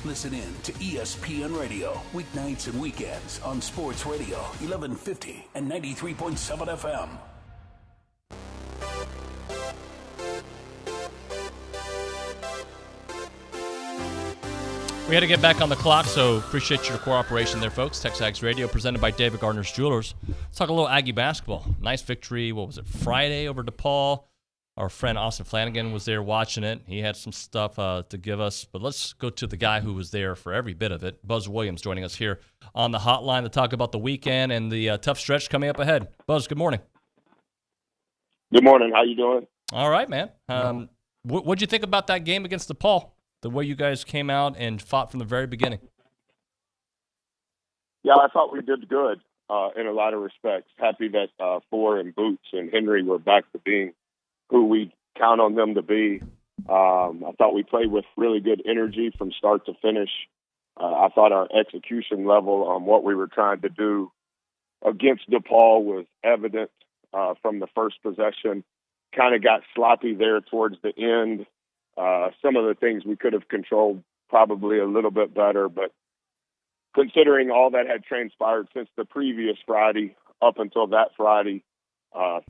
Listen in to ESPN Radio, weeknights and weekends on Sports Radio, 1150 and 93.7 FM. We had to get back on the clock, so appreciate your cooperation there, folks. TexAgs Radio, presented by David Gardner's Jewelers. Let's talk a little Aggie basketball. Nice victory, what was it, Friday over DePaul. Our friend Austin Flanagan was there watching it. He had some stuff to give us. But let's go to the guy who was there for every bit of it. Buzz Williams joining us here on the hotline to talk about the weekend and the tough stretch coming up ahead. Buzz, good morning. Good morning. How you doing? All right, man. What'd you think about that game against DePaul? The way you guys came out and fought from the very beginning. Yeah, I thought we did good in a lot of respects. Happy that Four and Boots and Henry were back to being who we count on them to be. I thought we played with really good energy from start to finish. I thought our execution level on what we were trying to do against DePaul was evident from the first possession. Kind of got sloppy there towards the end. Some of the things we could have controlled probably a little bit better, but considering all that had transpired since the previous Friday up until that Friday,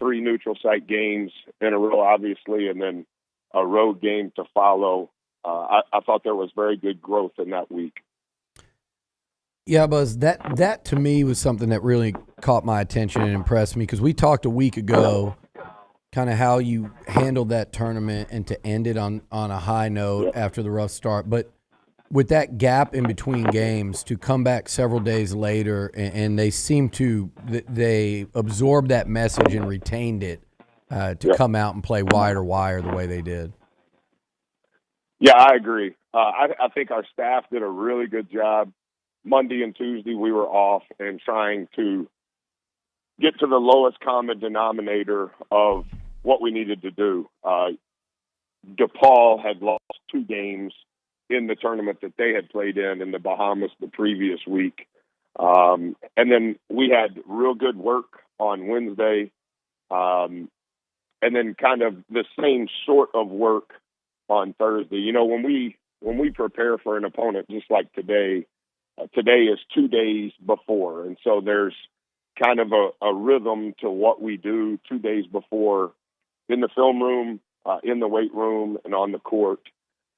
3 neutral site games in a row, obviously, and then a road game to follow. I thought there was very good growth in that week. Yeah, Buzz, that to me was something that really caught my attention and impressed me because we talked a week ago kind of how you handled that tournament and to end it on a high note after the rough start. But with that gap in between games to come back several days later and they seem to they absorbed that message and retained it to come out and play wire the way they did. Yeah, I agree. I think our staff did a really good job. Monday and Tuesday we were off and trying to get to the lowest common denominator of what we needed to do. DePaul had lost 2 games in the tournament that they had played in the Bahamas the previous week. And then we had real good work on Wednesday. And then kind of the same sort of work on Thursday. You know, when we prepare for an opponent, just like today is 2 days before. And so there's kind of a rhythm to what we do 2 days before in the film room, in the weight room, and on the court.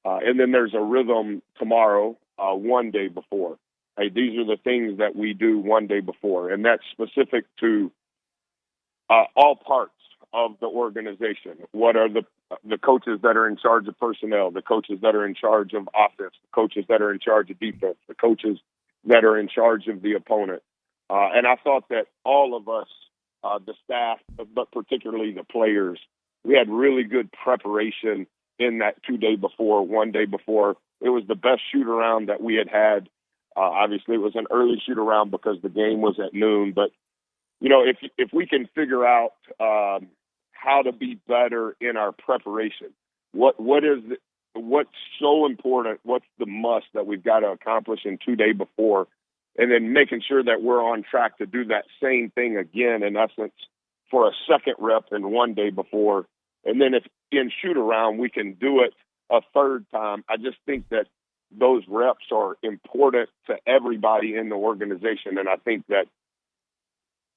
And then there's a rhythm tomorrow, 1 day before. Hey, these are the things that we do 1 day before, and that's specific to all parts of the organization. What are the coaches that are in charge of personnel, the coaches that are in charge of offense, the coaches that are in charge of defense, the coaches that are in charge of the opponent. And I thought that all of us, the staff, but particularly the players, we had really good preparation in that 2 day before, 1 day before. It was the best shoot around that we had. Obviously, it was an early shoot around because the game was at noon. But, you know, if we can figure out how to be better in our preparation, what's so important, what's the must that we've got to accomplish in 2 day before, and then making sure that we're on track to do that same thing again, in essence, for a second rep in one day before. And then if in shoot around, we can do it a third time. I just think that those reps are important to everybody in the organization. And I think that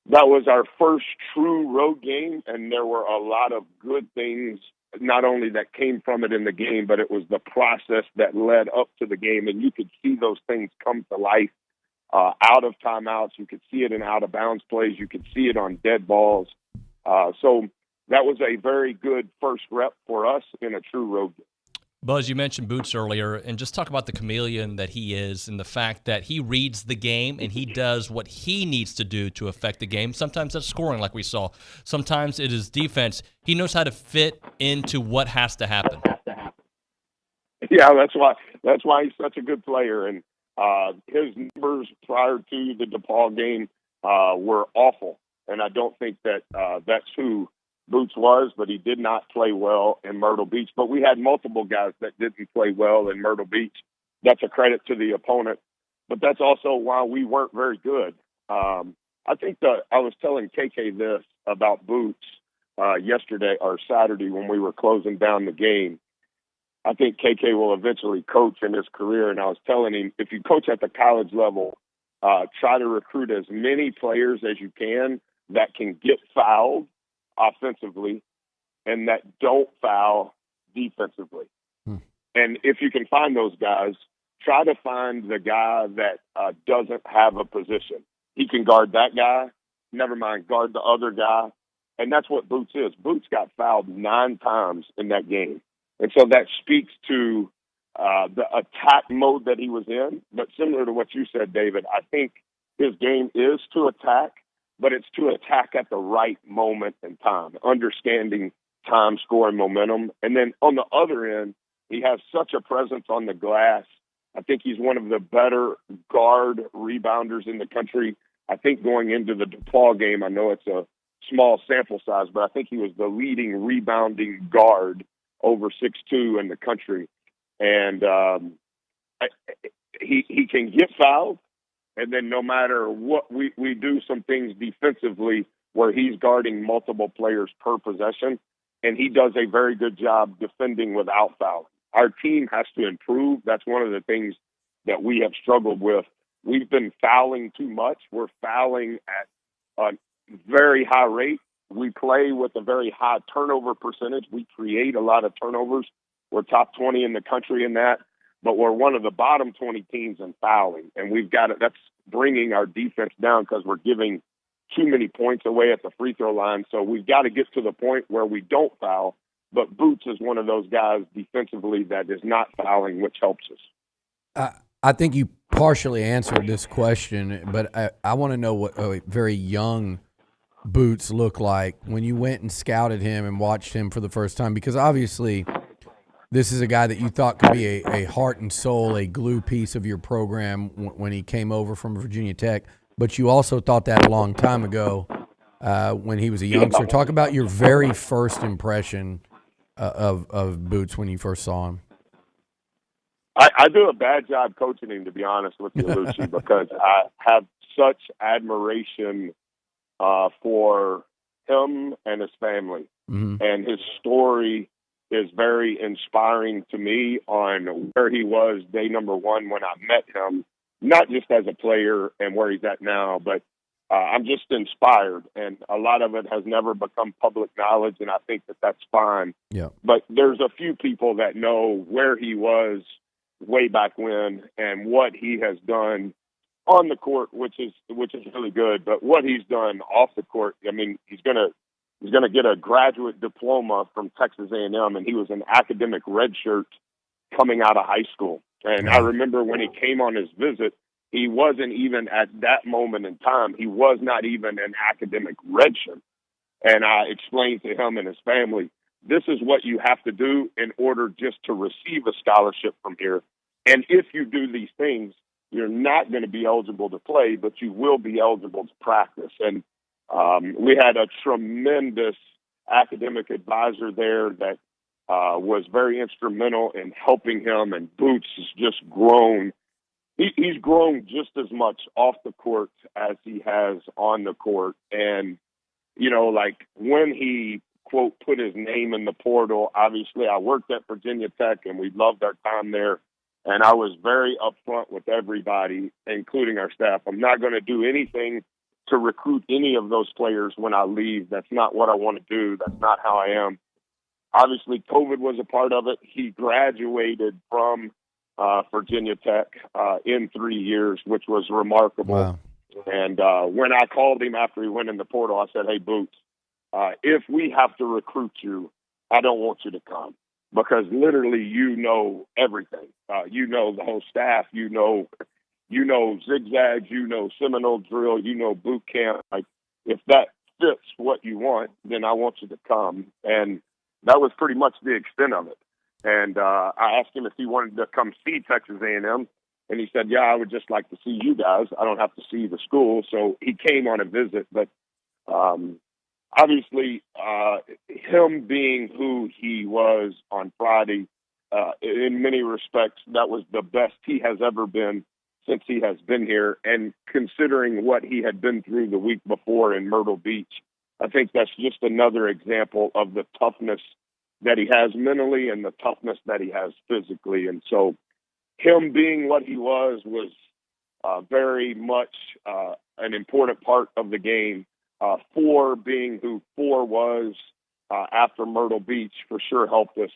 was our first true road game. And there were a lot of good things, not only that came from it in the game, but it was the process that led up to the game. And you could see those things come to life out of timeouts. You could see it in out of bounds plays. You could see it on dead balls. So that was a very good first rep for us in a true road game. Buzz, you mentioned Boots earlier, and just talk about the chameleon that he is and the fact that he reads the game and he does what he needs to do to affect the game. Sometimes that's scoring like we saw. Sometimes it is defense. He knows how to fit into what has to happen. Yeah, that's why he's such a good player. And his numbers prior to the DePaul game were awful. And I don't think that that's who Boots was, but he did not play well in Myrtle Beach. But we had multiple guys that didn't play well in Myrtle Beach. That's a credit to the opponent. But that's also why we weren't very good. I think I was telling KK this about Boots yesterday or Saturday when we were closing down the game. I think KK will eventually coach in his career. And I was telling him, if you coach at the college level, try to recruit as many players as you can that can get fouled offensively and that don't foul defensively. And if you can find those guys, try to find the guy that doesn't have a position. He can guard that guy, never mind guard the other guy. And that's what Boots is. Boots got fouled 9 times in that game. And so that speaks to the attack mode that he was in. But similar to what you said, David, I think his game is to attack, but it's to attack at the right moment in time, understanding time, score, and momentum. And then on the other end, he has such a presence on the glass. I think he's one of the better guard rebounders in the country. I think going into the DePaul game, I know it's a small sample size, but I think he was the leading rebounding guard over 6'2" in the country. And he can get fouled. And then no matter what, we do some things defensively where he's guarding multiple players per possession, and he does a very good job defending without fouling. Our team has to improve. That's one of the things that we have struggled with. We've been fouling too much. We're fouling at a very high rate. We play with a very high turnover percentage. We create a lot of turnovers. We're top 20 in the country in that. But we're one of the bottom 20 teams in fouling, and that's bringing our defense down because we're giving too many points away at the free throw line. So we've got to get to the point where we don't foul, but Boots is one of those guys defensively that is not fouling, which helps us. I think you partially answered this question, but I want to know what a very young Boots looked like when you went and scouted him and watched him for the first time, because obviously – this is a guy that you thought could be a heart and soul, a glue piece of your program when he came over from Virginia Tech. But you also thought that a long time ago when he was a youngster. Talk about your very first impression of Boots when you first saw him. I do a bad job coaching him, to be honest with you, Lucci, because I have such admiration for him and his family. Mm-hmm. And his story is very inspiring to me on where he was day number one when I met him, not just as a player and where he's at now, but I'm just inspired. And a lot of it has never become public knowledge, and I think that that's fine. Yeah. But there's a few people that know where he was way back when and what he has done on the court, which is really good. But what he's done off the court, I mean, he's going to get a graduate diploma from Texas A&M, and he was an academic redshirt coming out of high school. And I remember when he came on his visit, he wasn't even at that moment in time. He was not even an academic redshirt. And I explained to him and his family, this is what you have to do in order just to receive a scholarship from here. And if you do these things, you're not going to be eligible to play, but you will be eligible to practice. And we had a tremendous academic advisor there that was very instrumental in helping him, and Boots has just grown. He's grown just as much off the court as he has on the court, and like when he, quote, put his name in the portal, obviously I worked at Virginia Tech and we loved our time there. And I was very upfront with everybody, including our staff. I'm not going to do anything to recruit any of those players when I leave. That's not what I want to do. That's not how I am. Obviously, COVID was a part of it. He graduated from Virginia Tech in 3 years, which was remarkable. Wow. And when I called him after he went in the portal, I said, hey, Boots, if we have to recruit you, I don't want you to come. Because literally, you know everything. You know the whole staff. You know zigzags. You know Seminole drill. You know boot camp. Like, if that fits what you want, then I want you to come. And that was pretty much the extent of it. And I asked him if he wanted to come see Texas A&M, and he said, "Yeah, I would just like to see you guys. I don't have to see the school." So he came on a visit, but. Obviously, him being who he was on Friday, in many respects, that was the best he has ever been since he has been here. And considering what he had been through the week before in Myrtle Beach, I think that's just another example of the toughness that he has mentally and the toughness that he has physically. And so him being what he was very much an important part of the game. Four being who Four was after Myrtle Beach for sure helped us.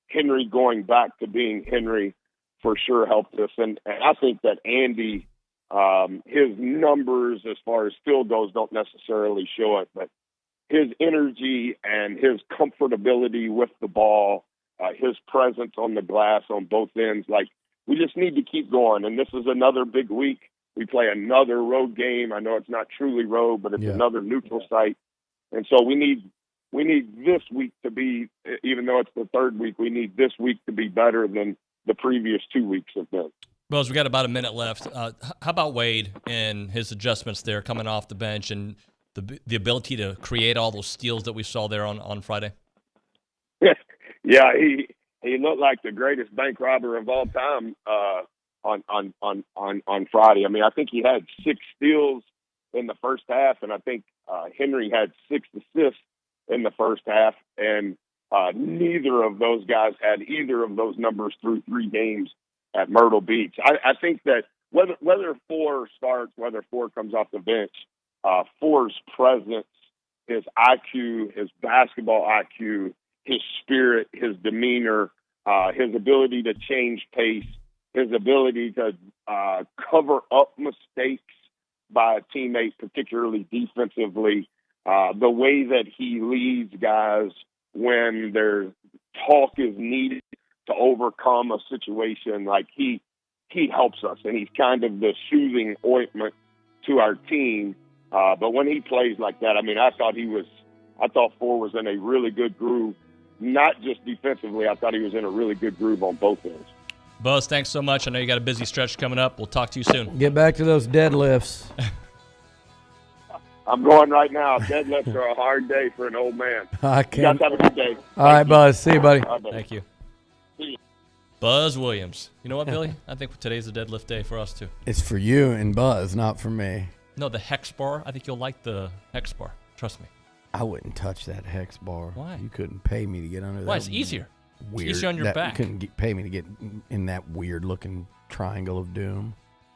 Henry going back to being Henry for sure helped us. And I think that Andy, his numbers as far as field goals don't necessarily show it, but his energy and his comfortability with the ball, his presence on the glass on both ends, like we just need to keep going. And this is another big week. We play another road game. I know it's not truly road, but it's another neutral site. And so we need this week to be, even though it's the third week, we need this week to be better than the previous 2 weeks have been. Buzz, we got about a minute left. How about Wade and his adjustments there coming off the bench and the ability to create all those steals that we saw there on Friday? Yeah, he looked like the greatest bank robber of all time on Friday. I mean, I think he had 6 steals in the first half, and I think Henry had 6 assists in the first half, and neither of those guys had either of those numbers through 3 games at Myrtle Beach. I think that whether Four starts, whether Four comes off the bench, Four's presence, his IQ, his basketball IQ, his spirit, his demeanor, his ability to change pace, his ability to cover up mistakes by a teammate, particularly defensively, the way that he leads guys when their talk is needed to overcome a situation, like he helps us, and he's kind of the soothing ointment to our team. But when he plays like that, I mean, I thought Four was in a really good groove, not just defensively. I thought he was in a really good groove on both ends. Buzz, thanks so much. I know you got a busy stretch coming up. We'll talk to you soon. Get back to those deadlifts. I'm going right now. Deadlifts are a hard day for an old man. I can't. You guys have a good day. All right, Buzz. See you, buddy. Thank you. Buzz Williams. You know what, Billy? I think today's a deadlift day for us, too. It's for you and Buzz, not for me. No, the hex bar. I think you'll like the hex bar. Trust me. I wouldn't touch that hex bar. Why? You couldn't pay me to get under that. Why? It's easier. Weird. It's easier on your back. You couldn't pay me to get in that weird-looking triangle of doom.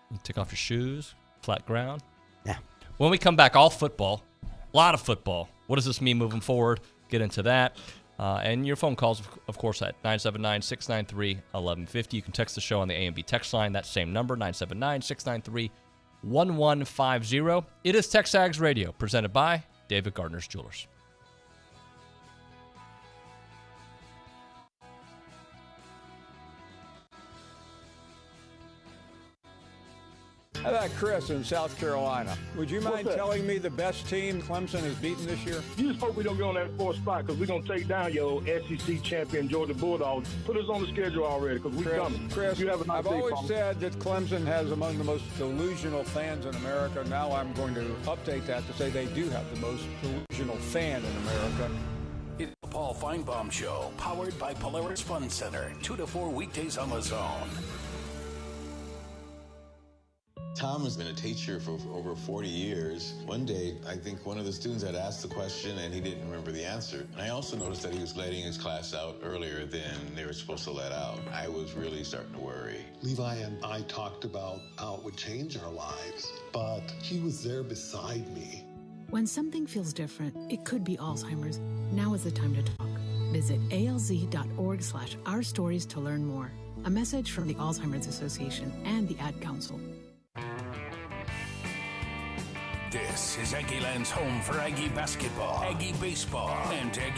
You take off your shoes, flat ground. Yeah. When we come back, all football. A lot of football. What does this mean moving forward? Get into that. And your phone calls, of course, at 979-693-1150. You can text the show on the A&B text line, that same number, 979-693-1150. It is TexAgs Radio, presented by David Gardner's Jewelers. How about Chris in South Carolina? Would you mind telling me the best team Clemson has beaten this year? You just hope we don't get on that 4th spot because we're going to take down your SEC champion Georgia Bulldogs. Put us on the schedule already because we're coming. Chris, you have a nice I've day, always Paul. said that Clemson has among the most delusional fans in America. Now I'm going to update that to say they do have the most delusional fan in America. It's the Paul Feinbaum Show, powered by Polaris Fun Center, 2 to 4 weekdays on the Zone. Tom has been a teacher for over 40 years. One day, I think one of the students had asked the question and he didn't remember the answer. And I also noticed that he was letting his class out earlier than they were supposed to let out. I was really starting to worry. Levi and I talked about how it would change our lives, but he was there beside me. When something feels different, it could be Alzheimer's. Now is the time to talk. Visit alz.org/ourstories to learn more. A message from the Alzheimer's Association and the Ad Council. This is Aggie Land's home for Aggie basketball, Aggie baseball, and Aggie